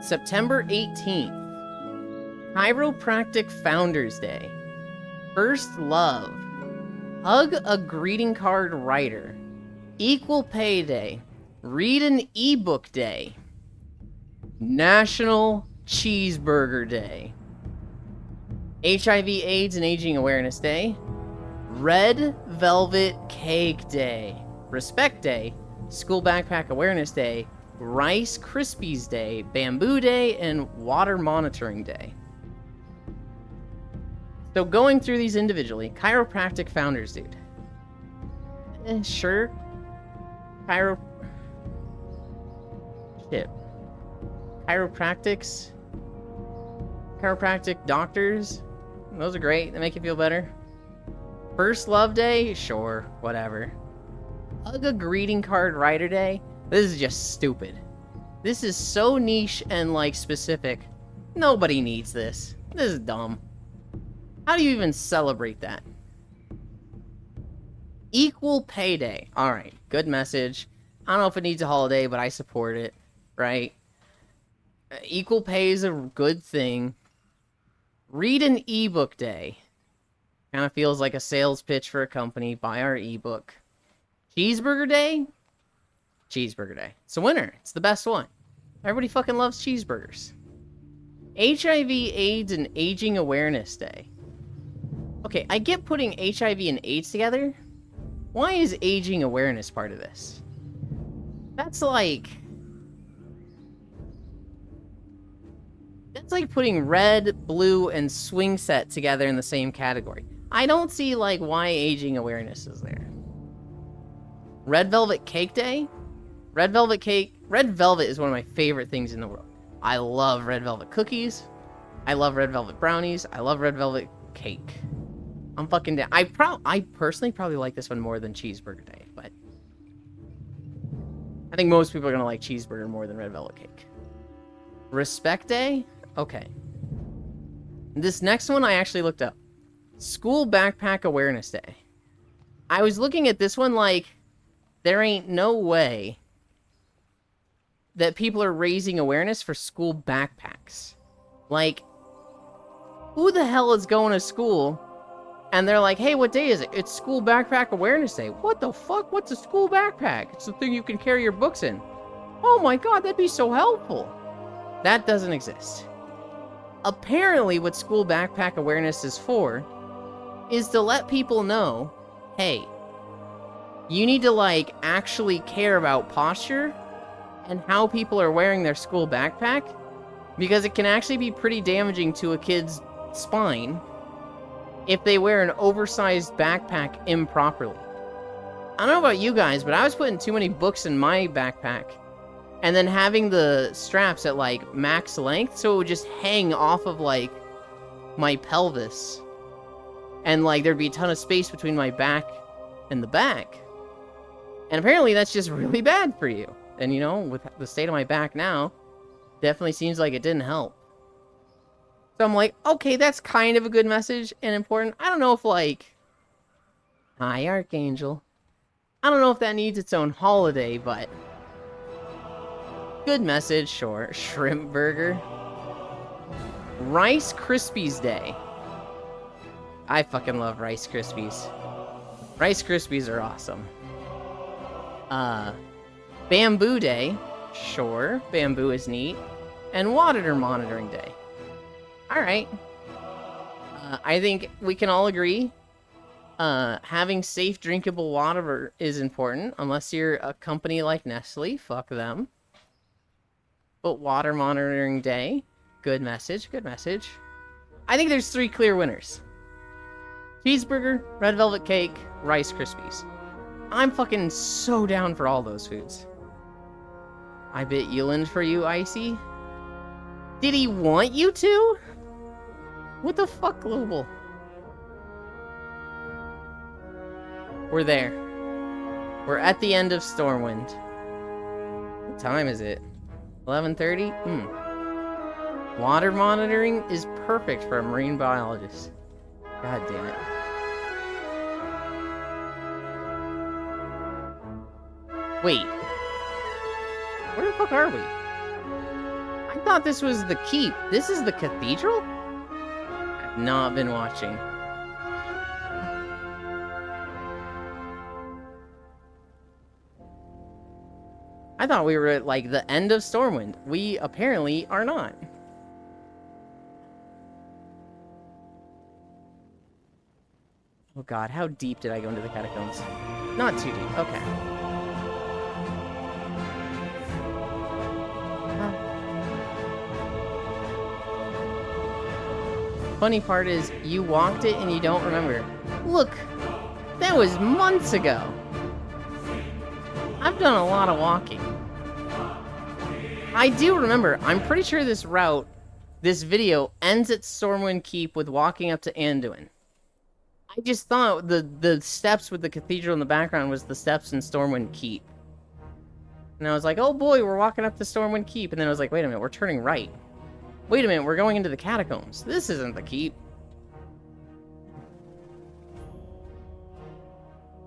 September 18th. Chiropractic Founders Day. First Love. Hug a Greeting Card Writer. Equal Pay Day. Read an ebook day. National Cheeseburger Day. HIV/AIDS and Aging Awareness Day. Red Velvet Cake Day. Respect Day. School Backpack Awareness Day. Rice Krispies Day. Bamboo Day. And Water Monitoring Day. So going through these individually, Chiropractic Founders, dude. Sure. Chiropractic doctors. Those are great. They make you feel better. First Love Day? Sure. Whatever. Hug a Greeting Card Writer Day? This is just stupid. This is so niche and, like, specific. Nobody needs this. This is dumb. How do you even celebrate that? Equal Pay Day. Alright, good message. I don't know if it needs a holiday, but I support it, right? Equal pay is a good thing. Read an ebook day. Kind of feels like a sales pitch for a company. Buy our ebook. Cheeseburger Day? Cheeseburger Day. It's a winner. It's the best one. Everybody fucking loves cheeseburgers. HIV/AIDS and Aging Awareness Day. Okay, I get putting HIV and AIDS together. Why is aging awareness part of this? That's like putting red, blue, and swing set together in the same category. I don't see like why aging awareness is there. Red Velvet Cake Day? Red Velvet is one of my favorite things in the world. I love red velvet cookies. I love red velvet brownies. I love red velvet cake. I'm fucking down. I personally probably like this one more than Cheeseburger Day, but I think most people are gonna like cheeseburger more than red velvet cake. Respect Day? Okay. This next one I actually looked up. School Backpack Awareness Day. I was looking at this one like, there ain't no way that people are raising awareness for school backpacks. Like, who the hell is going to school and they're like, hey, what day is it? It's School Backpack Awareness Day. What the fuck? What's a school backpack? It's the thing you can carry your books in. Oh my god, that'd be so helpful. That doesn't exist. Apparently, what School Backpack Awareness is for is to let people know, hey, you need to, like, actually care about posture and how people are wearing their school backpack, because it can actually be pretty damaging to a kid's spine if they wear an oversized backpack improperly. I don't know about you guys, but I was putting too many books in my backpack and then having the straps at, like, max length, so it would just hang off of, like, my pelvis. And, like, there'd be a ton of space between my back and the back. And apparently that's just really bad for you. And, you know, with the state of my back now, definitely seems like it didn't help. So I'm like, okay, that's kind of a good message and important. I don't know if, like... Hi, Archangel. I don't know if that needs its own holiday, but... Good message, sure. Shrimp burger. Rice Krispies Day. I fucking love Rice Krispies. Rice Krispies are awesome. Bamboo Day. Sure, bamboo is neat. And Water Monitoring Day. Alright. I think we can all agree having safe drinkable water is important, unless you're a company like Nestle. Fuck them. But Water Monitoring Day, good message, good message. I think there's 3 clear winners. Cheeseburger, red velvet cake, Rice Krispies. I'm fucking so down for all those foods. I bit Yuland for you, Icy. Did he want you to? What the fuck, Global? We're there. We're at the end of Stormwind. What time is it? 11:30? Water monitoring is perfect for a marine biologist. God damn it. Wait. Where the fuck are we? I thought this was the keep. This is the cathedral? I've not been watching. I thought we were at, like, the end of Stormwind. We apparently are not. Oh god, how deep did I go into the catacombs? Not too deep, okay. Funny part is, you walked it and you don't remember. Look, that was months ago. I've done a lot of walking. I do remember, I'm pretty sure this route, this video, ends at Stormwind Keep with walking up to Anduin. I just thought the steps with the cathedral in the background was the steps in Stormwind Keep. And I was like, oh boy, we're walking up to Stormwind Keep. And then I was like, wait a minute, we're turning right. Wait a minute, we're going into the catacombs. This isn't the keep.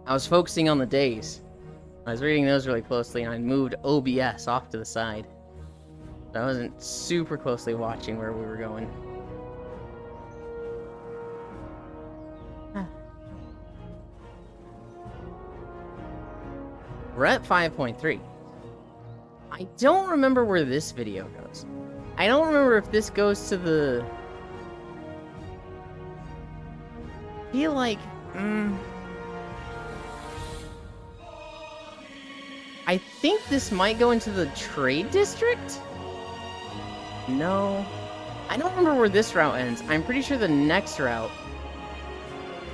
I was focusing on the days. I was reading those really closely, and I moved OBS off to the side. I wasn't super closely watching where we were going. We're at 5.3. I don't remember where this video goes. I don't remember if this goes to the... I feel like... I think this might go into the trade district? No. I don't remember where this route ends. I'm pretty sure the next route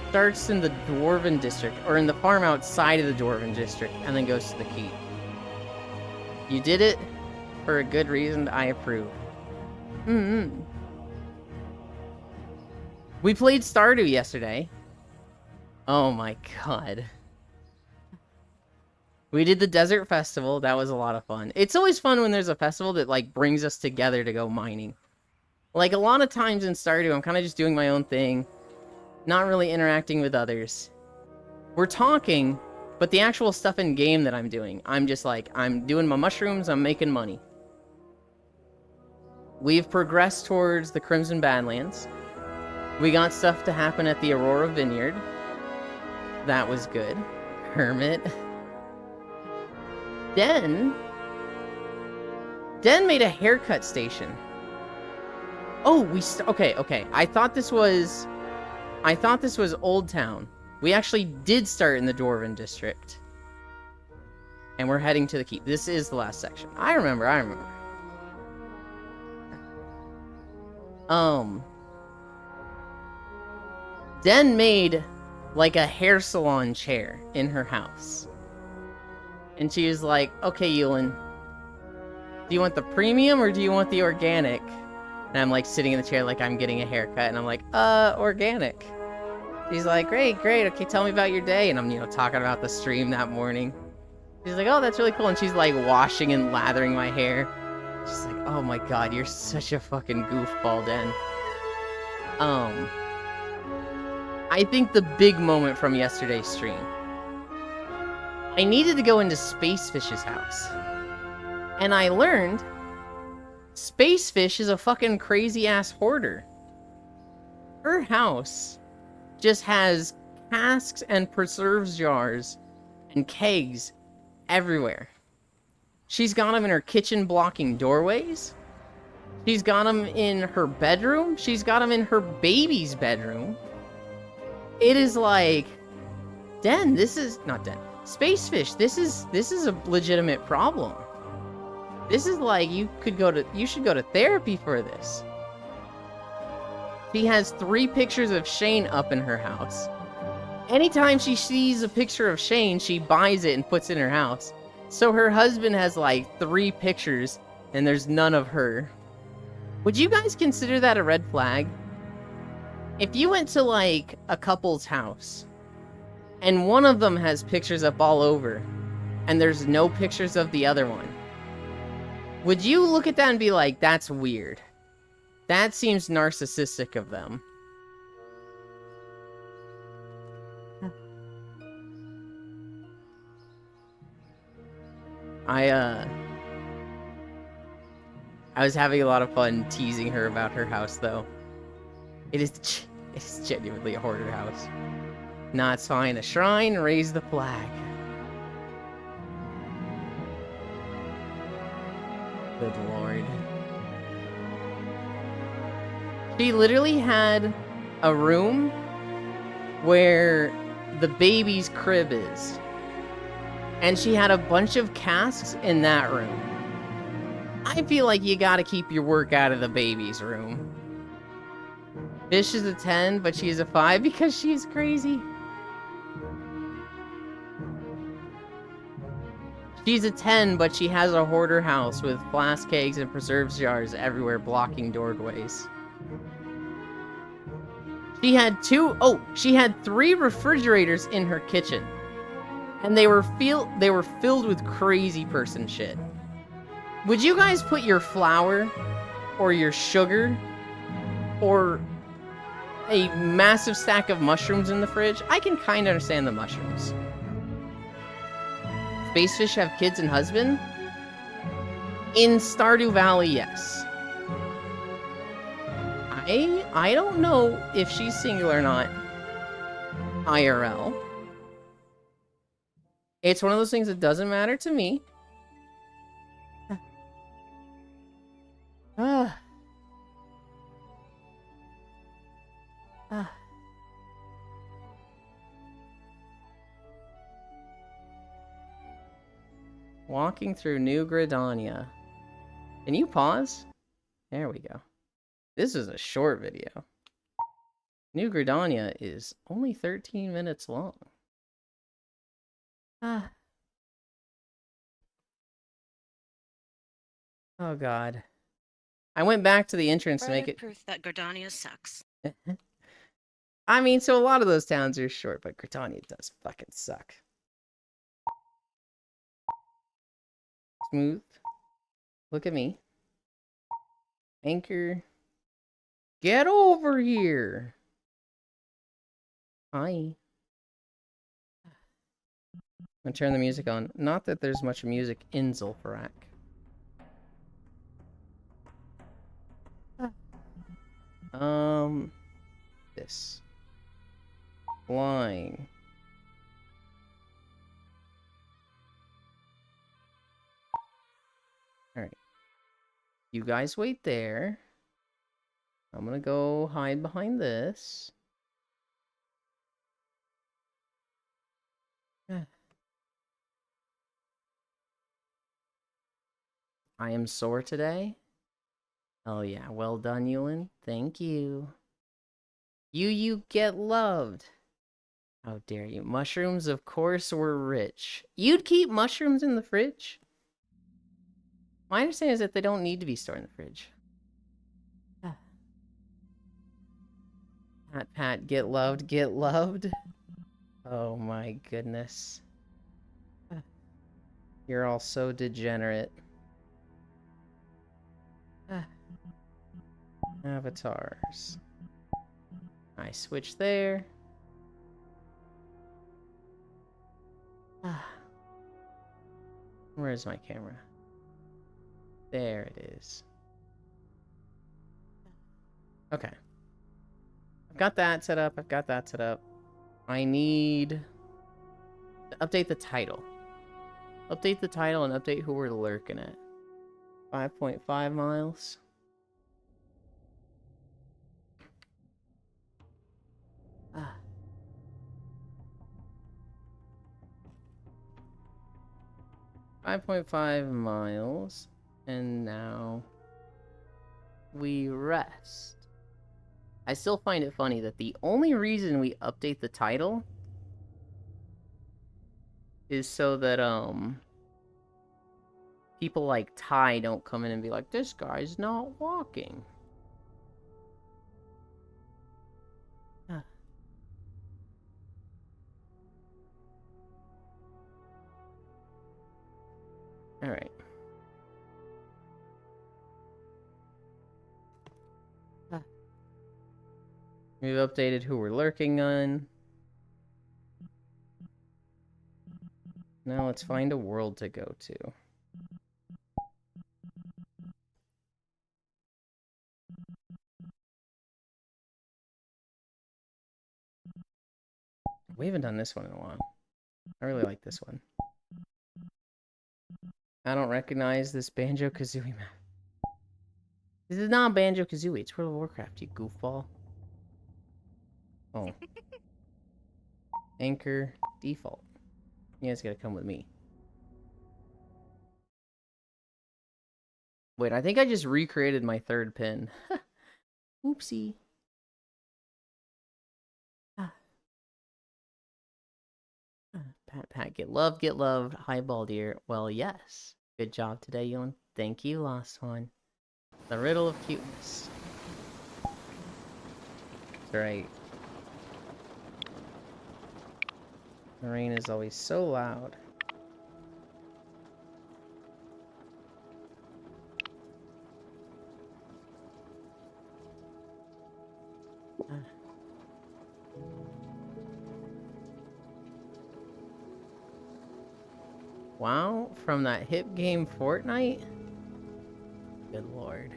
starts in the Dwarven district, or in the farm outside of the Dwarven district, and then goes to the keep. You did it for a good reason. I approve. We played Stardew yesterday. Oh my god. We did the Desert Festival. That was a lot of fun. It's always fun when there's a festival that, like, brings us together to go mining. Like, a lot of times in Stardew, I'm kind of just doing my own thing. Not really interacting with others. We're talking, but the actual stuff in game that I'm doing, I'm just like, I'm doing my mushrooms, I'm making money. We've progressed towards the Crimson Badlands. We got stuff to happen at the Aurora Vineyard. That was good. Hermit. Den made a haircut station. Oh, okay. I thought this was Old Town. We actually did start in the Dwarven District. And we're heading to the keep. This is the last section. I remember. Den made like a hair salon chair in her house. And she was like, okay, Yulin, do you want the premium or do you want the organic? And I'm like sitting in the chair like I'm getting a haircut, and I'm like, organic. She's like, great, okay, tell me about your day. And I'm, talking about the stream that morning. She's like, oh, that's really cool. And she's like washing and lathering my hair. She's like, oh my god, you're such a fucking goofball, Den. I think the big moment from yesterday's stream, I needed to go into Spacefish's house. And I learned Spacefish is a fucking crazy-ass hoarder. Her house just has casks and preserves jars and kegs everywhere. She's got them in her kitchen blocking doorways. She's got them in her bedroom. She's got them in her baby's bedroom. It is like, Den, this is not Den. Spacefish, this is a legitimate problem. This is like you should go to therapy for this. She has 3 pictures of Shane up in her house. Anytime she sees a picture of Shane, she buys it and puts it in her house. So her husband has like 3 pictures and there's none of her. Would you guys consider that a red flag? If you went to like a couple's house and one of them has pictures up all over and there's no pictures of the other one, would you look at that and be like, that's weird? That seems narcissistic of them. I was having a lot of fun teasing her about her house, though. It's genuinely a hoarder house. Nah, it's fine. A shrine, raise the flag. Good lord. She literally had a room where the baby's crib is. And she had a bunch of casks in that room. I feel like you gotta keep your work out of the baby's room. Fish is a 10, but she's a 5 because she's crazy. She's a 10, but she has a hoarder house with flask kegs and preserves jars everywhere blocking doorways. She had 3 refrigerators in her kitchen. And they were filled with crazy person shit. Would you guys put your flour or your sugar or a massive stack of mushrooms in the fridge? I can kind of understand the mushrooms. Spacefish have kids and husband? In Stardew Valley, yes. I don't know if she's single or not. IRL. It's one of those things that doesn't matter to me. Walking through New Gridania. Can you pause? There we go. This is a short video. New Gridania is only 13 minutes long. Oh god. I went back to the entrance to make it proof that Gridania sucks. I mean, so a lot of those towns are short, but Gridania does fucking suck. Smooth. Look at me. Anchor. Get over here. Hi. I'm gonna turn the music on. Not that there's much music in Zul'Farrak. This. Flying. Alright. You guys wait there. I'm gonna go hide behind this. I am sore today. Oh yeah, well done, Yulin. Thank you. You get loved. How dare you. Mushrooms, of course, were rich. You'd keep mushrooms in the fridge? My understanding is that they don't need to be stored in the fridge. Pat, get loved, get loved. Oh my goodness. You're all so degenerate. Avatars. I switch there. Where's my camera? There it is. Okay. I've got that set up. I've got that set up. I need to update the title. Update the title and update who we're lurking at. 5.5 miles. Ah. .5 miles, and now we rest. I still find it funny that the only reason we update the title is so that people like Ty don't come in and be like, this guy's not walking. All right. We've updated who we're lurking on. Now let's find a world to go to. We haven't done this one in a while. I really like this one. I don't recognize this Banjo-Kazooie map. This is not Banjo-Kazooie, it's World of Warcraft, you goofball. Oh. Anchor, default. You guys gotta come with me. Wait, I think I just recreated my third pin. Oopsie. Pat, get loved, get loved. Hi, Baldir. Well, yes. Good job today, Yulin. Thank you, Lost One. The riddle of cuteness. That's right. The rain is always so loud. Wow, from that hip game Fortnite? Good lord.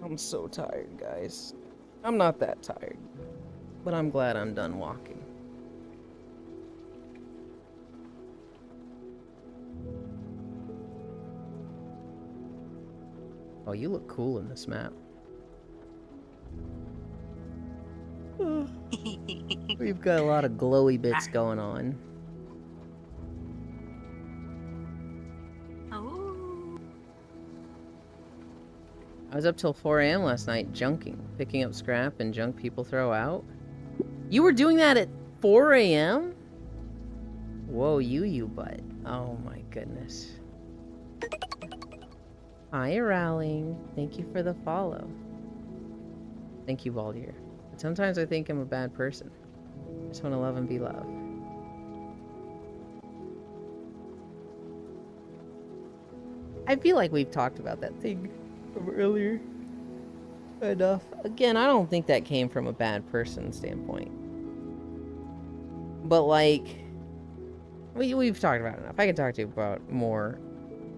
I'm so tired, guys. I'm not that tired, but I'm glad I'm done walking. Oh, you look cool in this map. We've got a lot of glowy bits going on. I was up till 4 a.m. last night junking, picking up scrap and junk people throw out. You were doing that at 4 a.m.? Whoa, you butt. Oh my goodness. Hi, Rowling. Thank you for the follow. Thank you, Baldir. Sometimes I think I'm a bad person. I just want to love and be loved. I feel like we've talked about that thing from earlier enough. Again, I don't think that came from a bad person standpoint. But like, we've talked about it enough. I can talk to you about more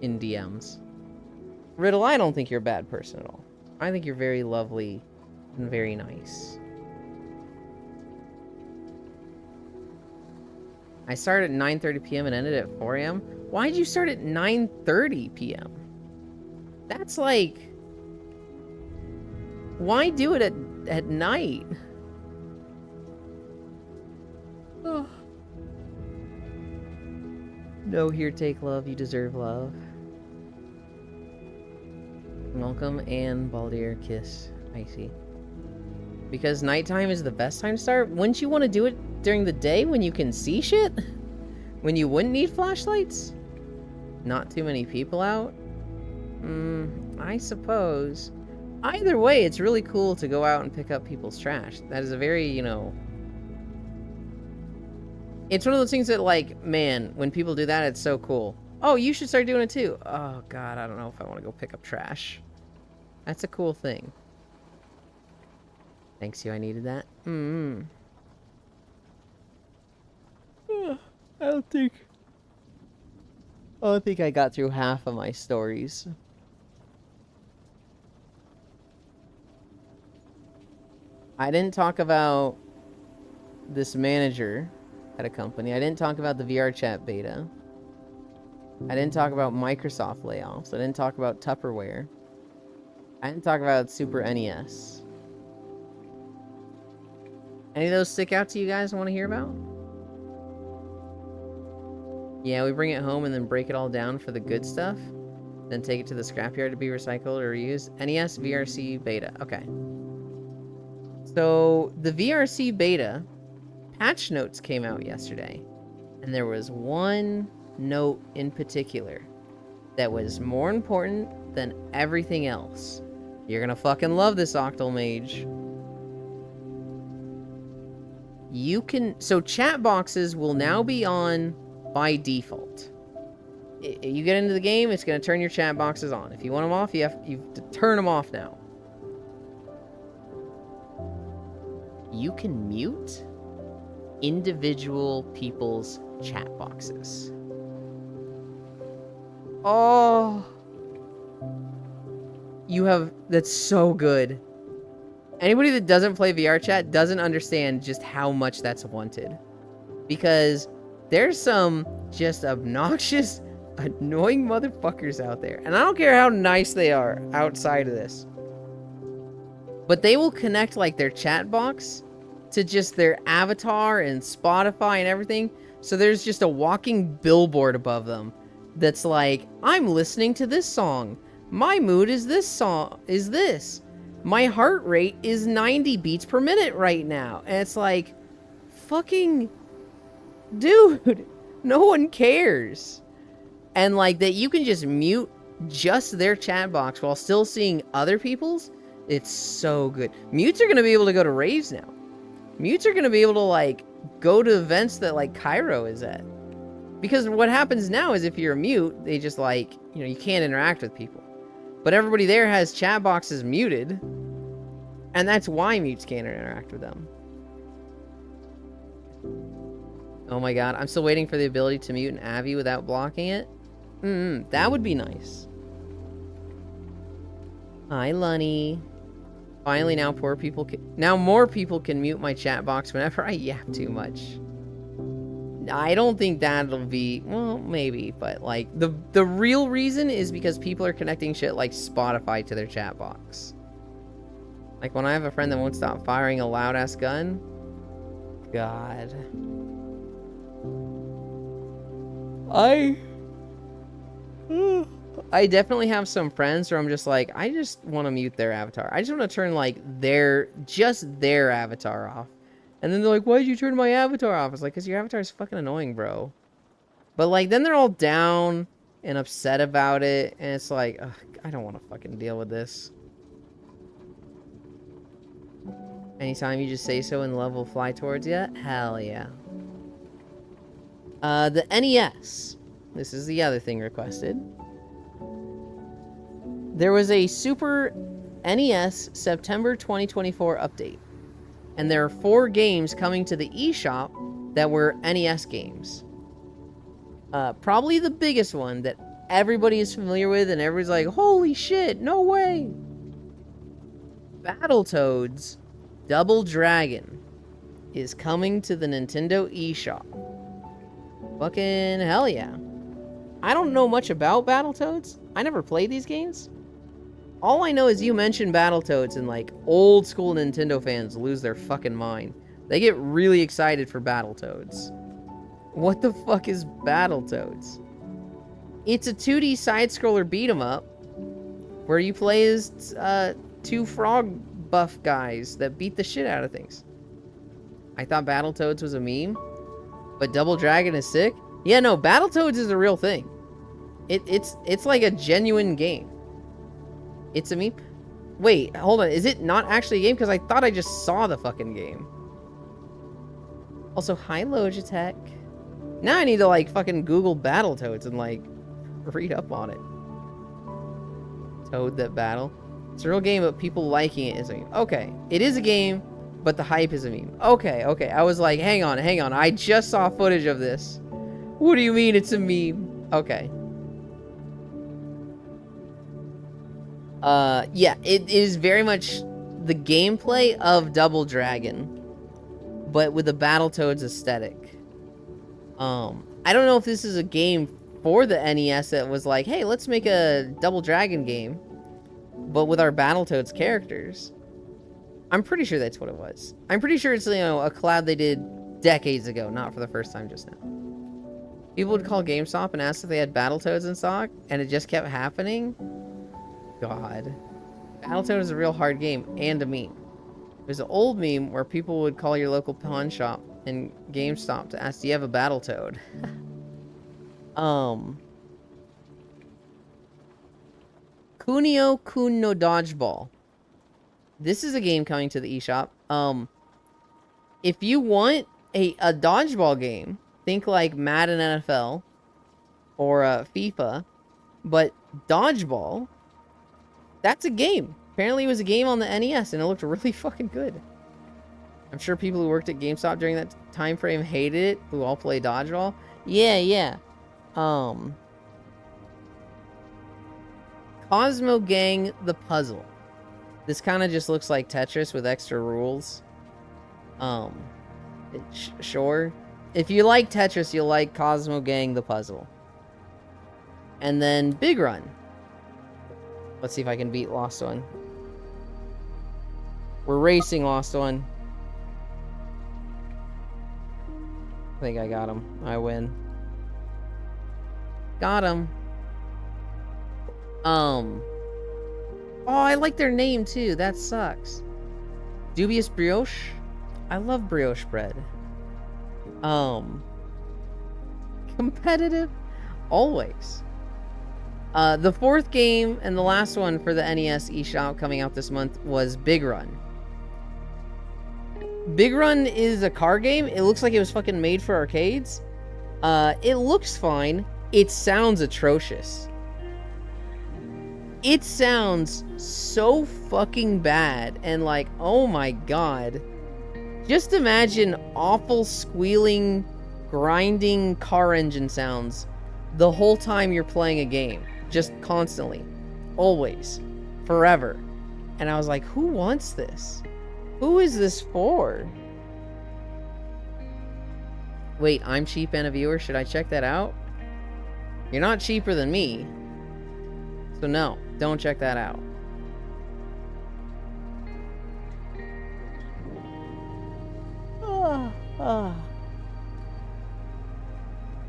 in DMs. Riddle, I don't think you're a bad person at all. I think you're very lovely and very nice. I started at 9:30 p.m. and ended at 4 a.m. Why'd you start at 9:30 p.m.? That's like... Why do it at night? Oh. No, here, take love. You deserve love. Welcome, and Baldir, kiss. Icy. Because nighttime is the best time to start? Wouldn't you want to do it during the day when you can see shit? When you wouldn't need flashlights? Not too many people out? I suppose. Either way, it's really cool to go out and pick up people's trash. That is a very, you know... It's one of those things that, like, man, when people do that, it's so cool. Oh, you should start doing it too. Oh, God, I don't know if I want to go pick up trash. That's a cool thing. Thanks, you. I needed that. I don't think I got through half of my stories. I didn't talk about this manager at a company. I didn't talk about the VR chat beta. I didn't talk about Microsoft layoffs. I didn't talk about Tupperware. I didn't talk about Super NES. Any of those stick out to you guys want to hear about? Yeah, we bring it home and then break it all down for the good stuff. Then take it to the scrapyard to be recycled or reused. NES VRC beta. Okay. So, the VRC beta patch notes came out yesterday. And there was one note in particular that was more important than everything else. You're gonna fucking love this, Octal Mage. You can... So, chat boxes will now be on by default. You get into the game, it's going to turn your chat boxes on. If you want them off, you have to turn them off now. You can mute individual people's chat boxes. Oh. You have... That's so good. Anybody that doesn't play VR chat doesn't understand just how much that's wanted. Because there's some just obnoxious, annoying motherfuckers out there. And I don't care how nice they are outside of this. But they will connect, like, their chat box to just their avatar and Spotify and everything. So there's just a walking billboard above them that's like, I'm listening to this song. My mood is this song, is this. My heart rate is 90 beats per minute right now. And it's like, fucking... Dude, no one cares. And like that you can just mute just their chat box while still seeing other people's. It's so good. Mutes are going to be able to go to raves now. Mutes are going to be able to like go to events that like Cairo is at. Because what happens now is if you're a mute, they just like, you know, you can't interact with people. But everybody there has chat boxes muted. And that's why mutes can't interact with them. Oh my god, I'm still waiting for the ability to mute an Avi without blocking it. That would be nice. Hi, Lunny. Finally, now more people can mute my chat box whenever I yap too much. I don't think that'll be... Well, maybe, but like... The real reason is because people are connecting shit like Spotify to their chat box. Like when I have a friend that won't stop firing a loud-ass gun. God... I definitely have some friends where I'm just like, I just want to mute their avatar. I just want to turn like just their avatar off. And then they're like, why'd you turn my avatar off? It's like, because your avatar is fucking annoying, bro. But like, then they're all down and upset about it. And it's like, ugh, I don't want to fucking deal with this. Anytime you just say so and love will fly towards you? Hell yeah. The NES. This is the other thing requested. There was a Super NES September 2024 update. And there are 4 games coming to the eShop that were NES games. Probably the biggest one that everybody is familiar with and everybody's like, holy shit, no way! Battletoads Double Dragon is coming to the Nintendo eShop. Fucking hell yeah. I don't know much about Battletoads. I never played these games. All I know is you mention Battletoads and like old school Nintendo fans lose their fucking mind. They get really excited for Battletoads. What the fuck is Battletoads? It's a 2D side-scroller beat-em-up where you play as 2 frog buff guys that beat the shit out of things. I thought Battletoads was a meme, but Double Dragon is sick? Yeah, no, Battletoads is a real thing. It's like a genuine game. It's a meme? Wait, hold on. Is it not actually a game? Because I thought I just saw the fucking game. Also, hi Logitech. Now I need to like fucking Google Battletoads and like read up on it. Toad that battle. It's a real game, but people liking it is a meme. Okay, it is a game, but the hype is a meme. Okay. I was like, hang on. I just saw footage of this. What do you mean it's a meme? Okay. Yeah, it is very much the gameplay of Double Dragon, but with a Battletoads aesthetic. I don't know if this is a game for the NES that was like, hey, let's make a Double Dragon game, but with our Battletoads characters. I'm pretty sure that's what it was. I'm pretty sure it's, you know, a collab they did decades ago, not for the first time just now. People would call GameStop and ask if they had Battletoads in stock, and it just kept happening. God. Battletoads is a real hard game, and a meme. There's an old meme where people would call your local pawn shop and GameStop to ask, do you have a Battletoad? Kunio Kun no Dodgeball. This is a game coming to the eShop. If you want a dodgeball game, think like Madden NFL or FIFA, but dodgeball, that's a game. Apparently it was a game on the NES and it looked really fucking good. I'm sure people who worked at GameStop during that time frame hated it, who all play dodgeball. Yeah. Cosmo Gang the Puzzle. This kind of just looks like Tetris with extra rules. Sure. If you like Tetris, you'll like Cosmo Gang the Puzzle. And then Big Run. Let's see if I can beat Lost One. We're racing Lost One. I think I got him. I win. Got him. Oh, I like their name too. That sucks. Dubious Brioche. I love brioche bread. Competitive? Always. The 4th game and the last one for the NES eShop coming out this month was Big Run. Big Run is a car game. It looks like it was fucking made for arcades. It looks fine. It sounds atrocious. It sounds so fucking bad and like, oh my god. Just imagine awful squealing, grinding car engine sounds the whole time you're playing a game. Just constantly. Always. Forever. And I was like, who wants this? Who is this for? Wait, I'm cheap and a viewer. Should I check that out? You're not cheaper than me. So no, don't check that out.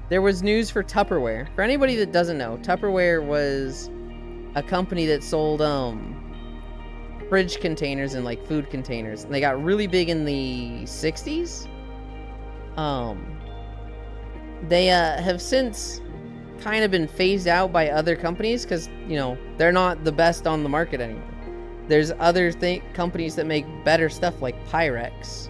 There was news for Tupperware. For anybody that doesn't know, Tupperware was a company that sold fridge containers and like food containers. And they got really big in the 60s. They have since kind of been phased out by other companies because, you know, they're not the best on the market anymore. There's other companies that make better stuff like Pyrex.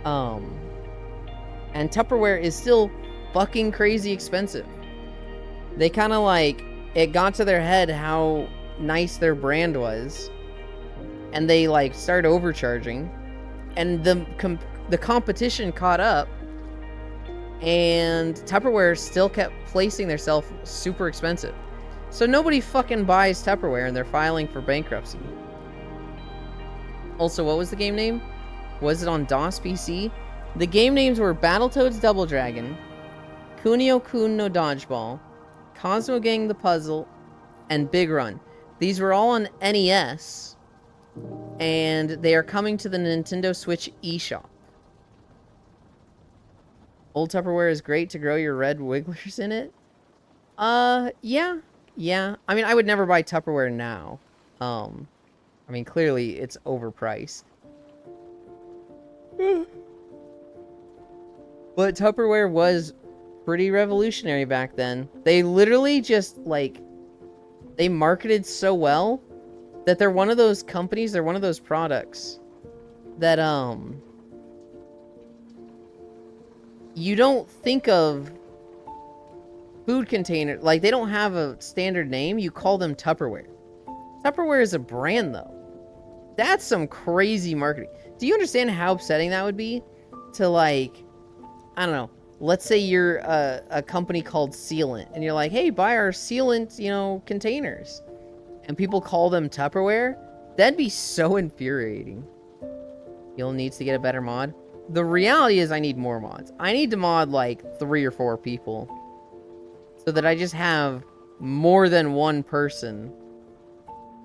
And Tupperware is still fucking crazy expensive. They kind of like, it got to their head how nice their brand was, and they like started overcharging, and the competition caught up, and Tupperware still kept placing themselves super expensive. So nobody fucking buys Tupperware, and they're filing for bankruptcy. Also, what was the game name? Was it on DOS PC? The game names were Battletoads Double Dragon, Kunio-kun no Dodgeball, Cosmo Gang the Puzzle, and Big Run. These were all on NES, and they are coming to the Nintendo Switch eShop. Old Tupperware is great to grow your red wigglers in it. Yeah. I mean, I would never buy Tupperware now. I mean, clearly it's overpriced. But Tupperware was pretty revolutionary back then. They literally just, like, they marketed so well that they're one of those companies, they're one of those products that, you don't think of food container, like, they don't have a standard name, you call them Tupperware. Tupperware is a brand, though. That's some crazy marketing. Do you understand how upsetting that would be? To, like, I don't know, let's say you're a company called Sealant, and you're like, hey, buy our Sealant, you know, containers. And people call them Tupperware? That'd be so infuriating. You'll need to get a better mod. The reality is I need more mods. I need to mod, like, 3 or 4 people. So that I just have more than one person.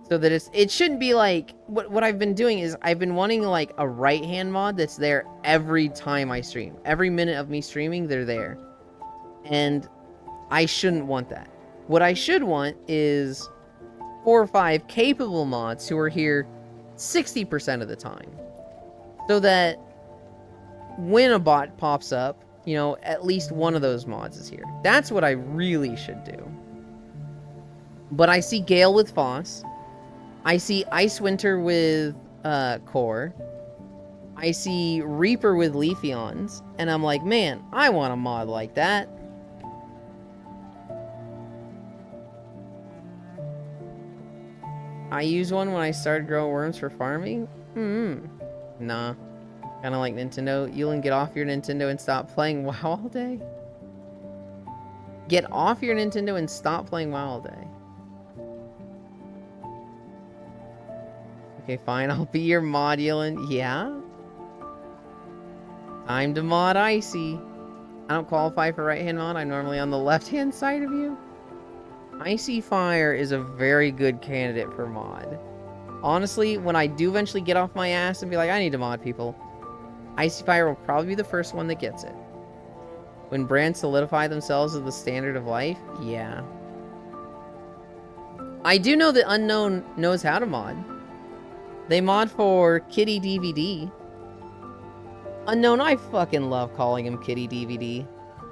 So that it shouldn't be like, what I've been doing is I've been wanting like a right-hand mod that's there every time I stream. Every minute of me streaming, they're there. And I shouldn't want that. What I should want is 4 or 5 capable mods who are here 60% of the time. So that when a bot pops up, you know, at least one of those mods is here. That's what I really should do. But I see Gale with Foss. I see Ice Winter with Core. I see Reaper with Leafeons. And I'm like, man, I want a mod like that. I use one when I started growing worms for farming? Nah. Kinda like Nintendo. You'll get off your Nintendo and stop playing WoW all day? Get off your Nintendo and stop playing WoW all day. Okay, fine. I'll be your mod, Yulin. Yeah? Time to mod Icy. I don't qualify for right-hand mod. I'm normally on the left-hand side of you. Icy Fire is a very good candidate for mod. Honestly, when I do eventually get off my ass and be like, I need to mod people, Icy Fire will probably be the first one that gets it. When brands solidify themselves as the standard of life, yeah. I do know that Unknown knows how to mod. They mod for Kitty DVD. Unknown, I fucking love calling him Kitty DVD.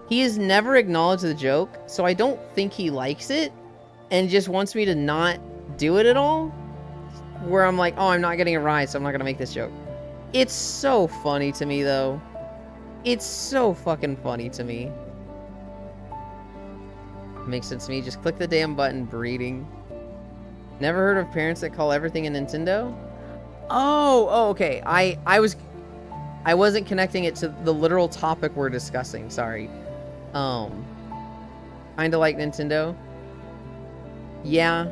He has never acknowledged the joke, so I don't think he likes it, and just wants me to not do it at all. Where I'm like, oh, I'm not getting a rise, so I'm not gonna make this joke. It's so funny to me, though. It's so fucking funny to me. Makes sense to me. Just click the damn button, breeding. Never heard of parents that call everything a Nintendo? Oh, okay. I wasn't connecting it to the literal topic we're discussing. Sorry. Kinda like Nintendo. Yeah.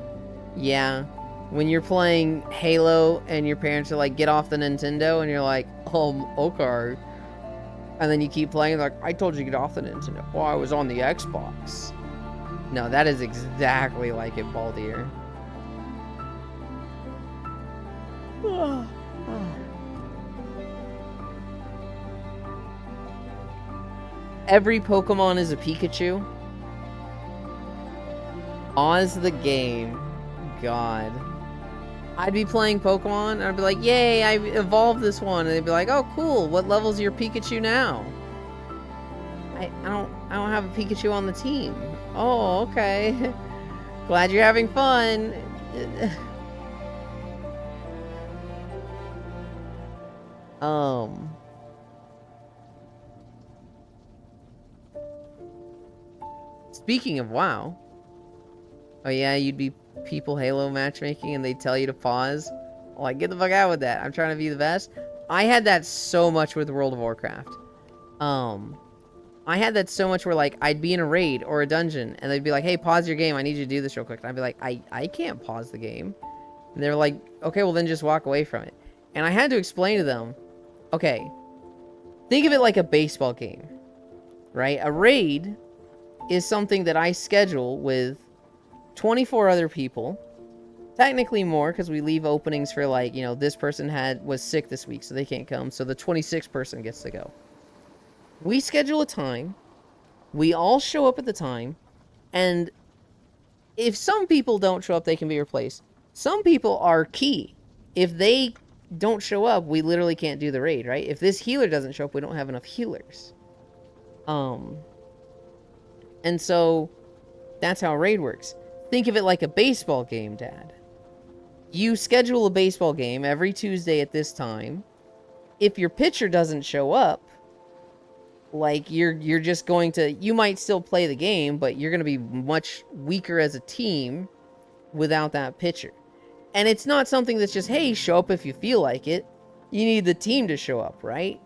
When you're playing Halo and your parents are like, get off the Nintendo, and you're like, okay. And then you keep playing, like, I told you to get off the Nintendo. Well, I was on the Xbox. No, that is exactly like it, Baldier. Every Pokemon is a Pikachu. Oz the game. God. I'd be playing Pokemon, and I'd be like, yay, I evolved this one. And they'd be like, oh, cool, what level's your Pikachu now? I don't have a Pikachu on the team. Oh, okay. Glad you're having fun. Speaking of WoW. Oh yeah, you'd be people Halo matchmaking and they'd tell you to pause. Like, get the fuck out with that. I'm trying to be the best. I had that so much with World of Warcraft. I had that so much where, like, I'd be in a raid or a dungeon, and they'd be like, hey, pause your game. I need you to do this real quick. And I'd be like, I can't pause the game. And they're like, okay, well, then just walk away from it. And I had to explain to them, okay, think of it like a baseball game, right? A raid is something that I schedule with 24 other people. Technically more, because we leave openings for, like, you know, this person was sick this week, so they can't come. So the 26th person gets to go. We schedule a time. We all show up at the time. And if some people don't show up, they can be replaced. Some people are key. If they don't show up, we literally can't do the raid, right? If this healer doesn't show up, we don't have enough healers. And so that's how a raid works. Think of it like a baseball game, Dad. You schedule a baseball game every Tuesday at this time. If your pitcher doesn't show up, like, you're just going to... You might still play the game, but you're going to be much weaker as a team without that pitcher. And it's not something that's just, hey, show up if you feel like it. You need the team to show up, right?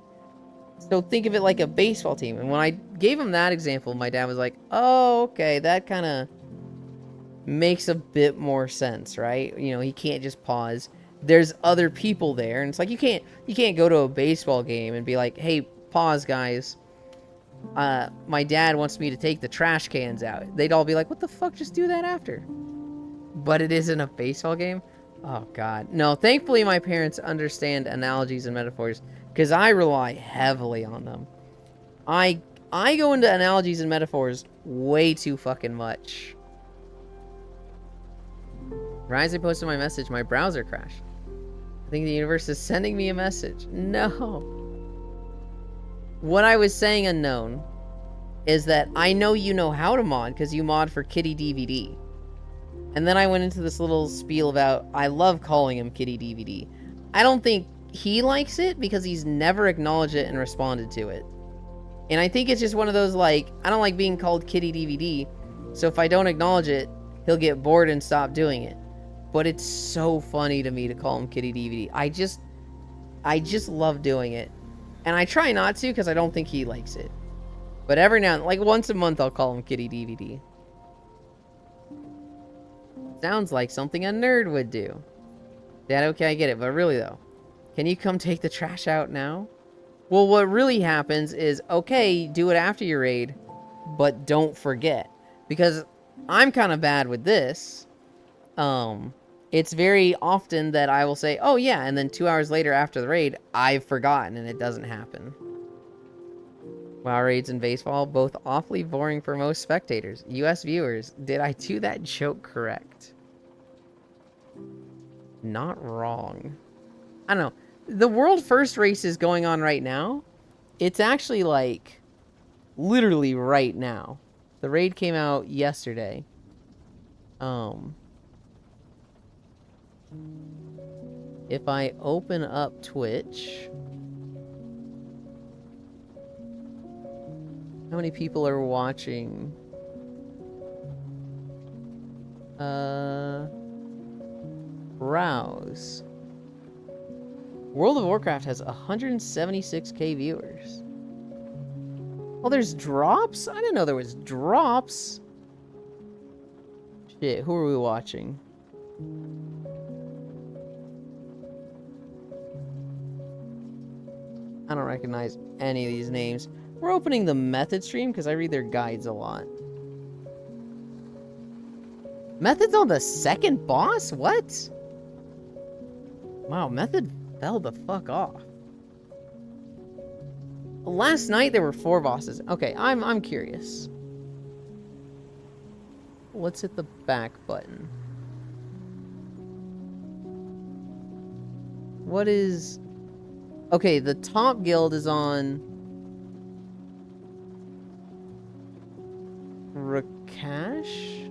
So think of it like a baseball team. And when I gave him that example, my dad was like, oh, okay, that kind of makes a bit more sense, right? You know, he can't just pause. There's other people there, and it's like you can't go to a baseball game and be like, hey, pause, guys. My dad wants me to take the trash cans out. They'd all be like, what the fuck, just do that after. But it isn't a baseball game? Oh, God. No, thankfully my parents understand analogies and metaphors, because I rely heavily on them. I go into analogies and metaphors way too fucking much. Rise, I posted my message. My browser crashed. I think the universe is sending me a message. No. What I was saying, Unknown, is that I know you know how to mod because you mod for Kitty DVD. And then I went into this little spiel about I love calling him Kitty DVD. I don't think he likes it because he's never acknowledged it and responded to it. And I think it's just one of those, like, I don't like being called Kitty DVD, so if I don't acknowledge it, he'll get bored and stop doing it. But it's so funny to me to call him Kitty DVD. I just love doing it. And I try not to because I don't think he likes it. But every now and then, like once a month, I'll call him Kitty DVD. Sounds like something a nerd would do. Dad, okay, I get it, but really though, can you come take the trash out now? Well, what really happens is, okay, do it after your raid, but don't forget. Because I'm kind of bad with this. It's very often that I will say, oh yeah, and then 2 hours later after the raid, I've forgotten and it doesn't happen. WoW raids and baseball, both awfully boring for most spectators. US viewers, did I do that joke correct? Not wrong. I don't know. The world first race is going on right now. It's actually like literally right now. The raid came out yesterday. If I open up Twitch, how many people are watching? Browse. World of Warcraft has 176k viewers. Oh, there's drops? I didn't know there was drops. Shit, who are we watching? I don't recognize any of these names. We're opening the Method stream because I read their guides a lot. Method's on the second boss? What? Wow, Method fell the fuck off. Last night there were 4 bosses. Okay, I'm curious. Let's hit the back button. What is... Okay, the top guild is on... Rakash?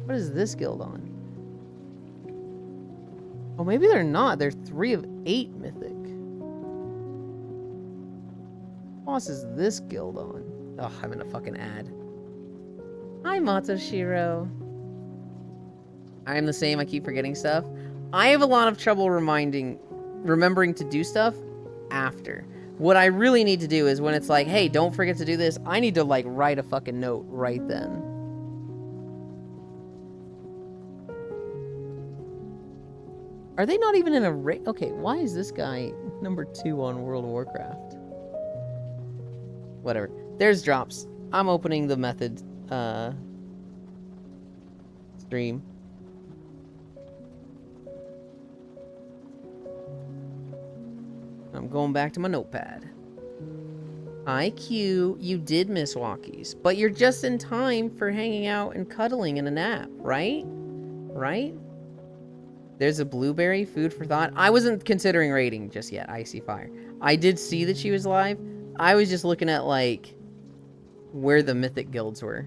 What is this guild on? Oh, maybe they're not. They're 3 of 8 mythic. boss is this guild on? Oh, I'm in a fucking ad. Hi, Matoshiro. I am the same. I keep forgetting stuff. I have a lot of trouble remembering to do stuff after. What I really need to do is when it's like, hey, don't forget to do this, I need to, like, write a fucking note right then. Are they not even in a raid? Okay, why is this guy number 2 on World of Warcraft? Whatever. There's drops. I'm opening the method, stream. I'm going back to my notepad. IQ, you did miss walkies, but you're just in time for hanging out and cuddling in a nap, right? Right? There's a blueberry, food for thought. I wasn't considering raiding just yet, Icy Fire. I did see that she was live. I was just looking at, like, where the mythic guilds were.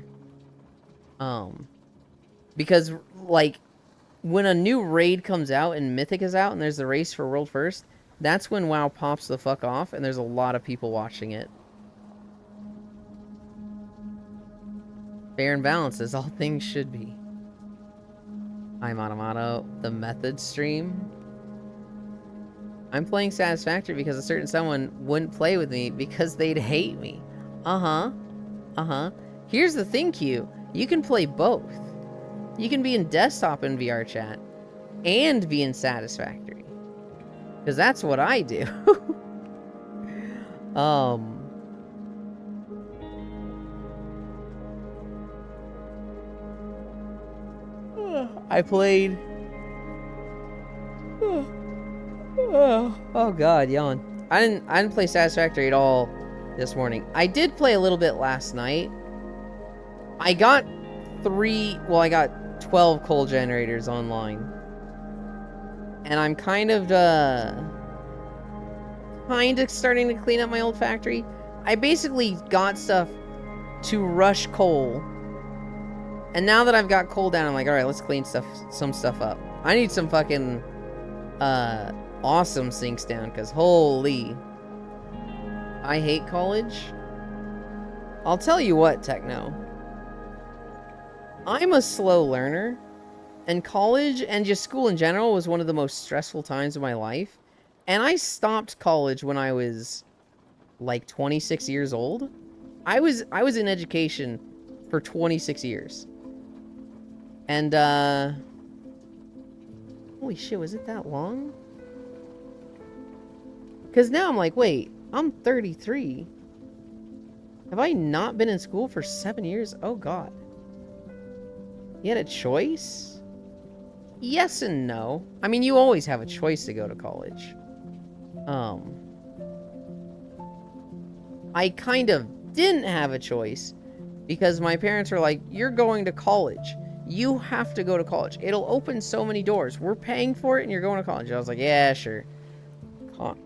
Because, like, when a new raid comes out and mythic is out and there's the race for world first, that's when WoW pops the fuck off and there's a lot of people watching it. Fair and balanced as all things should be. Hi, Matomato. The method stream. I'm playing Satisfactory because a certain someone wouldn't play with me because they'd hate me. Here's the thing, Q. You can play both. You can be in desktop and VR chat and be in Satisfactory. Because that's what I do. I played... Oh god, yawn. I didn't play Satisfactory at all this morning. I did play a little bit last night. I got 12 coal generators online. And I'm kind of starting to clean up my old factory. I basically got stuff to rush coal. And now that I've got coal down, I'm like, alright, let's clean some stuff up. I need some fucking awesome sinks down, because holy. I hate college. I'll tell you what, Techno. I'm a slow learner. And college and just school in general was one of the most stressful times of my life. And I stopped college when I was like 26 years old. I was in education for 26 years. And holy shit, was it that long? Cuz now I'm like, wait, I'm 33. Have I not been in school for 7 years? Oh god. You had a choice? Yes and no. I mean, you always have a choice to go to college. I kind of didn't have a choice because my parents were like, you're going to college. You have to go to college. It'll open so many doors. We're paying for it and you're going to college. I was like, yeah, sure.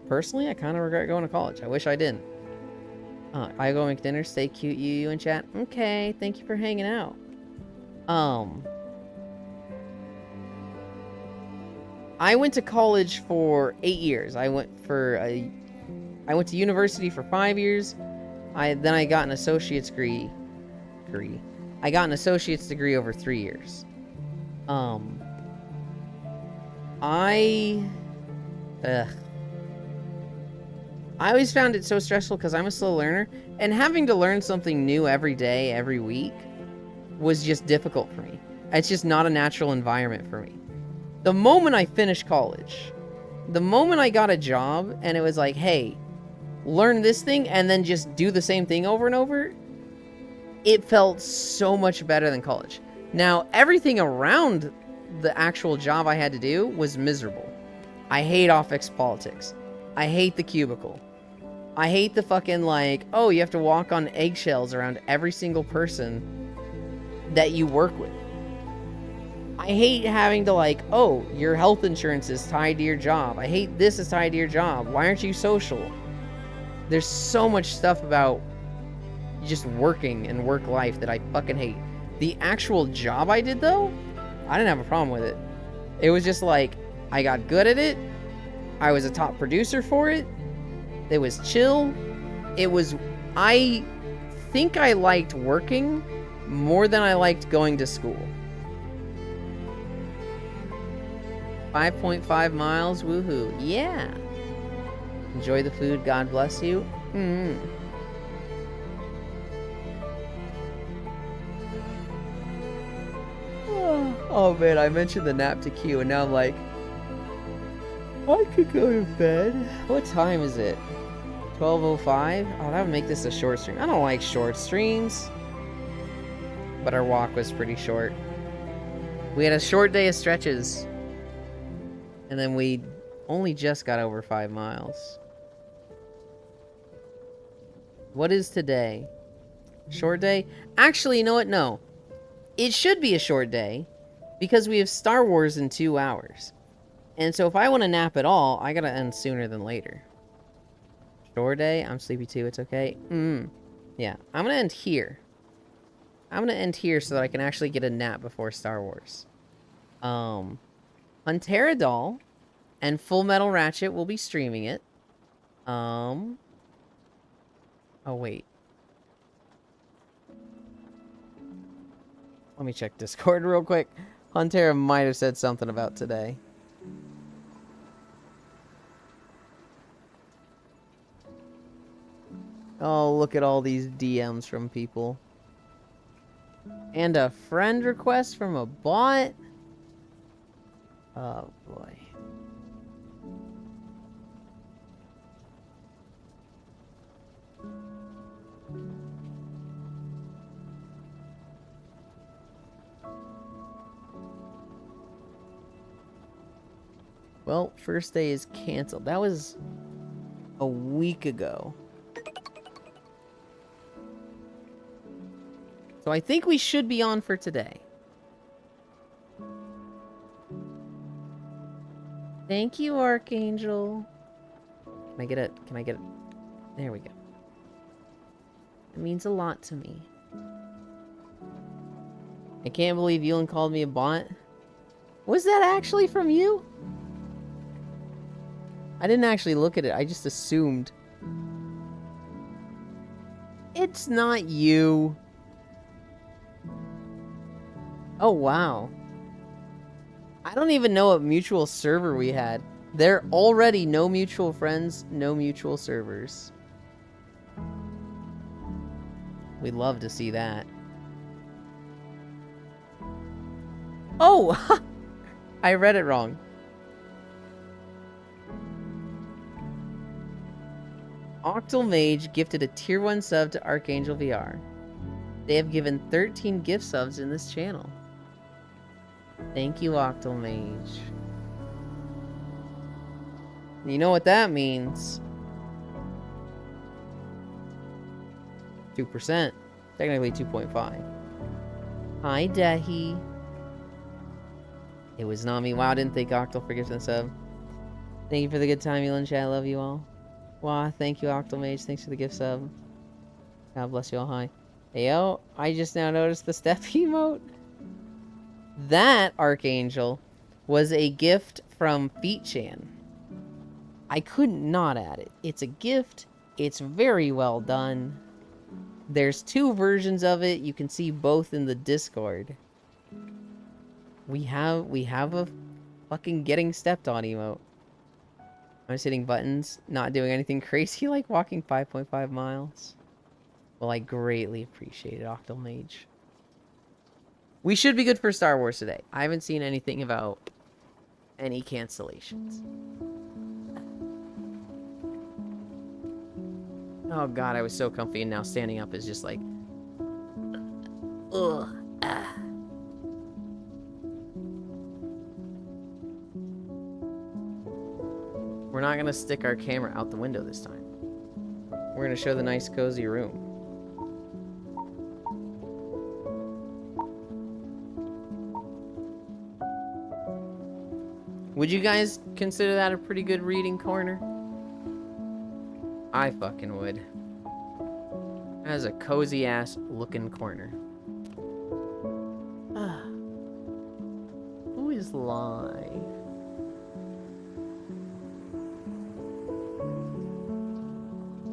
Personally, I kind of regret going to college. I wish I didn't. I go make dinner. Stay cute, you in chat. Okay, thank you for hanging out. I went to college for 8 years. I went to university for 5 years. Then I got an associate's degree. I got an associate's degree over 3 years. I always found it so stressful because I'm a slow learner, and having to learn something new every day, every week, was just difficult for me. It's just not a natural environment for me. The moment I finished college, the moment I got a job and it was like, hey, learn this thing and then just do the same thing over and over, it felt so much better than college. Now, everything around the actual job I had to do was miserable. I hate office politics. I hate the cubicle. I hate the fucking, like, oh, you have to walk on eggshells around every single person that you work with. I hate having to, like, oh, your health insurance is tied to your job. I hate this is tied to your job. Why aren't you social? There's so much stuff about just working and work life that I fucking hate. The actual job I did, though, I didn't have a problem with it. It was just like, I got good at it. I was a top producer for it. It was chill. It was I think I liked working more than I liked going to school. 5.5 miles, woohoo. Yeah. Enjoy the food, God bless you. Oh man, I mentioned the nap to Q and now I'm like, I could go to bed. What time is it? 12:05? Oh, that would make this a short stream. I don't like short streams. But our walk was pretty short. We had a short day of stretches. And then we only just got over 5 miles. What is today? Short day? Actually, you know what? No. It should be a short day because we have Star Wars in 2 hours. And so if I want to nap at all, I gotta end sooner than later. Short day? I'm sleepy too. It's okay. Yeah. I'm gonna end here. I'm gonna end here so that I can actually get a nap before Star Wars. Hunteradol and Full Metal Ratchet will be streaming it. Oh, wait. Let me check Discord real quick. Huntera might have said something about today. Oh, look at all these DMs from people. And a friend request from a bot? Oh, boy. Well, first day is canceled. That was a week ago. So I think we should be on for today. Thank you, Archangel. Can I get it? There we go. It means a lot to me. I can't believe Yulin called me a bot. Was that actually from you? I didn't actually look at it. I just assumed. It's not you. Oh, wow. I don't even know what mutual server we had. There already no mutual friends, no mutual servers. We'd love to see that. Oh! I read it wrong. Octal Mage gifted a tier 1 sub to Archangel VR. They have given 13 gift subs in this channel. Thank you, Octal Mage. You know what that means? 2%. Technically 2.5. Hi, Dehi. It was not me. Wow, I didn't think Octal for gifting the sub. Thank you for the good time, Elon Chat. I love you all. Wow, thank you, Octal Mage. Thanks for the gift sub. God bless you all. Hi. Hey, yo, I just now noticed the step emote. That, Archangel, was a gift from Feetchan. I couldn't not add it. It's a gift. It's very well done. There's 2 versions of it. You can see both in the Discord. We have a fucking getting stepped on emote. I'm just hitting buttons, not doing anything crazy like walking 5.5 miles. Well, I greatly appreciate it, Octal Mage. We should be good for Star Wars today. I haven't seen anything about any cancellations. Oh god, I was so comfy and now standing up is just like... Ugh. Ah. We're not gonna stick our camera out the window this time. We're gonna show the nice cozy room. Would you guys consider that a pretty good reading corner? I fucking would. That is a cozy ass looking corner. Who is live?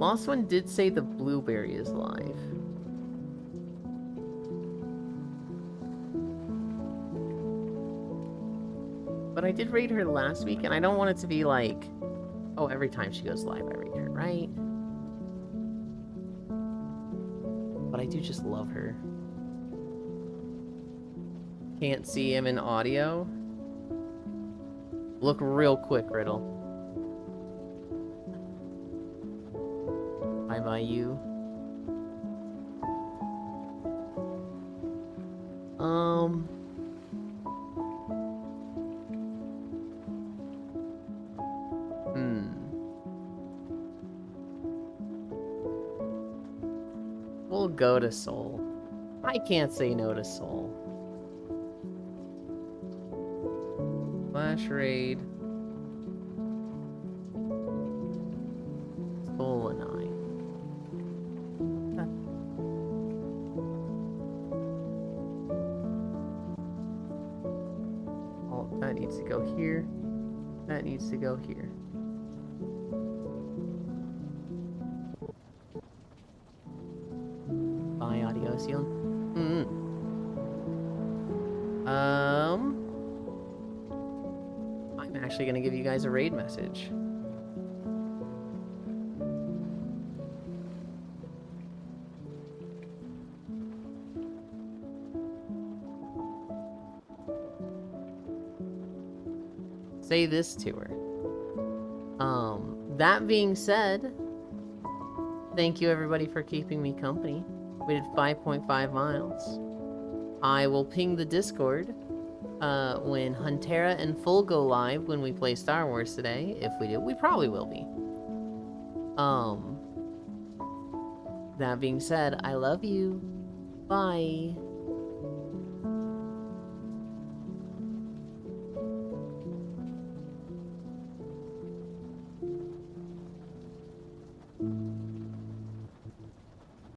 Lost One did say the blueberry is live. But I did raid her last week, and I don't want it to be like, oh, every time she goes live, I raid her, right? But I do just love her. Can't see him in audio. Look real quick, Riddle. Bye-bye, you. We'll go to Soul. I can't say no to Soul. Flash raid. Soul and I. Oh, that needs to go here. That needs to go here. Bye, Audiosion. I'm actually gonna give you guys a raid message. Say this to her. That being said, thank you everybody for keeping me company. We did 5.5 miles. I will ping the Discord when Huntera and Full go live when we play Star Wars today. If we do, we probably will be. That being said, I love you. Bye.